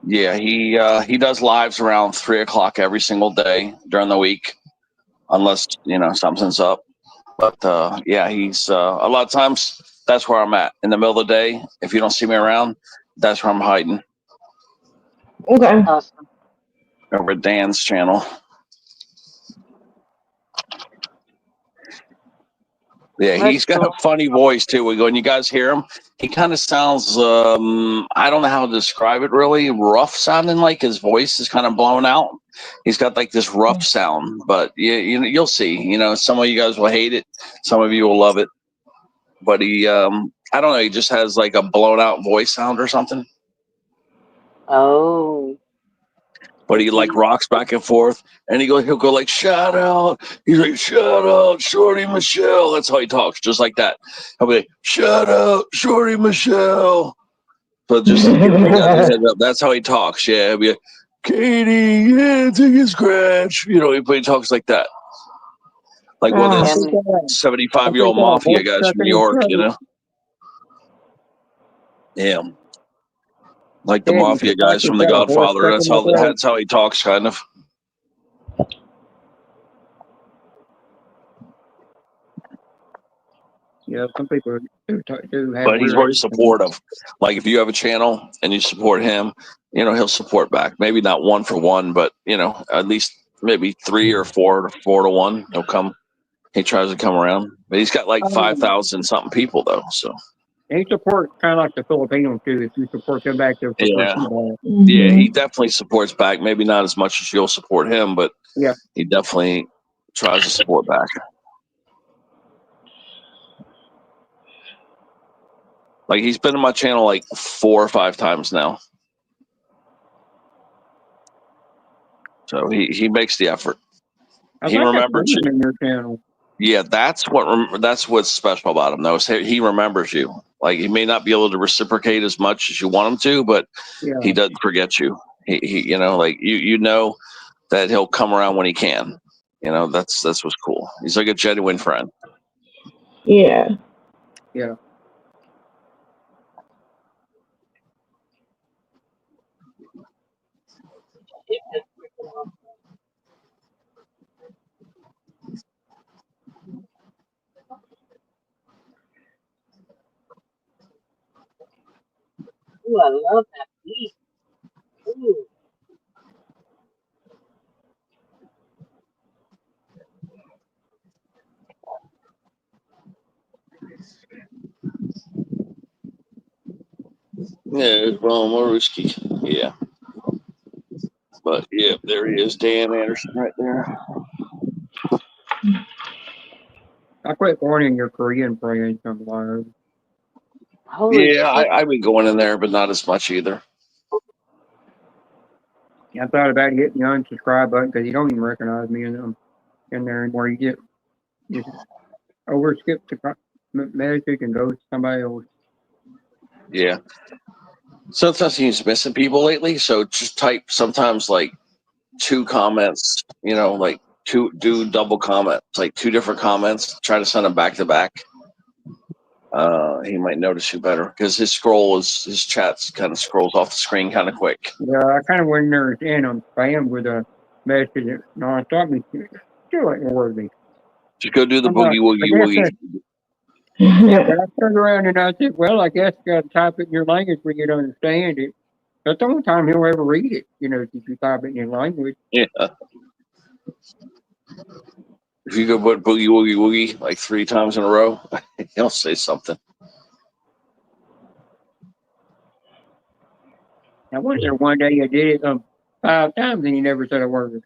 Yeah, he does lives around 3 o'clock every single day during the week, unless something's up. But yeah, he's a lot of times that's where I'm at in the middle of the day. If you don't see me around, that's where I'm hiding. Okay. Awesome. Over at Dan's channel. Yeah, he's got a funny voice too. When you guys hear him, he kind of sounds, I don't know how to describe it really, rough sounding, like his voice is kind of blown out. He's got like this rough sound, but you'll see. Some of you guys will hate it. Some of you will love it. But I don't know, he just has like a blown out voice sound or something. Oh. But he like rocks back and forth, and he'll go like, shout out. He's like, shout out, Shorty Michelle. That's how he talks, just like that. He'll be like, shout out, Shorty Michelle. So just to give you guys a heads up, that's how he talks. Yeah, he'll be like, Katie, yeah, take a scratch. He talks like that. Like one of those 75-year-old mafia guys from New York, Yeah. Like the mafia guys from The Godfather. That's how he talks, kind of. Yeah, some people do have. But he's very supportive. Like if you have a channel and you support him, he'll support back. Maybe not 1 for 1, but at least maybe 3 or 4 to 1. He'll come. He tries to come around. But he's got like 5,000 something people though. So he supports kind of like the Filipinos too. If you support them back there, yeah, he definitely supports back. Maybe not as much as you'll support him, but yeah, he definitely tries to support back. Like he's been on my channel like 4 or 5 times now. So he makes the effort. He remembers you. In your channel. Yeah, that's what's special about him though. Is he remembers you. Like he may not be able to reciprocate as much as you want him to, but he doesn't forget you. He like you know that he'll come around when he can. That's what's cool. He's like a genuine friend. Yeah. Yeah. Ooh, I love that beat. Ooh. Yeah, well, Maruski. Yeah. But yeah, there he is, Dan Anderson right there. I quit going in your Korean friends somewhere. I've been going in there, but not as much either. I thought about hitting the unsubscribe button because you don't even recognize me in there anymore. You just overskip the message and go to somebody else. Yeah. Sometimes he's missing people lately, so just type sometimes like 2 comments, like do double comments, like 2 different comments, try to send them back to back. He might notice you better because his chat kind of scrolls off the screen kind of quick. Yeah, I kind of went in there and I'm spammed with a message. No, I thought me still ain't worthy. Just go do the boogie woogie woogie. Yeah, but I turned around and I said, well, I guess you got to type it in your language where you don't understand it. That's the only time he'll ever read it, if you type it in your language. Yeah. If you go put boogie woogie woogie like 3 times in a row, he'll say something. I wonder one day you did it 5 times and you never said a word.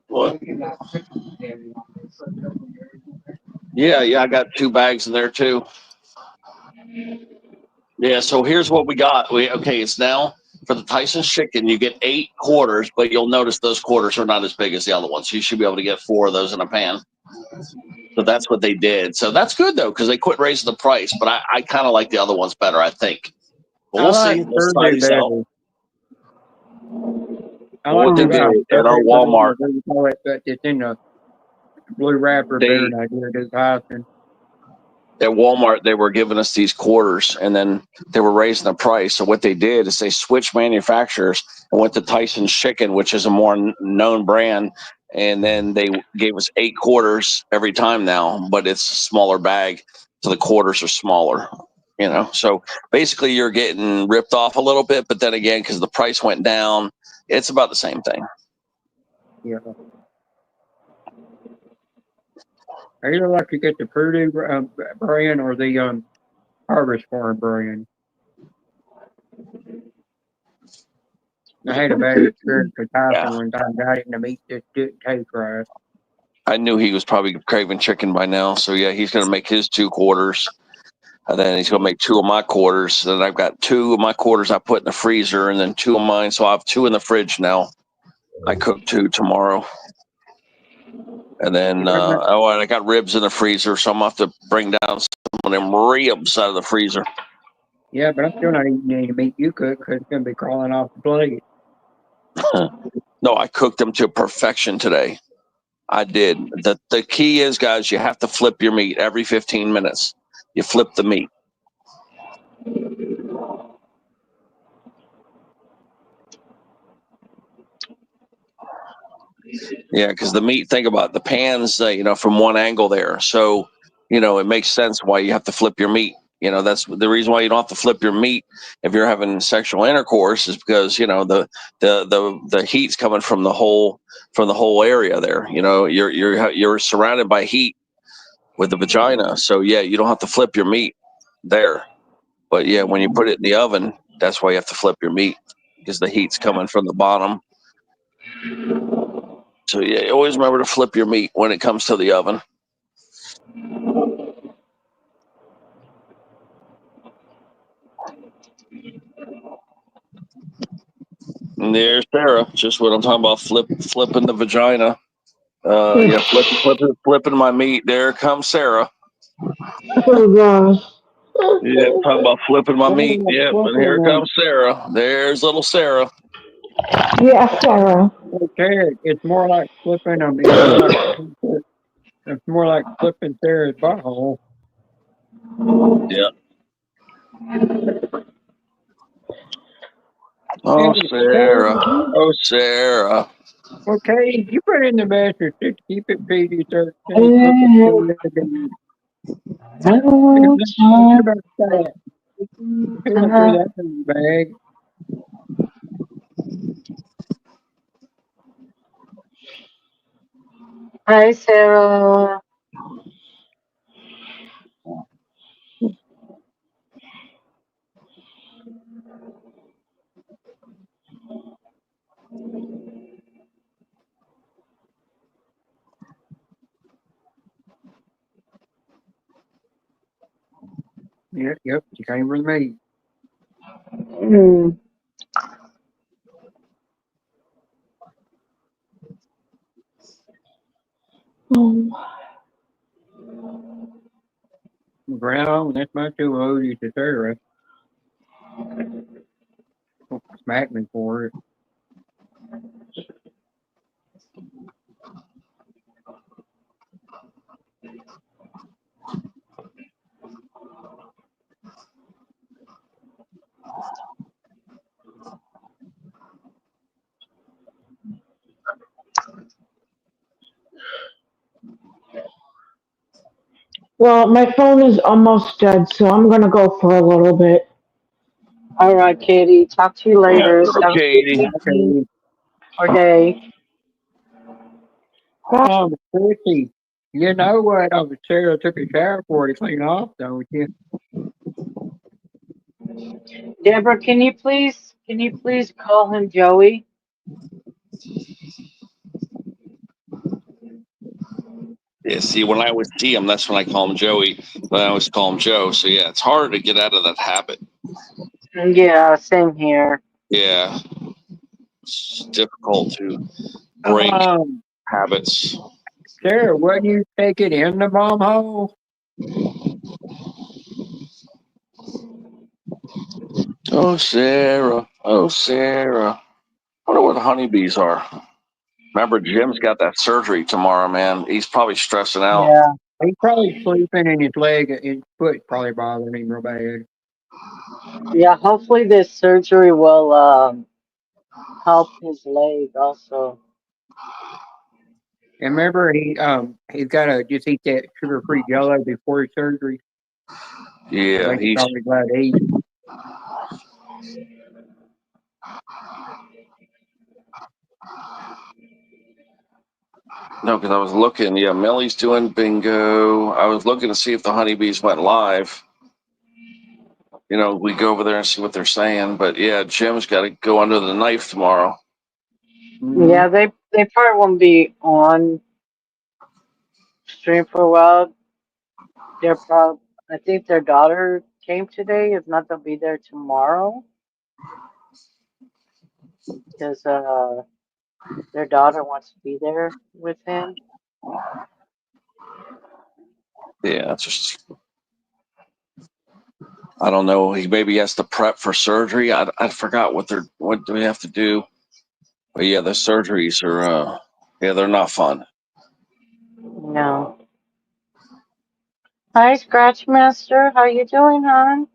What? Yeah, I got 2 bags in there too. Yeah, so here's what we got. It's now for the Tyson's chicken, you get 8 quarters, but you'll notice those quarters are not as big as the other ones. So you should be able to get 4 of those in a pan. So that's what they did. So that's good though, because they quit raising the price. But I kind of like the other ones better, I think. But we'll see. We'll try these out. I What they do at our Walmart. But it's in the blue wrapper better than I did this Tyson. At Walmart, they were giving us these quarters, and then they were raising the price. So what they did is they switched manufacturers and went to Tyson's Chicken, which is a more known brand, and then they gave us 8 quarters every time now, but it's a smaller bag, so the quarters are smaller. So basically you're getting ripped off a little bit, but then again, because the price went down, it's about the same thing. Yeah. I either like to get the Purdue brand or the Harvest Farm brand. I had a bad experience with Tyson one time. Got it and the meat just didn't taste right. I knew he was probably craving chicken by now, so yeah, he's going to make his 2 quarters, and then he's going to make 2 of my quarters. Then I've got 2 of my quarters I put in the freezer, and then 2 of mine, so I have 2 in the fridge now. I cook 2 tomorrow. And then, I got ribs in the freezer, so I'm going to have to bring down some of them ribs out of the freezer. Yeah, but I'm still not eating any meat you cook because it's going to be crawling off the plate. No, I cooked them to perfection today. I did. The key is, guys, you have to flip your meat every 15 minutes. You flip the meat. Yeah, because the meat, think about it, the pan's, from one angle there. So, it makes sense why you have to flip your meat. That's the reason why you don't have to flip your meat if you're having sexual intercourse, is because, the heat's coming from the whole area there. You're surrounded by heat with the vagina. So yeah, you don't have to flip your meat there. But yeah, when you put it in the oven, that's why you have to flip your meat, because the heat's coming from the bottom. So yeah, always remember to flip your meat when it comes to the oven. And there's Sarah, just what I'm talking about, flipping the vagina. Flipping my meat. There comes Sarah. Oh gosh. Yeah, talking about flipping my meat. Yep, and here comes Sarah. There's little Sarah. Yeah, Sarah. Okay, it's more like flipping them. It's more like flipping Sarah's butthole. Yeah. Oh, Sarah. Oh, Sarah. Okay, you put in the master to keep it PG-13. That bag. Hi, Sarah. Yep, you came with me. Brown, that's my 2 odies to Sarah. Smack me for it. Well, my phone is almost dead, so I'm gonna go for a little bit. All right, Katie. Talk to you later. Yeah, Have a Katie. good evening or day. Chrissy, You know what? Sarah took a shower for to clean off, don't you? Deborah, can you please call him Joey? Yeah, see, when I always see him, that's when I call him Joey. But I always call him Joe. So yeah, it's hard to get out of that habit. Yeah, same here. Yeah, it's difficult to break habits. Sarah, wouldn't you take it in the bomb hole? Oh, Sarah. Oh, Sarah. I wonder where the honeybees are. Remember, Jim's got that surgery tomorrow, man. He's probably stressing out. Yeah. He's probably sleeping and his foot probably bothering him real bad. Yeah, hopefully this surgery will help his leg also. And remember, he's got to just eat that sugar-free Jello before his surgery. Yeah, he's probably glad to eat. No, because I was looking. Yeah, Millie's doing bingo. I was looking to see if the honeybees went live. You know, we go over there and see what they're saying. But yeah, Jim's got to go under the knife tomorrow. Yeah, they probably won't be on stream for a while. I think their daughter came today. If not, they'll be there tomorrow. Because their daughter wants to be there with him. Yeah, that's just. I don't know. He maybe has to prep for surgery. I forgot what do we have to do. But yeah, the surgeries are they're not fun. No. Hi, Scratch Master. How you doing, hon?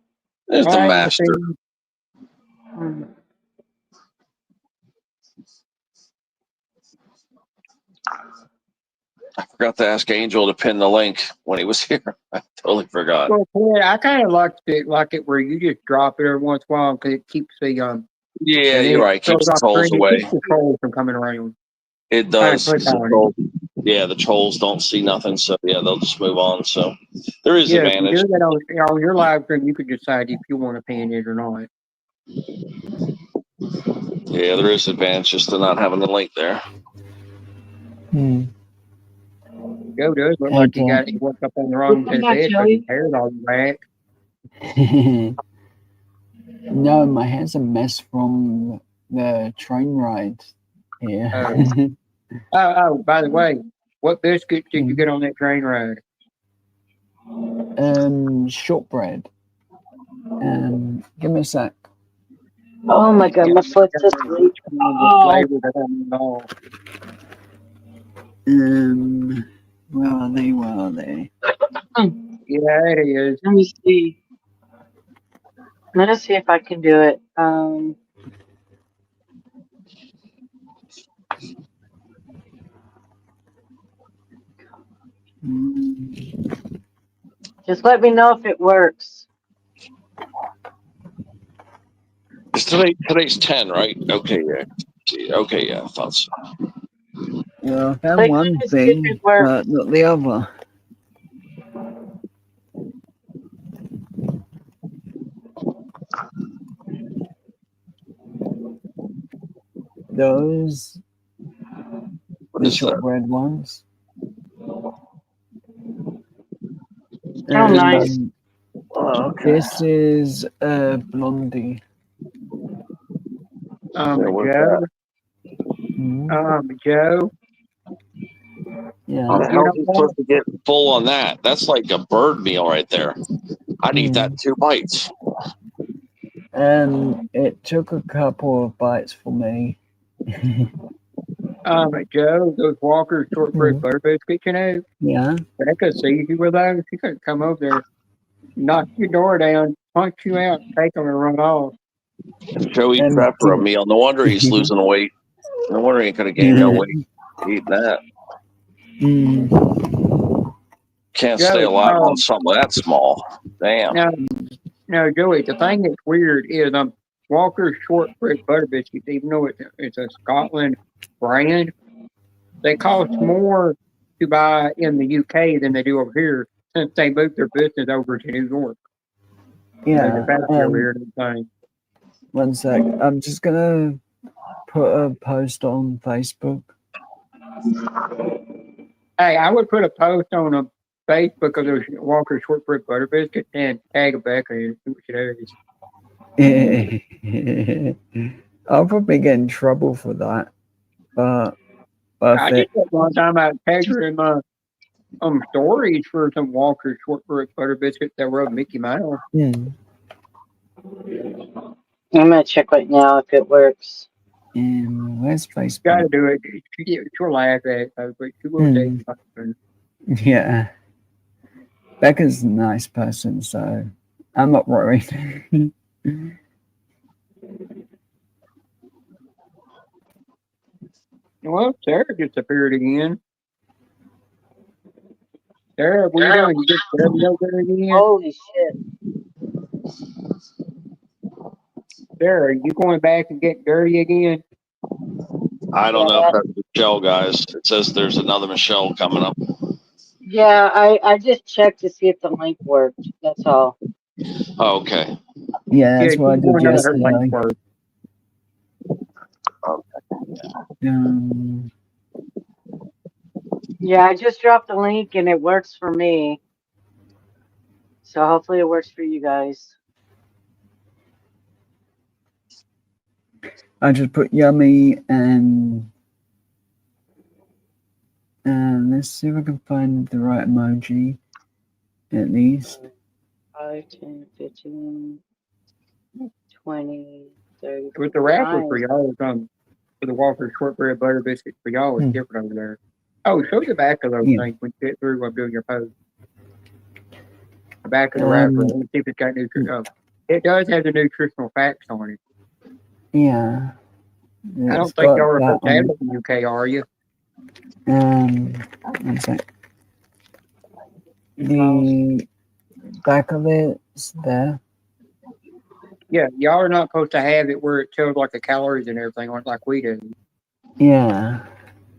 There's the master. I forgot to ask Angel to pin the link when he was here. I totally forgot. Well, yeah, I kind of like it where you just drop it every once in a while because it keeps the Yeah, you're right. Keeps the trolls away. Keeps the trolls from coming around. It does. The trolls don't see nothing, so yeah, they'll just move on. So there is advantage. If you do that on your live stream, you could decide if you want to pin it or not. Yeah, there is advantage just to not having the link there. Joe does look like he woke up on the wrong bed because his hair's all back. No, my hair's a mess from the train ride here. By the way, what biscuits did you get on that train ride? Shortbread. Give me a sec. Oh my god, my foot's asleep. Where are they? Where are they? Yeah, it is. Let me see. Let us see if I can do it. Just let me know if it works. It's today's 10, right? Okay, yeah. Okay, yeah, I thought so. Yeah, I found one thing, but not the other. Those the shortbread ones. Oh, nice. Okay. This is Blondie. Joe. Joe. Yeah. How the hell are you supposed to get full on that? That's like a bird meal right there. I'd eat that in 2 bites. It took a couple of bites for me. Joe, those Walker's shortbread butter biscuits, you know? Yeah. Becca sees you with those. She could come over there, knock your door down, punch you out, take them and run off. Joey prep for a meal. No wonder he's losing weight. No wonder he could have gained no weight eating that. Can't stay alive on something that small. Damn. Now, Joey, the thing that's weird is Walker's shortbread butter biscuits, even though it's a Scotland brand, they cost more to buy in the UK than they do over here since they moved their business over to New York. There's a Yeah. factory over here and everything. One sec. I'm just gonna put a post on Facebook. Hey, I would put a post on a Facebook of those Walker shortbread butter biscuits and tag Rebecca and see what she does. I'll probably get in trouble for that. But I did that one time. I tagged her in my stories for some Walker shortbread butter biscuits that were of Mickey Mouse. Hmm. I'm gonna check right now if it works. Where's Facebook? Gotta do it. She'll laugh at it, but she will say something. Yeah. Becca's a nice person, so I'm not worried. Well, Sarah disappeared again. Sarah, what are you doing? You just over again? Holy shit. Sarah, are you going back and get dirty again? I don't know if that's Michelle, guys. It says there's another Michelle coming up. Yeah, I just checked to see if the link worked. That's all. Oh, okay. Yeah, that's what I did yesterday. Yeah, I just dropped the link and it works for me. So hopefully it works for you guys. I just put yummy and let's see if I can find the right emoji at least. 5, 10, 15, 20, 30. With the wrapper for y'all, for the Walker shortbread butter biscuits for y'all is different over there. Oh, show the back of those things when you get through while doing your post. The back of the wrapper. Let me see if it's got nutrition. It does have the nutritional facts on it. Yeah. I don't think y'all are supposed to have it in the UK, are you? One sec. The back of it's there. Yeah, y'all are not supposed to have it where it tells like the calories and everything on it like we do. Yeah.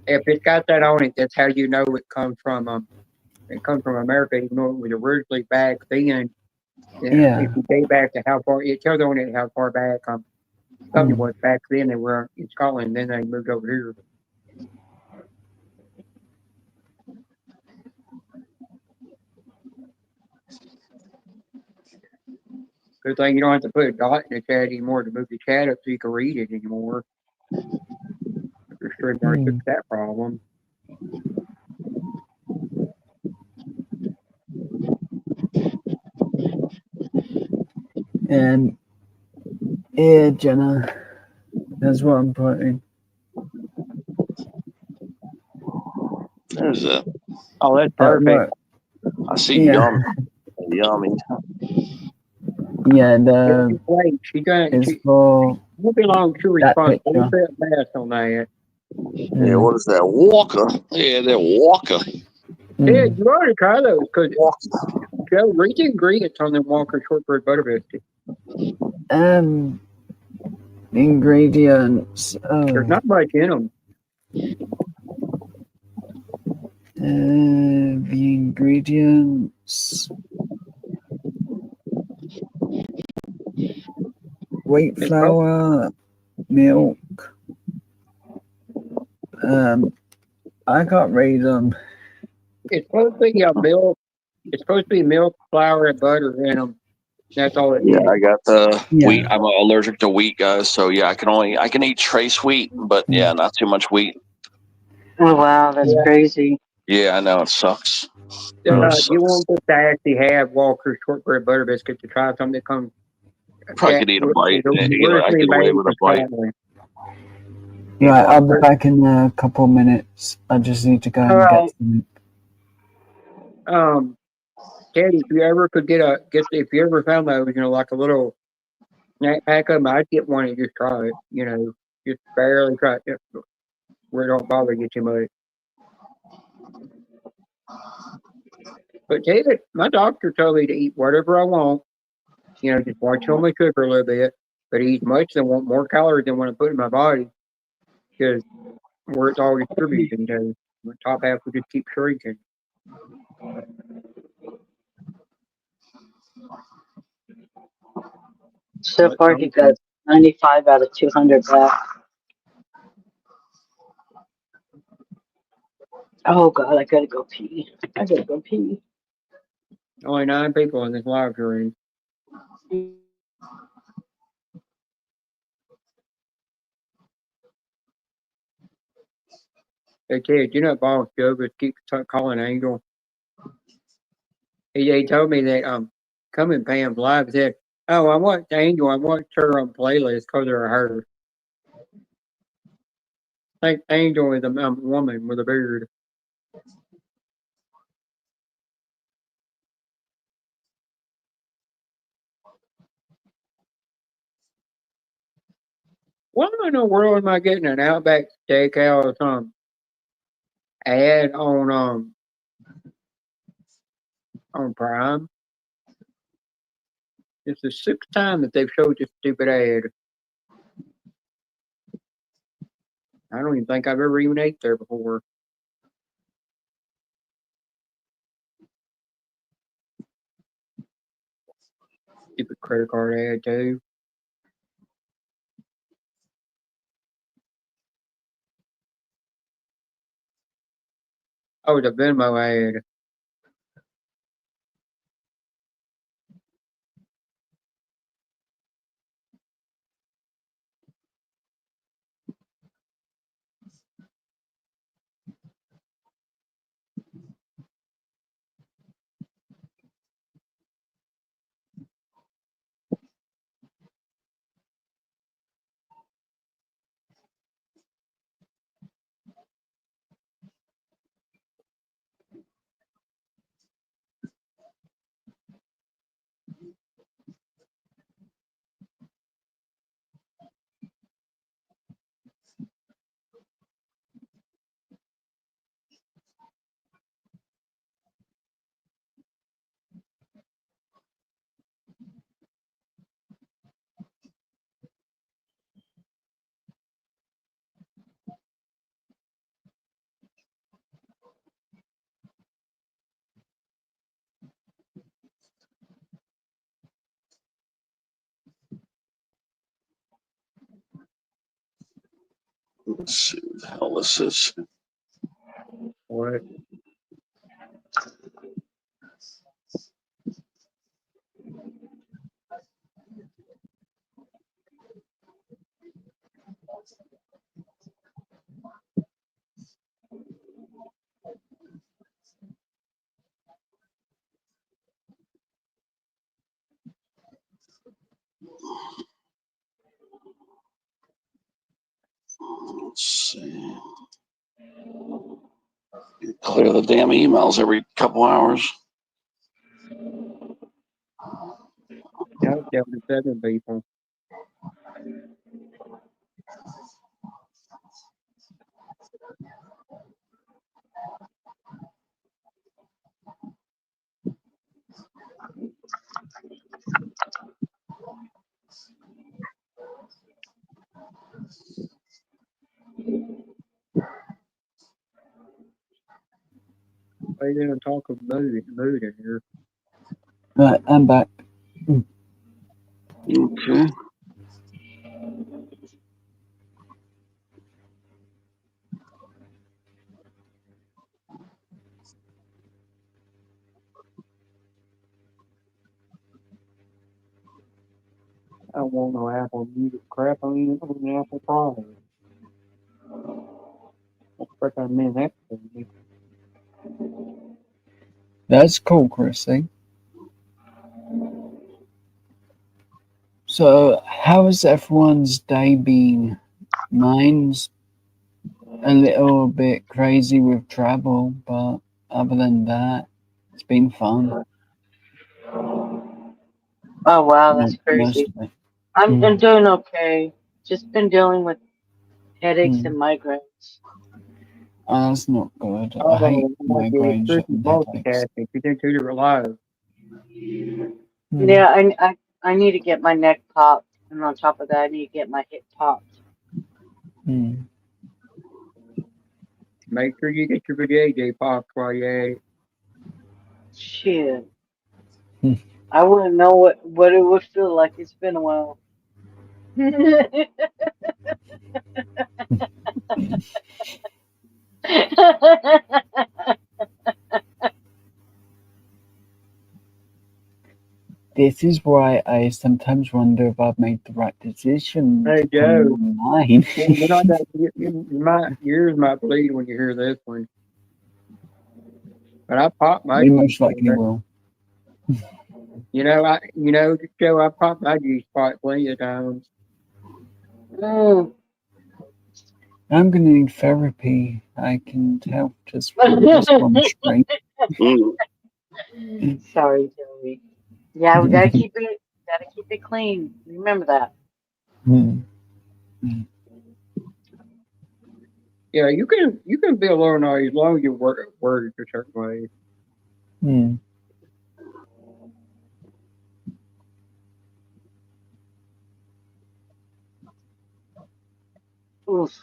If it's got that on it, that's how you know it comes from America, even though it was originally back then. Yeah. If you date back to how far, it tells on it how far back something was back then. They were in Scotland, then they moved over here. Good thing you don't have to put a dot in the chat anymore to move the chat up so you can read it anymore. Your stream already fixed that problem. And yeah, Jenna, that's what I'm putting. There's a. Oh, that's perfect. I see yummy. Yummy. Yeah, the it's for won't be long to respond. Don't say fast on that. Yeah, what is that? Walker. Yeah, that Walker. Yeah, you already try those because Joe, read the ingredients on the Walker shortbread butter biscuit. Ingredients. There's not much in them. The ingredients. Wheat flour, milk. I can't read them. It's supposed to be milk. It's supposed to be milk, flour, and butter in them. That's all it is. Yeah, I got the wheat. I'm allergic to wheat, guys. So yeah, I can eat trace wheat, but yeah, not too much wheat. Oh wow, that's crazy. Yeah, I know it sucks. You won't get to actually have Walker shortbread butter biscuit to try something that comes. Probably could eat a bite. I get away with a bite. Yeah, I'll be back in a couple of minutes. I just need to go and get some. Teddy, if you ever could if you ever found those, like a little snack pack of them, I'd get one and just try it. Just barely try it, where it don't bother you too much. But David, my doctor told me to eat whatever I want. Just watch on my sugar a little bit, but eat much and want more calories than what I put in my body, because where it's all distributed. The top half would just keep shrinking. So far, he got 95 out of 200 back. Oh God, I gotta go pee. I gotta go pee. Only 9 people in this live stream. Hey kid, you know Boss Jovis keeps calling Angel. He told me that coming Pam's live said, "Oh, I want Angel. I want her on playlist because of her." I think Angel is a woman with a beard. Why in the world am I getting an Outback Steakhouse ad on Prime? It's the 6th time that they've showed this stupid ad. I don't even think I've ever even ate there before. Stupid credit card ad too. Oh, the Venmo ad. Let's see what the hell this is. What? Let's see. Clear the damn emails every couple hours. Nope, 77 people. They didn't talk of mood in here. Right, I'm back. Okay. I don't want no Apple Music crap on the Apple product. That's the first time I'm in that thing. That's cool, Chrissy. So, how has everyone's day been? Mine's a little bit crazy with travel, but other than that, it's been fun. Oh wow, that's crazy. Mostly. I'm doing okay. Just been dealing with headaches and migraines. That's not good. I Oh, hate it might be migraines Christmas and headaches. multitasking. You did 2 different lives. Yeah, I need to get my neck popped, and on top of that, I need to get my hip popped. Make sure you get your JJ pops while you're at it. Shit. I wouldn't know what it would feel like. It's been a while. This is why I sometimes wonder if I've made the right decision Hey, to Joe. come online. You're not that, yours might bleed when you hear this one. But I popped my We most likely will. Joe, I popped my G spot plenty of times. Mm. I'm gonna need therapy. I can tell just from this one straight. Sorry, Joey. Yeah, we gotta keep it clean. Remember that. Yeah, you can be a little noise as long as you word it a certain way. Oof.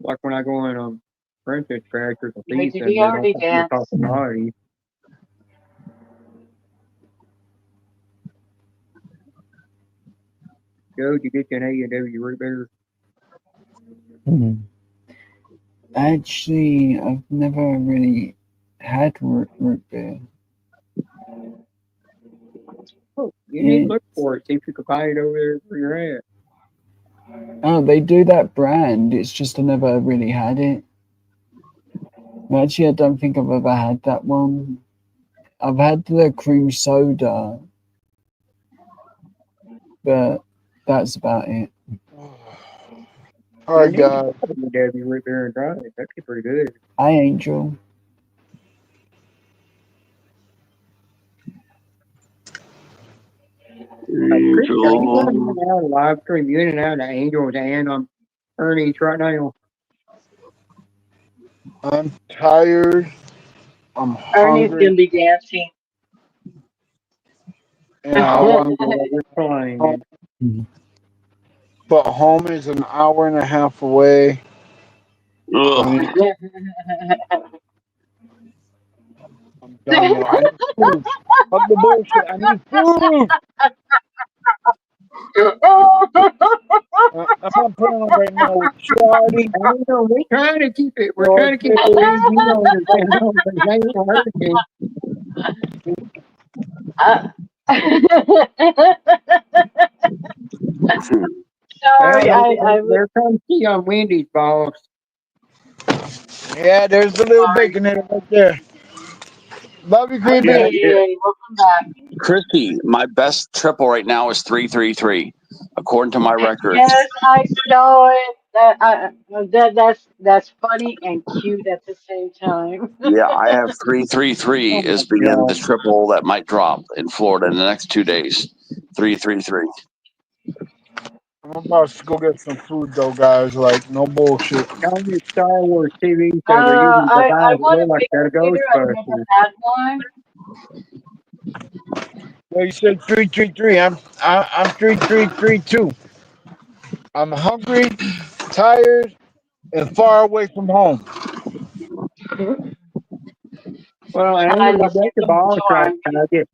Like when I go in Princess Tractors or Wait, these did things, he they don't already want you to dance? talk naughty. Joe, did you get your A&W root beer? Actually, I've never really had root beer. Oh, you need to look for it. See if you can find it over there where you're at. Oh, they do that brand. It's just I never really had it. Actually, I don't think I've ever had that one. I've had the cream soda, but that's about it. All right, guys. A&W root beer and dry. It's actually pretty good. Hi, Angel. Chris, are you going in and out of live stream? You in and out of Angels and Ernie's right now? I'm tired. I'm Ernie's hungry. gonna be dancing. And I want to We're playing. But home is an hour and a half away. I'm done now. I need food. Fuck the bullshit. I need food. I'm not playing right now with Shawty. I know, we're trying to keep it. We're trying to keep it. You know, Sorry, There comes tea on Wendy's, boss. Yeah, there's the little baconator right there. Love you, Creepy. Hey, welcome back. Christy, my best triple right now is 333, according to my records. Yes, I saw it. That's funny and cute at the same time. Yeah, I have 333 is being the triple that might drop in Florida in the next 2 days. 333. I'm about to go get some food though, guys. Like, no bullshit. On your Star Wars TV show, they're using the I guys want look a like they're baconator. I've never Ghostbusters. had one. Well, you said 333. I'm 333 too. I'm hungry, tired, and far away from home. Well, and I when you love get the boss right, enjoying.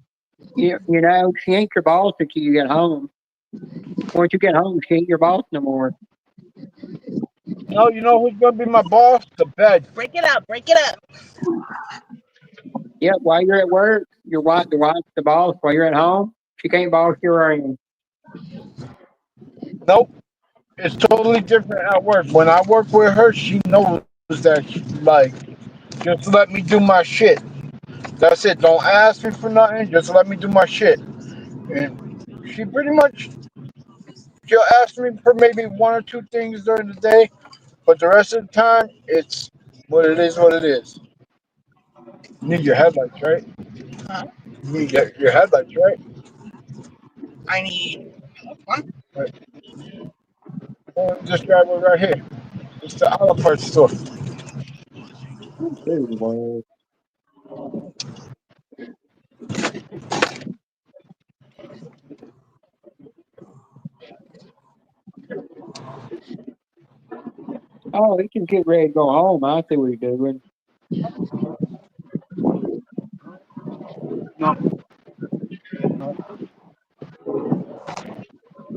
she ain't your boss until you get home. Once you get home, she ain't your boss no more. No, you know who's gonna be my boss? The bed. Break it up. Break it up. Yeah, while you're at work, your wife, the boss. While you're at home, she can't boss you around. Nope. It's totally different at work. When I work with her, she knows that just let me do my shit. That's it. Don't ask me for nothing. Just let me do my shit. And she pretty much she'll ask me for maybe one or two things during the day, but the rest of the time it's what it is. What it is. You need your headlights, right? Huh? You need your headlights, right? I need one. Right. Just drive it right here. It's the auto parts store. Oh, he can get ready to go home. I see what he's doing. No.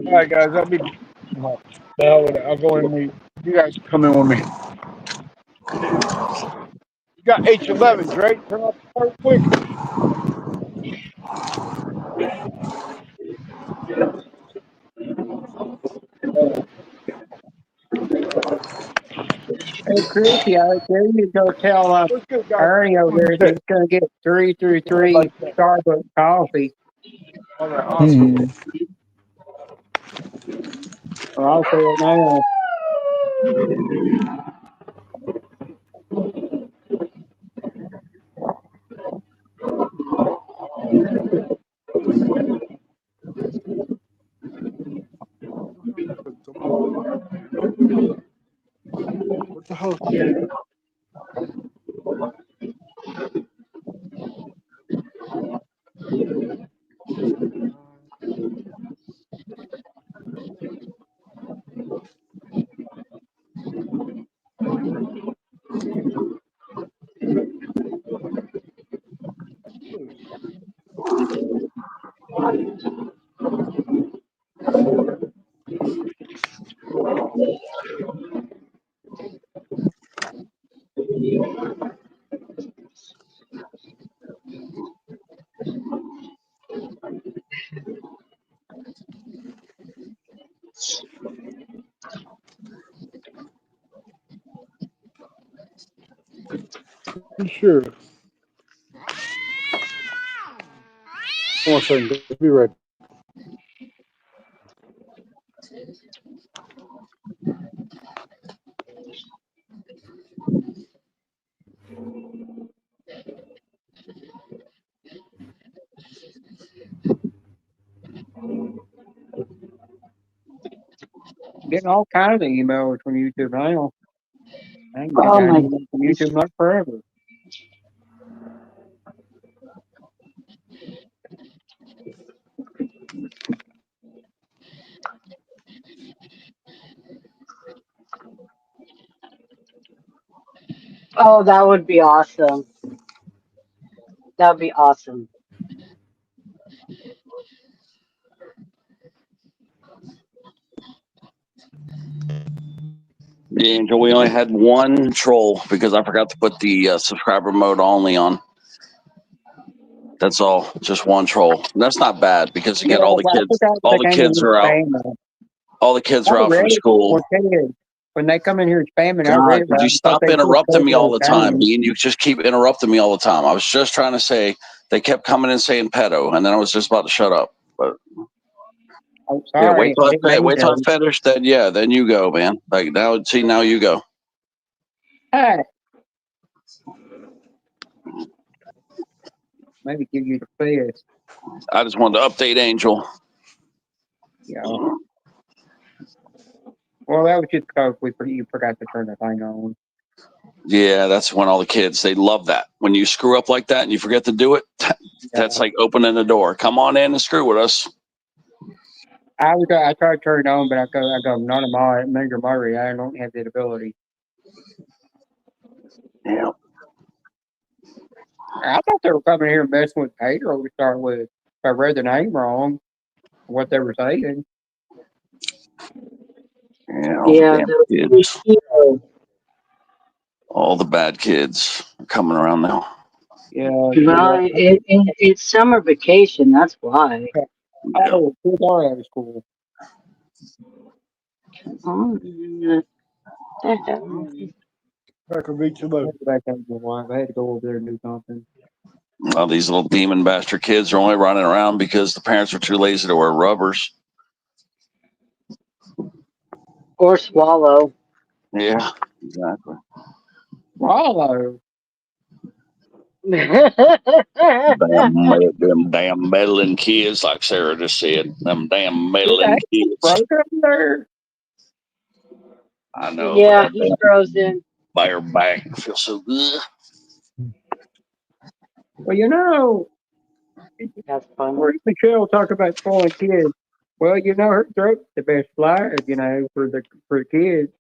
All right, guys. I'll be. No. I'll go in with you guys. Come in with me. You got H11, Drake. Turn off the car quick. Hey, Chrissy, I tell you to go tell What's good, guys? Ernie over there that he's going to get 333 Starbucks coffee. All right, awesome. Well, I'll say it now. What the hell? Sure. One second. Be right. Getting all kinds of emails from YouTube now. I ain't been Oh getting my emails from gosh. YouTube like forever. Oh, that would be awesome. That would be awesome. Yeah, Angel, we only had one troll because I forgot to put the subscriber mode only on. That's all, just one troll. And that's not bad because Yeah, again, all the well, I kids, forgot all they the came in kids here are out. spamming. All the kids I are out read from it before school. kids. When they come in here spamming, I God, read it. could I you thought stop they put interrupting me all the time, games. Dean? You just keep interrupting me all the time. I was just trying to say they kept coming in saying pedo, and then I was just about to shut up. But Oh, yeah, sorry. I didn't mean wait till I to. finish. Then then you go, man. Like now, see, now you go. Hey, maybe give you the fist. I just wanted to update Angel. Yeah. Well, that was just because you forgot to turn the thing on. Yeah, that's when all the kids, they love that. When you screw up like that and you forget to do it, that's like opening the door. Come on in and screw with us. I tried to turn it on, but I go none of my Major Murray. I don't have that ability. Yeah. I thought they were coming here and messing with Pedro to start with. If I read the name wrong, what they were saying. Yeah, all the damn kids. All the bad kids are coming around now. Yeah. Well, it's summer vacation. That's why. Oh, kids are out of school. I can reach you I had to go back home to my wife. I had to go over there and do something. Well, these little demon bastard kids are only running around because the parents are too lazy to wear rubbers. Or swallow. Yeah, exactly. Swallow. Them damn meddling kids, like Sarah just said. Them damn meddling kids. Broke up there. I know. Yeah, he's frozen. By her back, I feel so good. Well, you know, that's funny. Where's Michelle talk about spoiling kids? Well, you know, her throat's the best flyer, you know, for the kids.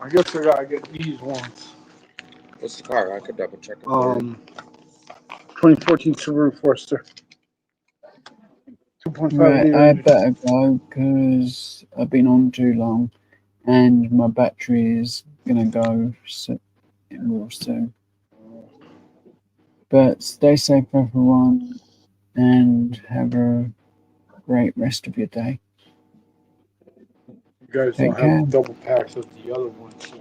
I guess I gotta get these ones. What's the car? I could double check it. 2014 Subaru Forester. 2.5 Right, liter I engine. better go because I've been on too long, and my battery is gonna go real soon. But stay safe, everyone, and have a great rest of your day. You guys Take don't care. have double packs of the other ones, so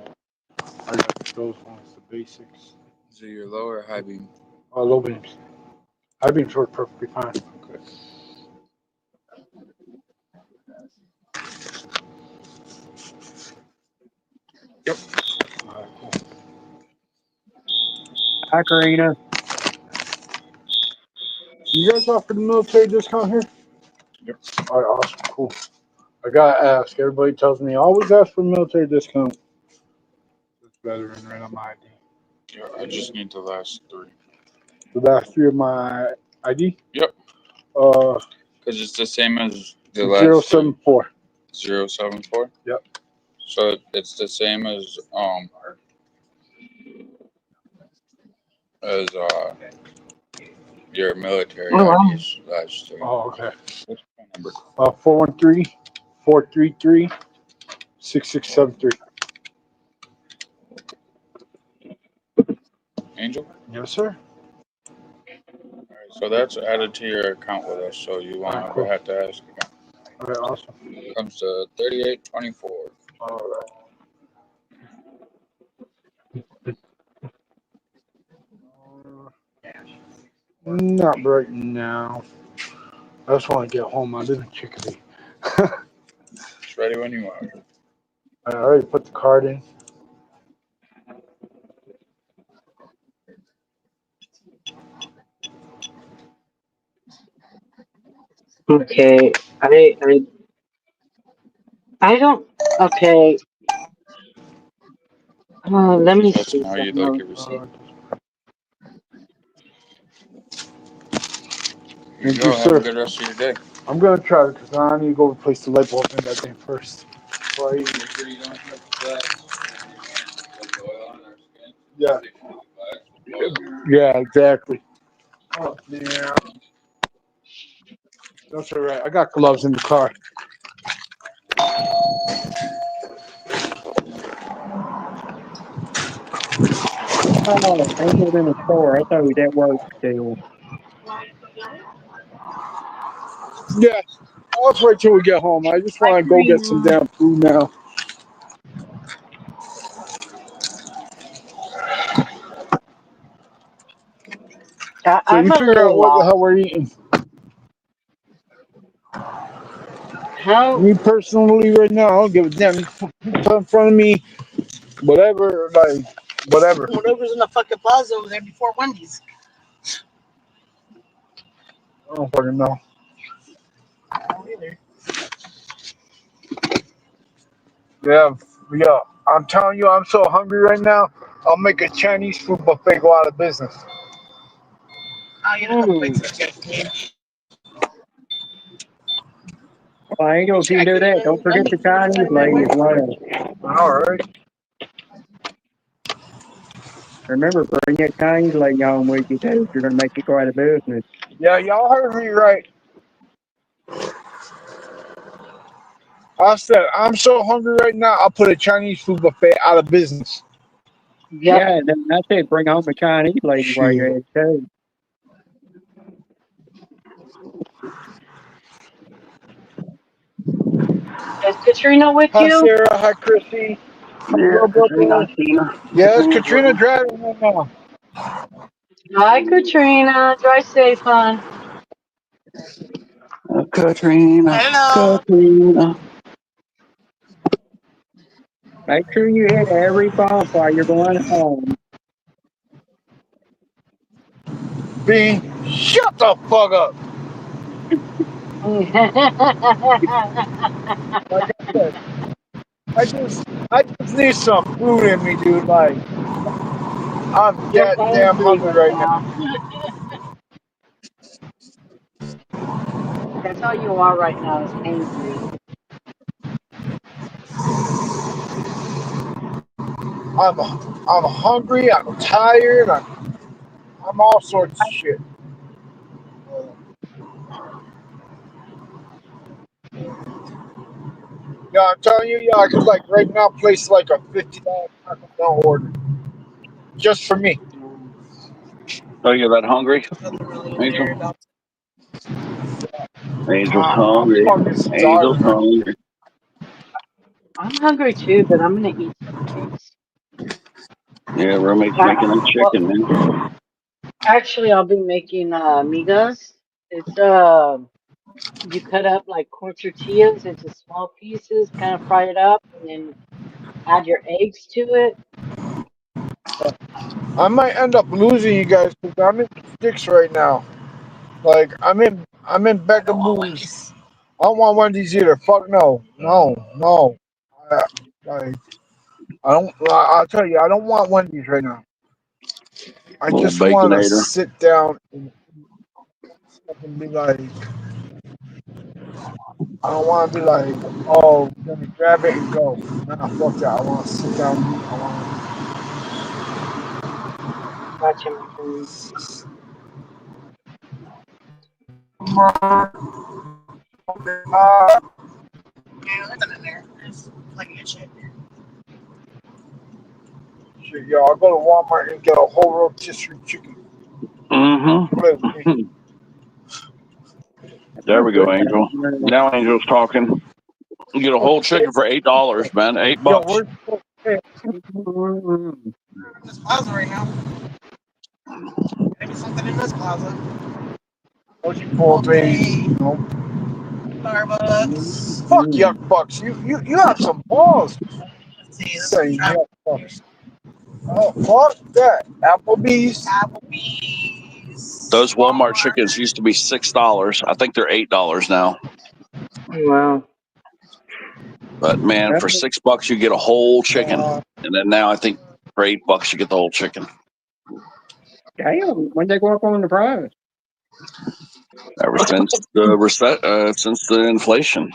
I got those ones, the basics. Is it your low or high beam? Low beams. High beams work perfectly fine. Okay. Yep. Alright, cool. Hi, Karina. You guys offer the military discount here? Yep. Alright, awesome, cool. I gotta ask. Everybody tells me always ask for military discount. It's veteran right on my ID. Yeah, I just need the last three. The last three of my ID? Yep. Because it's the same as the last 074. 074? Yep. So it's the same as your military IDs last three. Oh, okay. What's my number? 413-433-6673. Angel? Yes, sir. Alright, so that's added to your account with us, so you won't ever have to ask again. Okay, awesome. It comes to 3824. All right. Not right now. I just want to get home. I live in Chickadee. It's ready when you are. I already put the card in. Okay, I don't. Okay, let me Let us see know how you'd like something. your receipt. Thank go. you, Have sir. a good rest of your day. I'm gonna try because I need to go replace the light bulb in that thing first. Before I eat. Yeah. Yeah, exactly. Oh, yeah. That's all right. I got gloves in the car. Oh, Angel's in the store. I thought he was at work still. Yeah. I'll just wait till we get home. I just want to go get some damn food now. So I'm you a figure out little what the lost. hell we're eating. How? Me personally, right now, I don't give a damn. Put in front of me, whatever, like, whatever. Whatever's in the fucking plaza over there before Wendy's. I don't fucking know. I don't either. Yeah. I'm telling you, I'm so hungry right now. I'll make a Chinese food buffet go out of business. I'll get a couple plates of chicken. Well, Angel, if you can do that, don't forget the Chinese lady as well. All right. Remember, bring that Chinese lady home with you, too. You're going to make it go out of business. Yeah, y'all heard me right. I said, I'm so hungry right now, I'll put a Chinese food buffet out of business. Yep. Yeah, and then I said bring home a Chinese lady while you're at it, too. Is Katrina with Hi, you? Sarah. Hi, Chrissy. Yeah, Katrina, Tina. Yes, Katrina driving right now. Hi, Katrina. Drive safe, hon. Katrina. Hello. Katrina. Make sure you hit every bump while you're going home. B, shut the fuck up. Like I said, I just need some food in me, dude. Like, I'm You're that damn angry hungry right right now. now. That's all you are right now is angry. I'm hungry. I'm tired. I'm all sorts of shit. Yeah, I'm telling you, yeah, I could like right now place like a $50 Taco Bell order just for me. Oh, you're that hungry, Nothing really Angel? there about Angel's I'm hungry. fucking Angel's starving. hungry. I'm hungry too, but I'm gonna eat some eggs. Yeah, roommate's making that Well, chicken, man. actually, I'll be making migas. It's you cut up like corn tortillas into small pieces, kind of fry it up, and then add your eggs to it. I might end up losing you guys because I'm in the sticks right now. Like I'm in I don't want Beckamoos. Wendy's. I don't want Wendy's either. Fuck no, no. Like I don't. I'll tell you, I don't want Wendy's right now. I Little just want to baconator. sit down and be like, I don't want to be like, oh, let me grab it and go. Nah, fuck that. I want to sit down. I Gotcha, my friend. want. Yeah, there's nothing in there. There's plenty of shit. Shit, yo, I go to Walmart and get a whole rotisserie chicken. Play with me. Mm-hmm. There we go, Angel. Now Angel's talking. You get a whole chicken for $8, man. $8. Yo, where's This plaza right now. Maybe something in this plaza. What's your full thing? No. Starbucks. Fuck yuck bucks. You have some balls. Let's see. This Saying is yuck bucks. Oh, fuck that. Applebee's. Applebee's. Those Walmart Walmart. chickens used to be $6. I think they're $8 now. Wow. But man, for $6 you get a whole chicken, and then now I think for $8 you get the whole chicken. Damn, when they go up on the price? Ever since the inflation.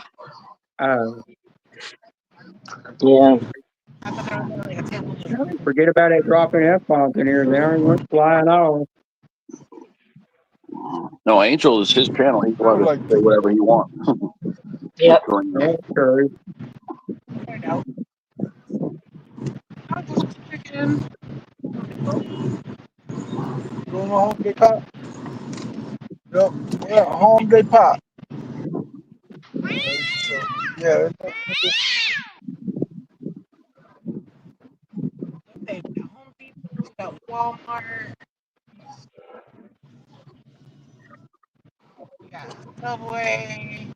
Yeah. I thought there was like a table. Forget about it dropping F-bombs in here. They already went flying off. No, Angel is his channel. He's allowed to say whatever he wants. Yep. That's true. Find out. I'll just chicken. Going to Home Depot? Yep. Yeah, Home Depot. So, yeah. They got Home Depot, got Walmart. We got Subway.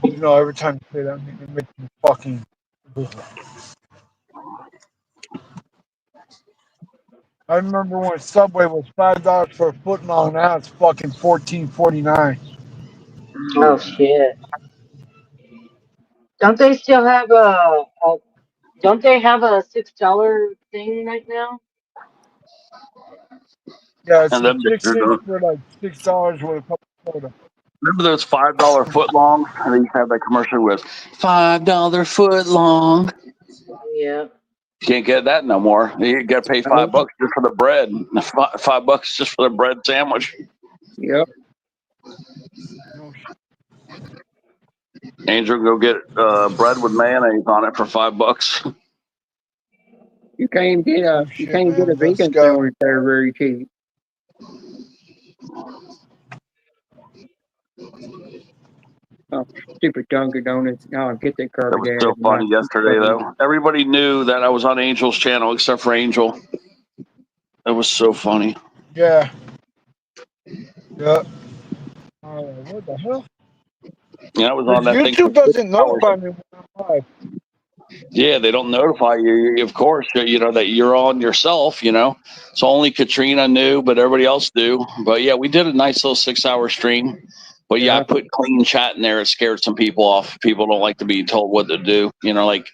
You know, every time you say that, it makes me fucking. I remember when Subway was $5 for a foot long. Now it's fucking $14.49. Oh shit. Don't they still have don't they have a $6 thing right now? Yeah, it's And a them 6-inch for like $6 with a cup of soda. remember those $5 foot longs? I think you have that commercial with $5 foot long. Yeah. You can't get that no more. You got to pay $5 just for the bread. $5 just for the bread sandwich. Yep. Angel, go get bread with mayonnaise on it for $5. You can't get a vegan sandwich there very cheap. Oh, stupid Dunkin' Donuts. No, get that That garbage was out so of my funny yesterday, though. Everybody knew that I was on Angel's channel except for Angel. That was so funny. Yeah. Yeah. What the hell? Yeah, I was on that thing. YouTube doesn't notify me when I'm live. Yeah, they don't notify you, of course, you know, that you're on yourself, you know. So only Katrina knew, but everybody else knew. But yeah, we did a nice little 6-hour stream. But yeah, I put clean chat in there. It scared some people off. People don't like to be told what to do. You know, like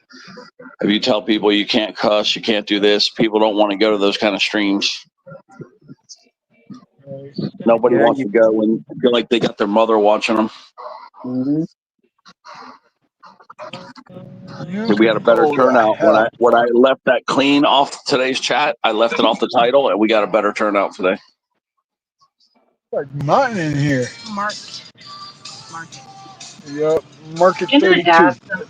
if you tell people you can't cuss, you can't do this, people don't want to go to those kind of streams. Nobody wants to go and feel like they got their mother watching them. Mm-hmm. We got a better turnout when I left that clean off today's chat. I left it off the title, and we got a better turnout today. Like nothing in here. Market. Yep, market Can I 32. ask them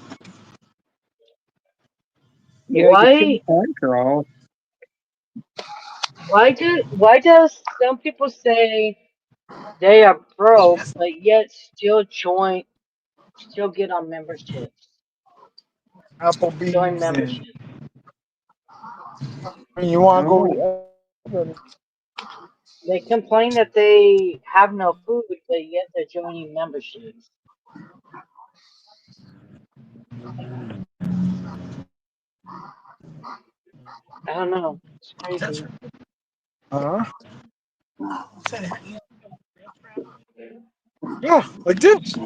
Yeah, you why? can conquer all. Why does some people say they are broke, but yet still get on memberships, join Applebee's membership? and you want to Oh, go? They complain that they have no food, but yet they're joining memberships. I don't know. It's crazy. Huh? Yeah, like this.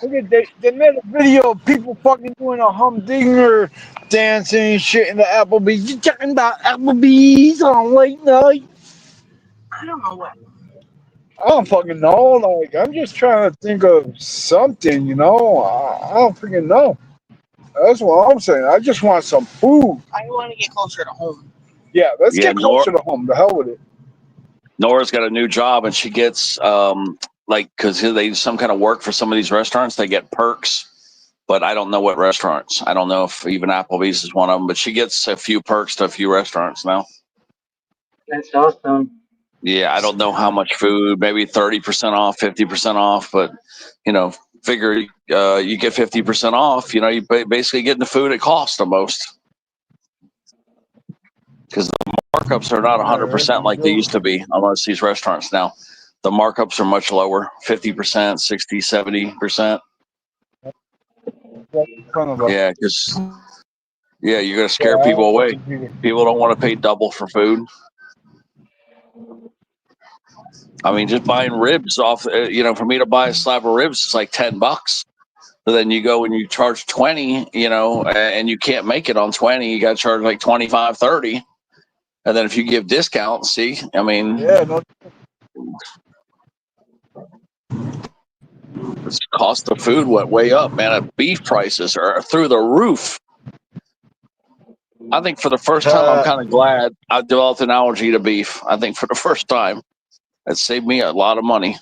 Look at they made a video of people fucking doing a humdinger dancing and shit in the Applebee's. You talking about Applebee's on late night? I don't know what. I don't fucking know. Like, I'm just trying to think of something, you know? I don't freaking know. That's what I'm saying. I just want some food. I want to get closer to home. Yeah, let's Yeah, get closer to home. The hell with it. Nora's got a new job, and she gets like, because they do some kind of work for some of these restaurants, they get perks. But I don't know what restaurants. I don't know if even Applebee's is one of them. But she gets a few perks to a few restaurants now. That's awesome. Yeah, I don't know how much food. Maybe 30% off, 50% off. But figure you get 50% off. You basically getting the food at cost almost. Because the markups are not 100% like they used to be on most of these restaurants now. The markups are much lower, 50%, 60, 70%. Yeah, because you're going to scare people away. People don't want to pay double for food. I mean, just buying ribs off, for me to buy a slab of ribs is like $10. So then you go and you charge 20, and you can't make it on 20. You got to charge like 25, 30. And then if you give discounts, see, I mean, the cost of food went way up, man. Beef prices are through the roof. I think for the first time, I'm kind of glad I developed an allergy to beef. I think for the first time, it saved me a lot of money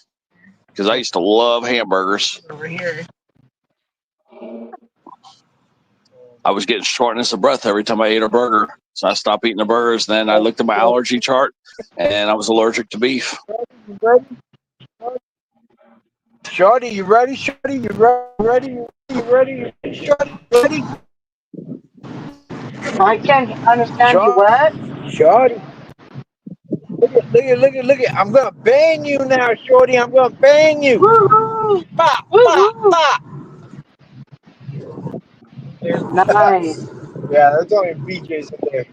because I used to love hamburgers. Over here. I was getting shortness of breath every time I ate a burger. So I stopped eating the burgers. Then I looked at my allergy chart, and I was allergic to beef. Shorty, you ready? Shorty, you ready? You ready? Shorty, ready? I can't understand you. What? Shorty. Look at. I'm going to bang you now, Shorty. I'm going to bang you. Woo-hoo! Bop, Woo-hoo! bop, bop. Nice. Yeah, there's only BJ's in there.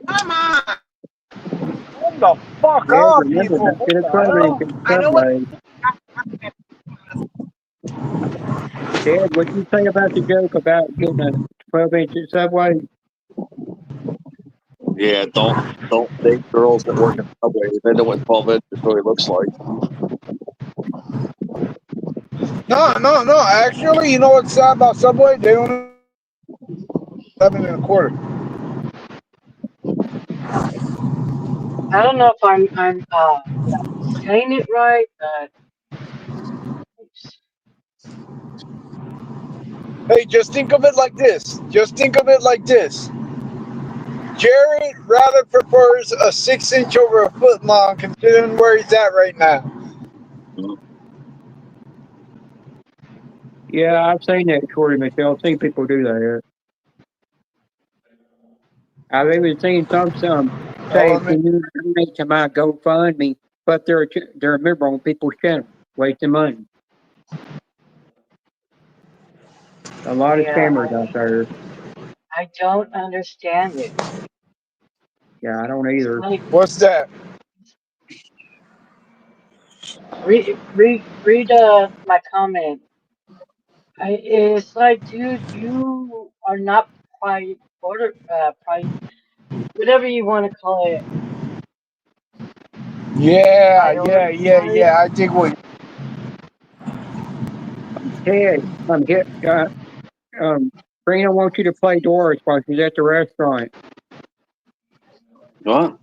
Come on. What the fuck yeah, are remember, people? let's What get a the club hell? in I know what. Subway. Dad, what'd you say about the joke about getting a 12-inch at Subway? Yeah, don't date girls that work at Subway. They know what 12 inches really looks like. No. Actually, you know what's sad about Subway? They only 11 1/4. I don't know if I'm saying it right, but Hey, just think of it like this. Jared rather prefers a 6-inch over a foot long, considering where he's at right now. Yeah, I've seen that, Corey Michelle. I've seen people do that. I've even seen some say, can you donate to my GoFundMe? But they're a member on people's channel, wasting money. A lot of scammers out there. I don't understand it. Yeah, I don't either. Like, what's that? read my comment. It's like, dude, you are not whatever you want to call it. Yeah. I think what. Ted, Karina wants you to play Doris while she's at the restaurant. What?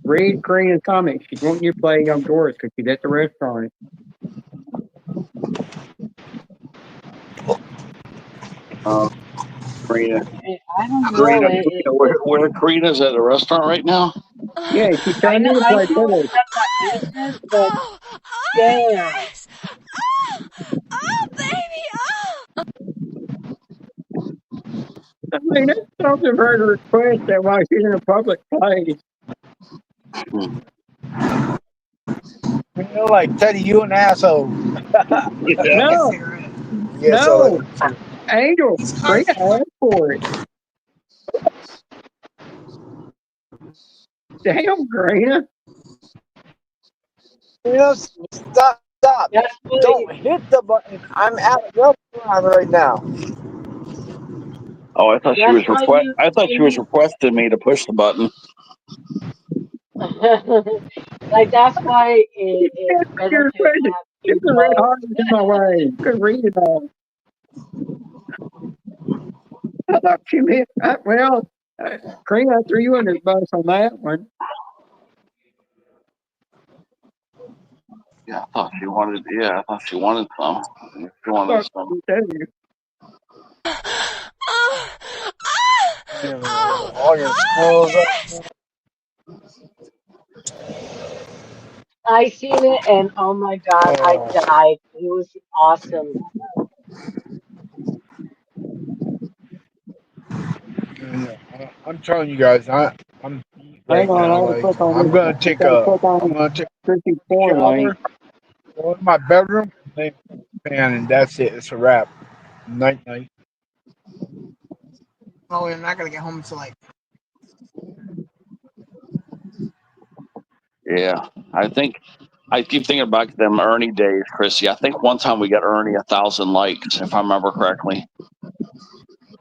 Read Karina's comments. She's wanting you to play Doris because she's at the restaurant. Karina. I don't know. Karina. Where Karina's at a restaurant right now? Yeah, she's I trying know. to I play know Doris. it's not business, but damn. I mean, that's something for her to request that while she's in a public place. Like Teddy, you an asshole. No, Yeah, no, Angel, Karina asked for it. Damn, Karina. Stop. Don't hit the button. I'm at a restaurant right now. Oh, I thought That's why you. I thought she was requesting me to push the button. Like that's why it's better to have Get the red heart in my way. Could read it all. I thought she meant, Karina, I threw you under the bus on that one. Yeah, I thought she wanted. Yeah, I thought she wanted some. She wanted some. All your schools. I seen it and oh my god, I died. It was awesome. I'm telling you guys, I'm Hang right on, now. I click on I'm gonna take a shower, go in my bedroom, lay fan, and that's it. It's a wrap. Night. Oh, I'm not gonna get home until like. Yeah, I keep thinking about them Ernie days, Chrissy. I think one time we got Ernie 1,000 likes, if I remember correctly.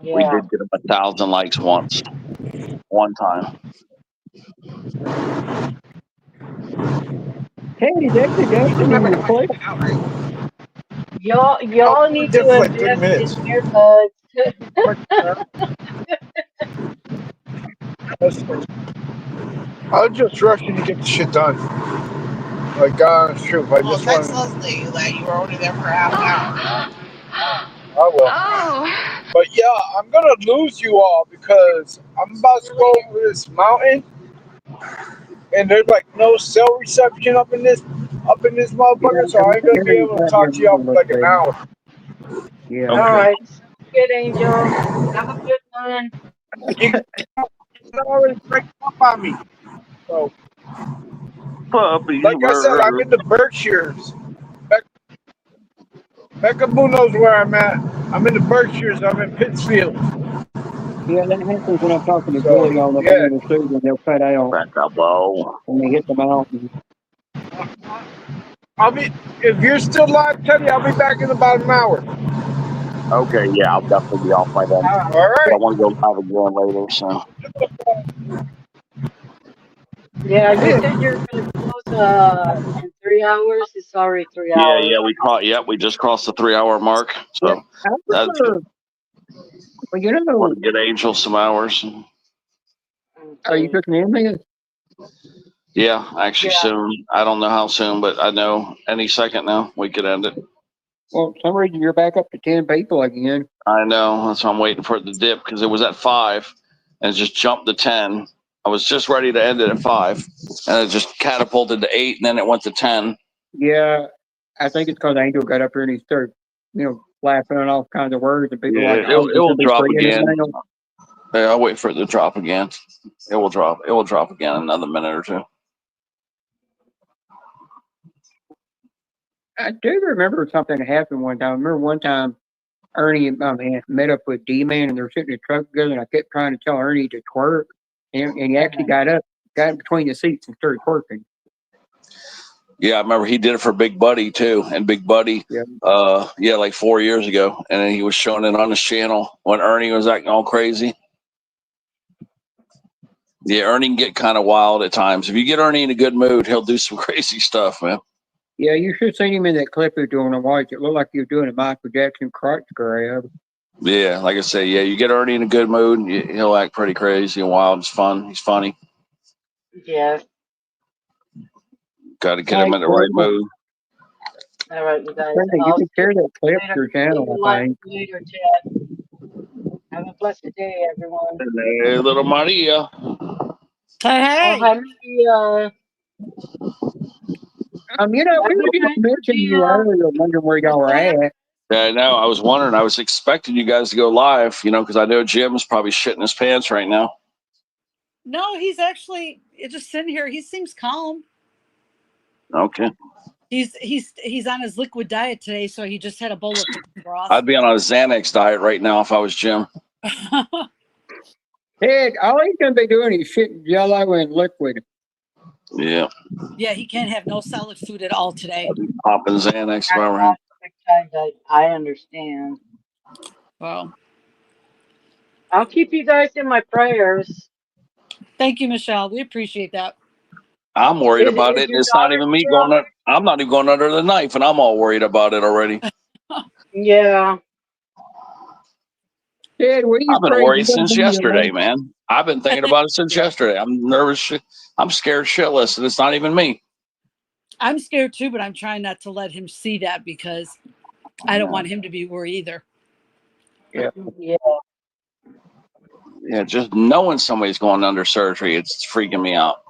Yeah. We did get him 1,000 likes once, one time. Katie, that's the Destiny in your plate. Y'all need to invest in earbuds. I was just rushing to get the shit done. Like, God's truth. I just Text want. Leslie that you were only there for half an hour. I will. But yeah, I'm gonna lose you all because I'm about to go over this mountain, and there's like no cell reception up in this motherfucker, so I ain't gonna be able to talk to y'all for like an hour. Yeah. All right. Good, Angel. Have a good one. You already breaking up on me. So, like I said, I'm in the Berkshires. Becca Boo knows where I'm at. I'm in the Berkshires. I'm in Pittsfield. Yeah, that happens when I'm talking to Jordan on the phone with Susan. They'll cut out when they hit the mountain. If you're still live, Teddy, I'll be back in about an hour. Okay, yeah, I'll definitely be off by then. All right. I want to go live again later, so. Yeah, you said you're gonna close in 3 hours. It's already 3 hours. We just crossed the 3-hour mark, so that's good. Well, you know, I want to get Angel some hours. Are you cooking anything? Yeah, actually soon. I don't know how soon, but I know any second now we could end it. Well, for some reason you're back up to 10 people again. I know. That's why I'm waiting for it to dip because it was at 5 and it just jumped to 10. I was just ready to end it at 5 and it just catapulted to 8 and then it went to 10. Yeah, I think it's because Angel got up here and he started, laughing on all kinds of words and people like, it will drop again. Yeah, I'll wait for it to drop again. It will drop. It will drop again in another minute or two. I do remember something that happened one time. I remember one time Ernie met up with D-Man and they were sitting in the truck together and I kept trying to tell Ernie to twerk and he actually got in between the seats and started twerking. Yeah, I remember he did it for Big Buddy too, and Big Buddy, like 4 years ago, and then he was showing it on his channel when Ernie was acting all crazy. Yeah, Ernie can get kind of wild at times. If you get Ernie in a good mood, he'll do some crazy stuff, man. Yeah, you should have seen him in that clip he was doing on Watch. It looked like he was doing a Michael Jackson crotch grab. Yeah, like I say, yeah, you get Ernie in a good mood, he'll act pretty crazy and wild. It's fun. He's funny. Yes. Got to get him in the right mood. All right, you guys. You can share that clip to your See you channel, I think. later, Chad. Have a blessed day, everyone. Hey, little Maria. Hey. Oh, hi, Maria. You know, we were just mentioning you earlier, wondering where y'all were at. Yeah, I know. I was wondering. I was expecting you guys to go live, because I know Jim's probably shitting his pants right now. No, he's actually just sitting here. He seems calm. Okay. He's on his liquid diet today, so he just had a bowl of chicken broth. I'd be on a Xanax diet right now if I was Jim. Ted, all he's gonna be doing is shitting Jello and liquid. Yeah. Yeah, he can't have no solid food at all today. Popping Xanax over him. I understand. Well, I'll keep you guys in my prayers. Thank you, Michelle. We appreciate that. I'm worried about it. It's not even me going. I'm not even going under the knife, and I'm all worried about it already. Yeah. Ted, I've been worried since yesterday, man. I've been thinking about it since yesterday. I'm nervous. I'm scared shitless, and it's not even me. I'm scared too, but I'm trying not to let him see that because I don't want him to be worried either. Yeah. Yeah. Yeah, just knowing somebody's going under surgery, it's freaking me out.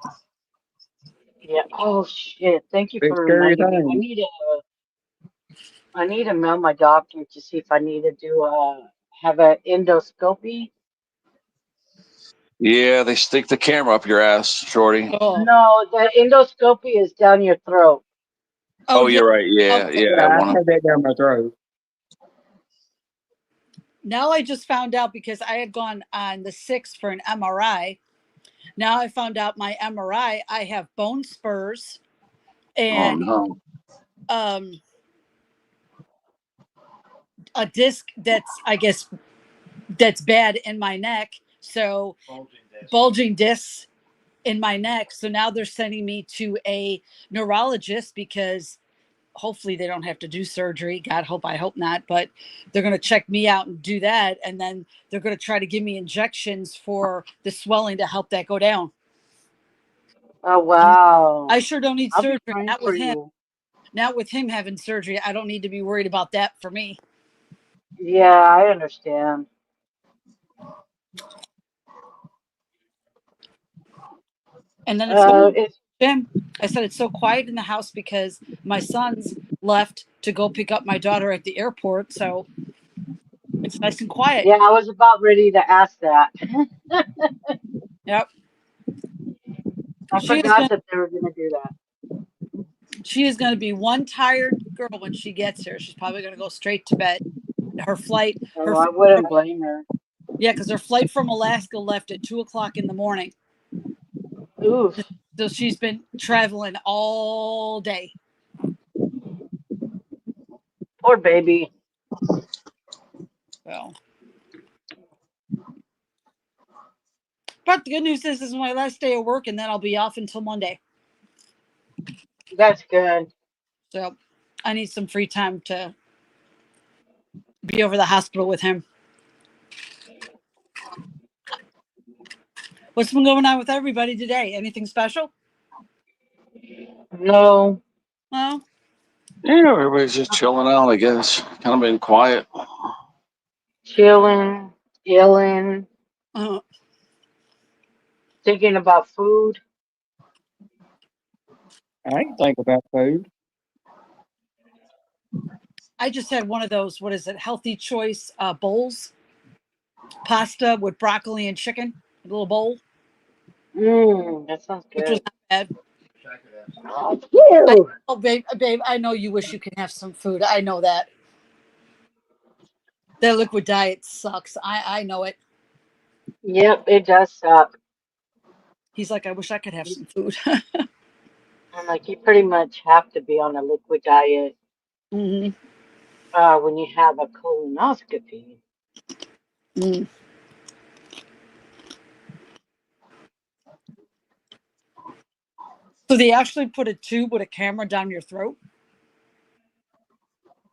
Yeah. Oh shit! Thank you for reminding me. I need to mail my doctor to see if I need to have an endoscopy. Yeah, they stick the camera up your ass, shorty. Oh. No, the endoscopy is down your throat. Oh, you're right. Yeah, I had that down my throat. Now I just found out because I had gone on the 6th for an MRI. Now I found out my MRI, I have bone spurs and a disc that's bad in my neck. So bulging discs in my neck. So now they're sending me to a neurologist because hopefully they don't have to do surgery. I hope not, but they're going to check me out and do that. And then they're going to try to give me injections for the swelling to help that go down. Oh, wow. I sure don't need I'll be surgery. praying Not for with him. you. Not with him having surgery. I don't need to be worried about that for me. Yeah, I understand. And then it's Jim. I said it's so quiet in the house because my sons left to go pick up my daughter at the airport. So it's nice and quiet. Yeah, I was about ready to ask that. Yep. I forgot that they were going to do that. She is going to be one tired girl when she gets here. She's probably going to go straight to bed. Her flight. I wouldn't blame her. Yeah, because her flight from Alaska left at 2:00 in the morning. Ooh. So she's been traveling all day. Poor baby. Well. But the good news is this is my last day of work, and then I'll be off until Monday. That's good. So I need some free time to be over the hospital with him. What's been going on with everybody today? Anything special? No. No? Yeah, everybody's just chilling out, I guess. Kind of been quiet. Chilling, illing, thinking about food. I ain't think about food. I just had one of those, what is it, Healthy Choice bowls. Pasta with broccoli and chicken, a little bowl. That sounds good. Which was not bad. Babe, I know you wish you could have some food. I know that. Their liquid diet sucks. I know it. Yep, it does suck. He's like, I wish I could have some food. I'm like, you pretty much have to be on a liquid diet when you have a colonoscopy. So they actually put a tube with a camera down your throat?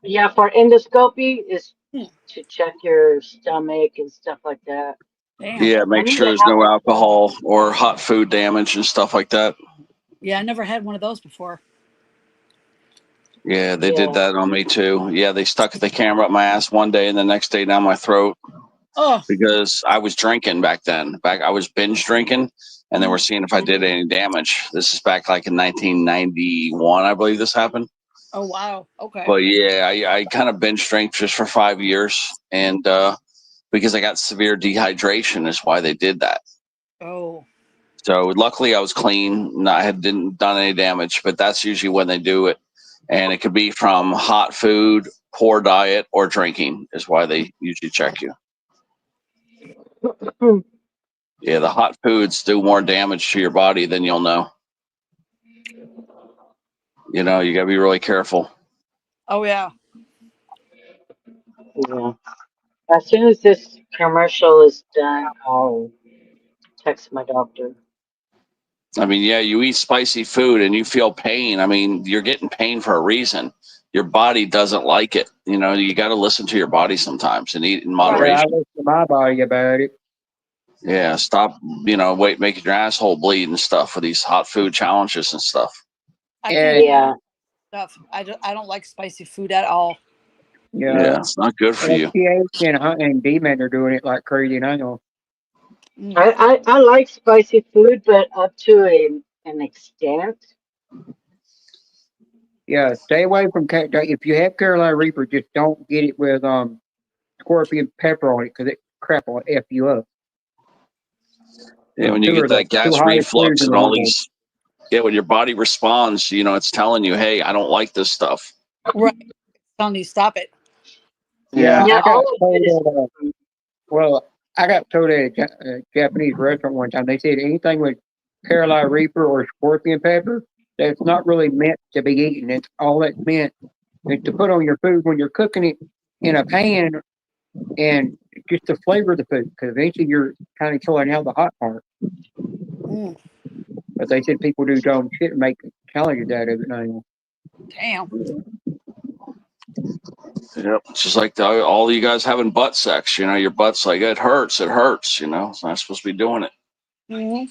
Yeah, for endoscopy is Hmm. to check your stomach and stuff like that. Damn. Yeah, I make need sure to there's have no one. alcohol or hot food damage and stuff like that. Yeah, I never had one of those before. Yeah, they did Yeah. that on me too. Yeah, they stuck the camera up my ass one day and the next day down my throat Oh, because I was drinking back then. I was binge drinking, and they were seeing if I did any damage. This is back like in 1991, I believe this happened. oh wow. Okay. But yeah, I kind of binge drank just for 5 years, and because I got severe dehydration is why they did that. Oh. So luckily I was clean. I didn't done any damage, but that's usually when they do it. And it could be from hot food, poor diet, or drinking is why they usually check you. Yeah, the hot foods do more damage to your body than you'll know. You know, you gotta be really careful. Oh yeah. Yeah. As soon as this commercial is done, I'll text my doctor. I mean, yeah, you eat spicy food and you feel pain. I mean, you're getting pain for a reason. Your body doesn't like it. You know, you got to listen to your body sometimes and eat in Yeah, I moderation. listen to my body about it. Yeah, stop, making your asshole bleed and stuff for these hot food challenges and stuff. I And can't stuff. I don't like spicy food at all. Yeah, it's not good for you. TH and D-Man are doing it like crazy now. I like spicy food, but up to an extent. Yeah, stay away from if you have Carolina Reaper, just don't get it with scorpion pepper on it because it crap will f you up. Yeah, when you Two get are the that gas two highest reflux foods in and the all world. these, when your body responds, it's telling you, hey, I don't like this stuff. Right. Telling you stop it. Yeah, Yeah, I got all of told it is. I got told at a Japanese restaurant one time. They said anything with Carolina Reaper or scorpion pepper, that's not really meant to be eaten. It's all that's meant is to put on your food when you're cooking it in a pan and just to flavor the food because eventually you're kind of killing out the hot part. But they said people do dumb shit and make challenges out of it now. Damn. Yep. It's just like all you guys having butt sex, your butt's like, it hurts. It's not supposed to be doing it. Mm-hmm.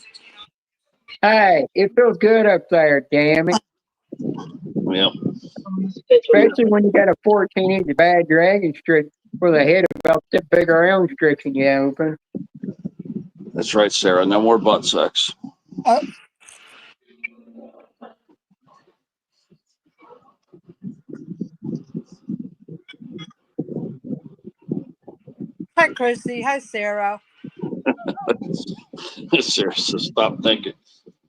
Hey, it feels good up there, damn it. Yep. Especially when you got a 14-inch bad dragon strip with a head about that big around stretching you open. That's right, Sarah. No more butt sex. Hi, Chrissy. Hi, Sarah. Sarah says, stop thinking.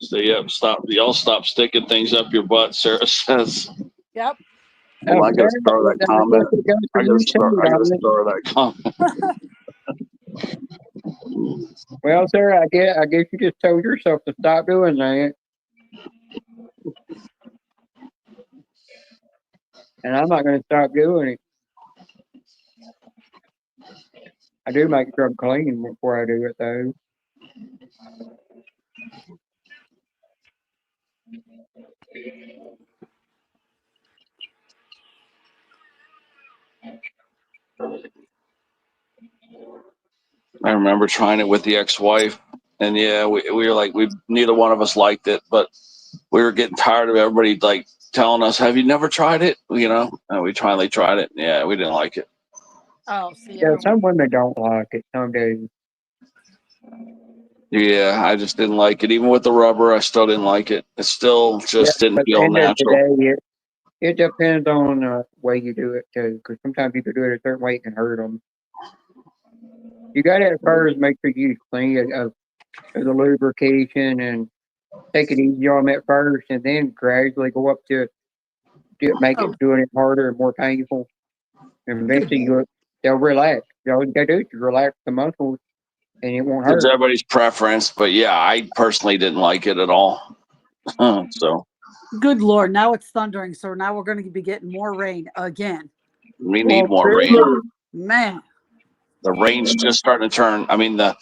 Stay up. Stop. Y'all stop sticking things up your butt, Sarah says. Yep. Well, I got to start that comment. I got to start that comment. Well, Sarah, I guess you just told yourself to stop doing that. And I'm not going to stop doing it. I do make sure I'm clean before I do it, though. I remember trying it with the ex-wife, and yeah, we were like, neither one of us liked it, but we were getting tired of everybody like telling us, "Have you never tried it?" And we finally tried it. Yeah, we didn't like it. Oh, see. Yeah, some women don't like it. Some do. Yeah, I just didn't like it. Even with the rubber, I still didn't like it. It still just didn't But feel at the end of natural. the day, it depends on the way you do it, too. Because sometimes you can do it a certain way, it can hurt them. You got to at first make sure you use plenty of the lubrication and take it easy on them at first, and then gradually go up to doing it harder and more painful. And eventually they'll relax. All you got to do is relax the muscles, and it won't hurt. It's everybody's preference, but yeah, I personally didn't like it at all. So Good Lord. Now it's thundering. So now we're going to be getting more rain again. we need more rain. Man. The rain's just starting to turn. I mean, the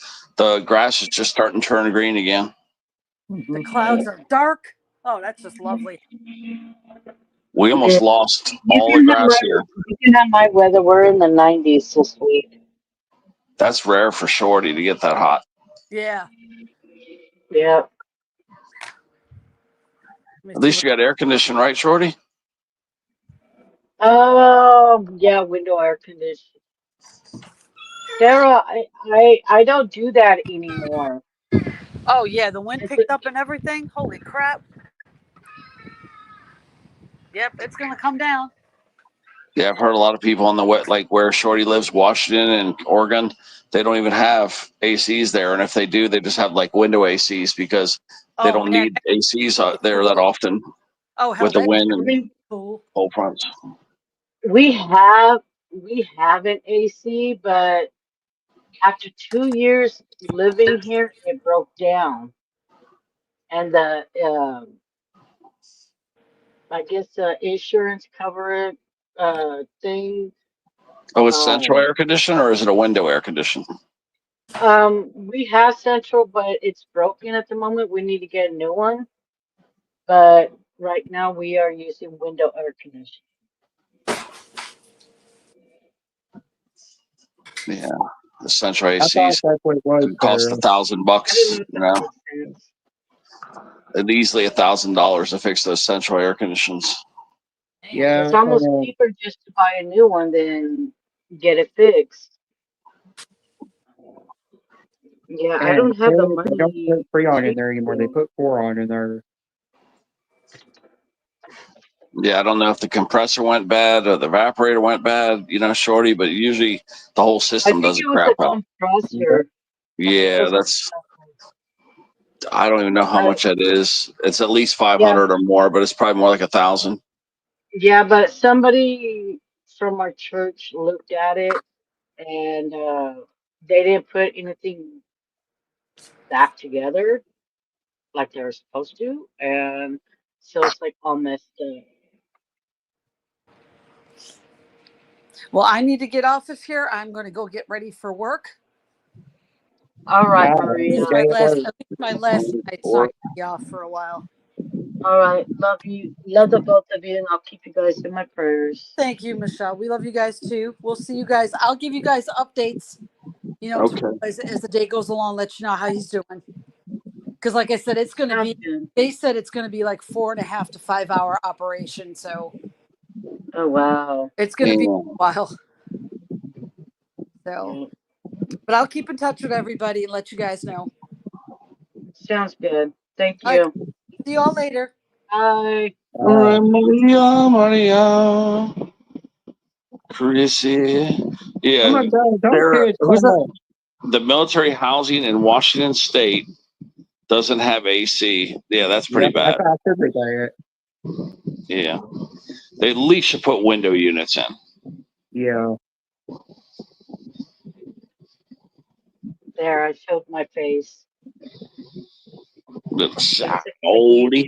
grass is just starting to turn green again. The clouds are dark. Oh, that's just lovely. We almost Yeah. lost You all the can have grass my here. you can have my weather. We're in the 90s this week. That's rare for Shorty to get that hot. Yeah. Yeah. Let me At see least what. you got air conditioning, right, Shorty? Yeah, window air conditioning. Sarah, I don't do that anymore. Oh yeah, the wind It's picked up and everything. Holy crap! Yep, it's gonna come down. Yeah, I've heard a lot of people on the wet, like where Shorty lives, Washington and Oregon, they don't even have ACs there, and if they do, they just have like window ACs because they Oh don't man, need ACs that'd be there that cool. often Oh hell, with the that'd wind I and mean, cool. cold fronts. we have an AC, but after 2 years living here, it broke down, and the I guess the insurance cover thing. Oh, it's central Um, air condition or is it a window air condition? we have central, but it's broken at the moment. We need to get a new one. But right now we are using window air conditioning. Yeah, the central I thought ACs that's what it was, could cost Sarah. I don't $1,000. know if You that know, makes sense. and easily $1,000 to fix those central air conditions. Yeah, It's almost cheaper just to buy a new one than get it fixed. Yeah, I and don't have the they don't money put Freon in to there anymore. They put Boron in there. Yeah, I don't know if the compressor went bad or the evaporator went bad, you know, Shorty, but usually the whole I system think doesn't it was crap the out. compressor. I think it Yeah, was the that's, compressor. I don't even know how But much that is. It's at least yeah, 500 or more, but it's probably more like 1,000. yeah, but somebody from our church looked at it and they didn't put anything back together like they were supposed to, and so it's like all messed up. Well, I need to get off of here. I'm going to go get ready for work. All right, Wow, Maria. At least my last night, so I Or, can be off for a while. All right, love you, love the both of you, and I'll keep you guys in my prayers. Thank you, Michelle. We love you guys too. We'll see you guys. I'll give you guys updates, okay. as the day goes along, let you know how he's doing. Because, like I said, it's going to Sounds be, good. they said it's going to be like 4.5 to 5 hour operation. So Oh wow. it's going to be a Yeah. while. So, but I'll keep in touch with everybody and let you guys know. Sounds good. Thank All right. you. See y'all later. Bye. All right, Maria. Chrissy. Oh Yeah. my God, don't Sarah, kids who's come that? on. The military housing in Washington State doesn't have AC. Yeah, that's Yeah, pretty bad. I figured that. Yeah. They at least should put window units in. Yeah. There, I showed my face. Little sack That's oldie.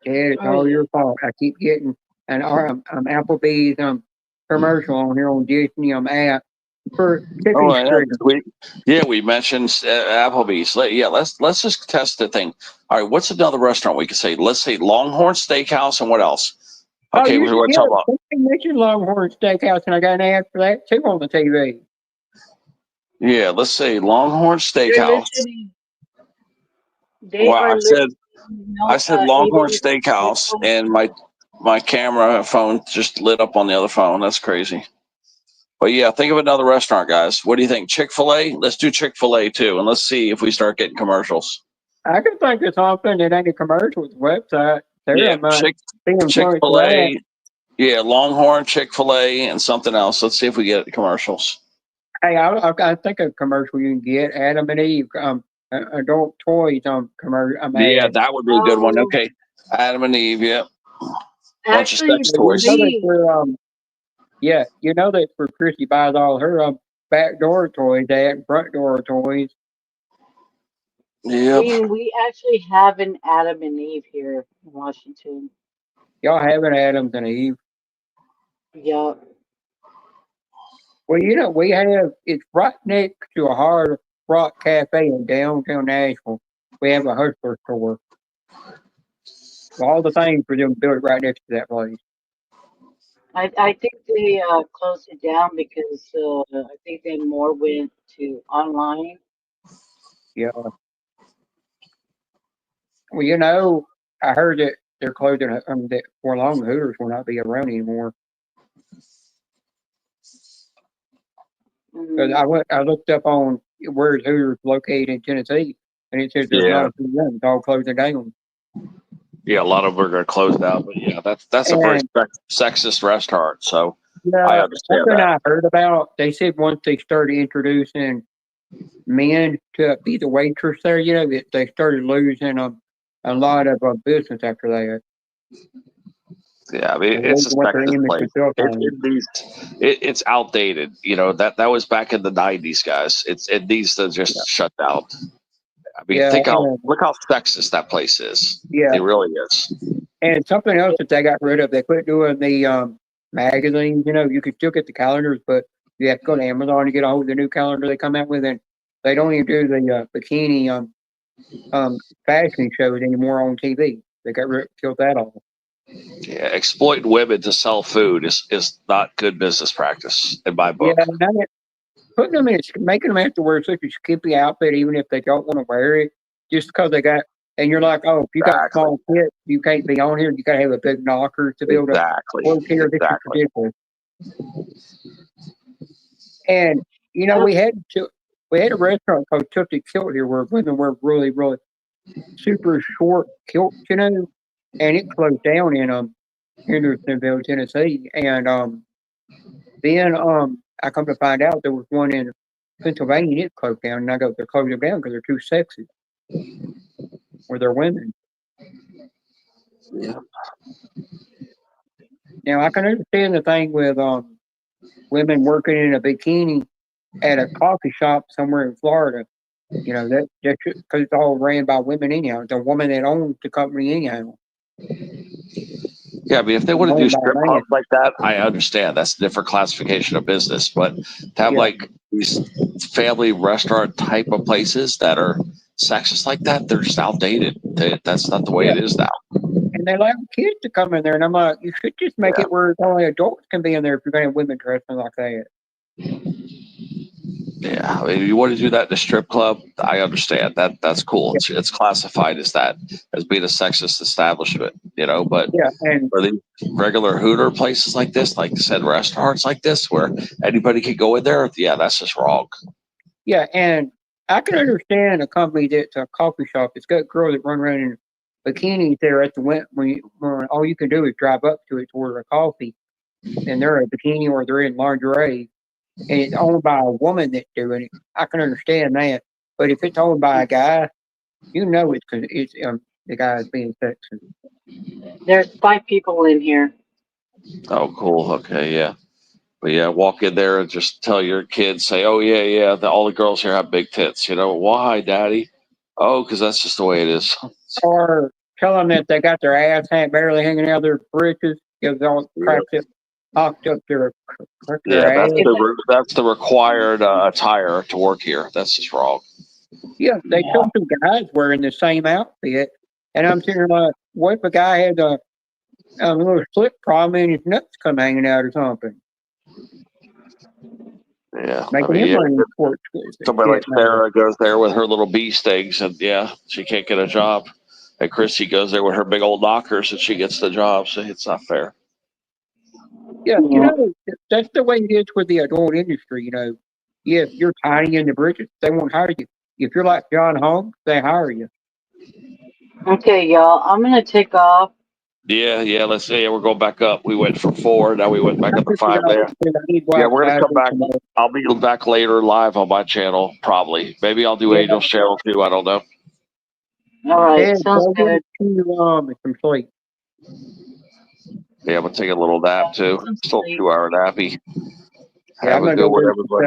Yeah, it's Oh all yeah. your fault. I keep getting an Applebee's commercial on here on Disney app for chicken Oh strips. yeah, we mentioned Applebee's. Let's just test the thing. All right, what's another restaurant we could say? Let's say Longhorn Steakhouse and what else? Oh, Okay, we want to talk about. you mentioned Longhorn Steakhouse, and I got an ad for that too on the TV. Yeah, let's say Longhorn They're Steakhouse. listening. They Well, are listening. I said Longhorn 80 Steakhouse, and my camera phone just lit up on the other phone. That's crazy. But yeah, think of another restaurant, guys. What do you think? Chick-fil-A? Let's do Chick-fil-A too, and let's see if we start getting commercials. I can think of something that ain't a commercial with the website. Yeah, Chick-fil-A. Yeah, Longhorn, Chick-fil-A, and something else. Let's see if we get commercials. Hey, I think a commercial you can get Adam and Eve adult toys commercial. Yeah, that would be a good one. Okay, Adam and Eve. Yep. Bunch of sex toys. Yeah, you know that's where Chrissy buys all her back door toys at, front door toys. Yep. We actually have an Adam and Eve here in Washington. Y'all have an Adams and Eve. Yup. Well, we have it's right next to a Hard Rock Cafe in downtown Nashville. We have a hustler store. All the things for them built right next to that place. I think they closed it down because I think they more went to online. Yeah. Well, I heard that they're closing. That for long Hooters will not be around anymore. Because I looked up on where's Hooters located in Tennessee, and it says there's not Yeah, a few rooms, all closing down. yeah, a lot of them are going to close down, but yeah, that's a very And sexist restaurant, so I yeah, understand something that. I heard about, they said once they started introducing men to be the waitress there, that they started losing a lot of business after that. Yeah, I mean And it's a losing what their sexist image place. was built It, on. it needs it's outdated. That was back in the '90s, guys. It needs to just shut down. I mean, Yeah, and look how sexist that place is. yeah, It really is. and something else that they got rid of, they quit doing the magazines. You could still get the calendars, but you have to go to Amazon to get a hold of the new calendar they come out with, and they don't even do the bikini fashion shows anymore on TV. They killed that off. Yeah, exploiting women to sell food is not good business practice in my Yeah, book. putting them making them have to wear such a skimpy outfit, even if they don't want to wear it, just because they got. And you're like, oh, if you got Exactly. small kids, you can't be on here. You got to have a big knocker to be able to Exactly. work here. This is Exactly. ridiculous. And we had a restaurant called Tufted Kilt here where women wear really, really super short kilts, and it closed down in Hendersonville, Tennessee. And then I come to find out there was one in Pennsylvania and it closed down, and I go, they're closing down because they're too sexy, or they're women. Yeah. Now I can understand the thing with women working in a bikini at a coffee shop somewhere in Florida. That's because it's all ran by women anyhow. It's a woman that owns the company anyhow. Yeah, I mean, if they want to do Owned by a strip man. clubs like that, I understand that's a different classification of business. But to have Yeah. like these family restaurant type of places that are sexist like that, they're just outdated. That's not the way Yeah. it is now. And they allow kids to come in there, and I'm like, you should just make Yeah. it where only adults can be in there if you're going to have women dressing like that. Yeah, I mean, you want to do that in a strip club, I understand that's cool. It's classified as that, as being a sexist establishment, but Yeah, and for the regular Hooter places like this, like I said, restaurants like this, where anybody can go in there, yeah, that's just wrong. yeah, and I can understand a company that's a coffee shop. It's got girls that run around in bikinis there at the when all you can do is drive up to it to order a coffee, and they're in a bikini or they're in lingerie, and it's owned by a woman that's doing it. I can understand that, but if it's owned by a guy, it's because it's the guy's being sexist. There's 5 people in here. Oh, cool. Okay, yeah. But yeah, walk in there and just tell your kids, say, "Oh yeah, all the girls here have big tits." Why, Daddy? Oh, because that's just the way it is. Or tell them that they got their ass barely hanging out of their britches because all crap that popped up their Yeah, ass. that's the required attire to work here. That's just wrong. Yeah, they show some guys wearing the same outfit, and I'm sitting there like, what if a guy had a little slip problem and his nuts come hanging out or something? Yeah, Making him run in sports. somebody like Sarah goes there with her little bee stings, and yeah, she can't get a job. And Chrissy goes there with her big old knockers, and she gets the job. So it's not fair. Yeah, that's the way it is with the adult industry. If you're tiny in the britches, they won't hire you. If you're like John Holmes, they hire you. Okay, y'all, I'm gonna take off. Yeah. Let's see. We're going back up. We went from 4, now we went back up to 5 there. Yeah, we're gonna come back. I'll be back later live on my channel, probably. Maybe I'll do Angel's channel too. I don't know. All right, sounds good. Some sleep. Yeah, I'm gonna take a little nap too. Still 2-hour nappy. Yeah, Have a good one, everybody.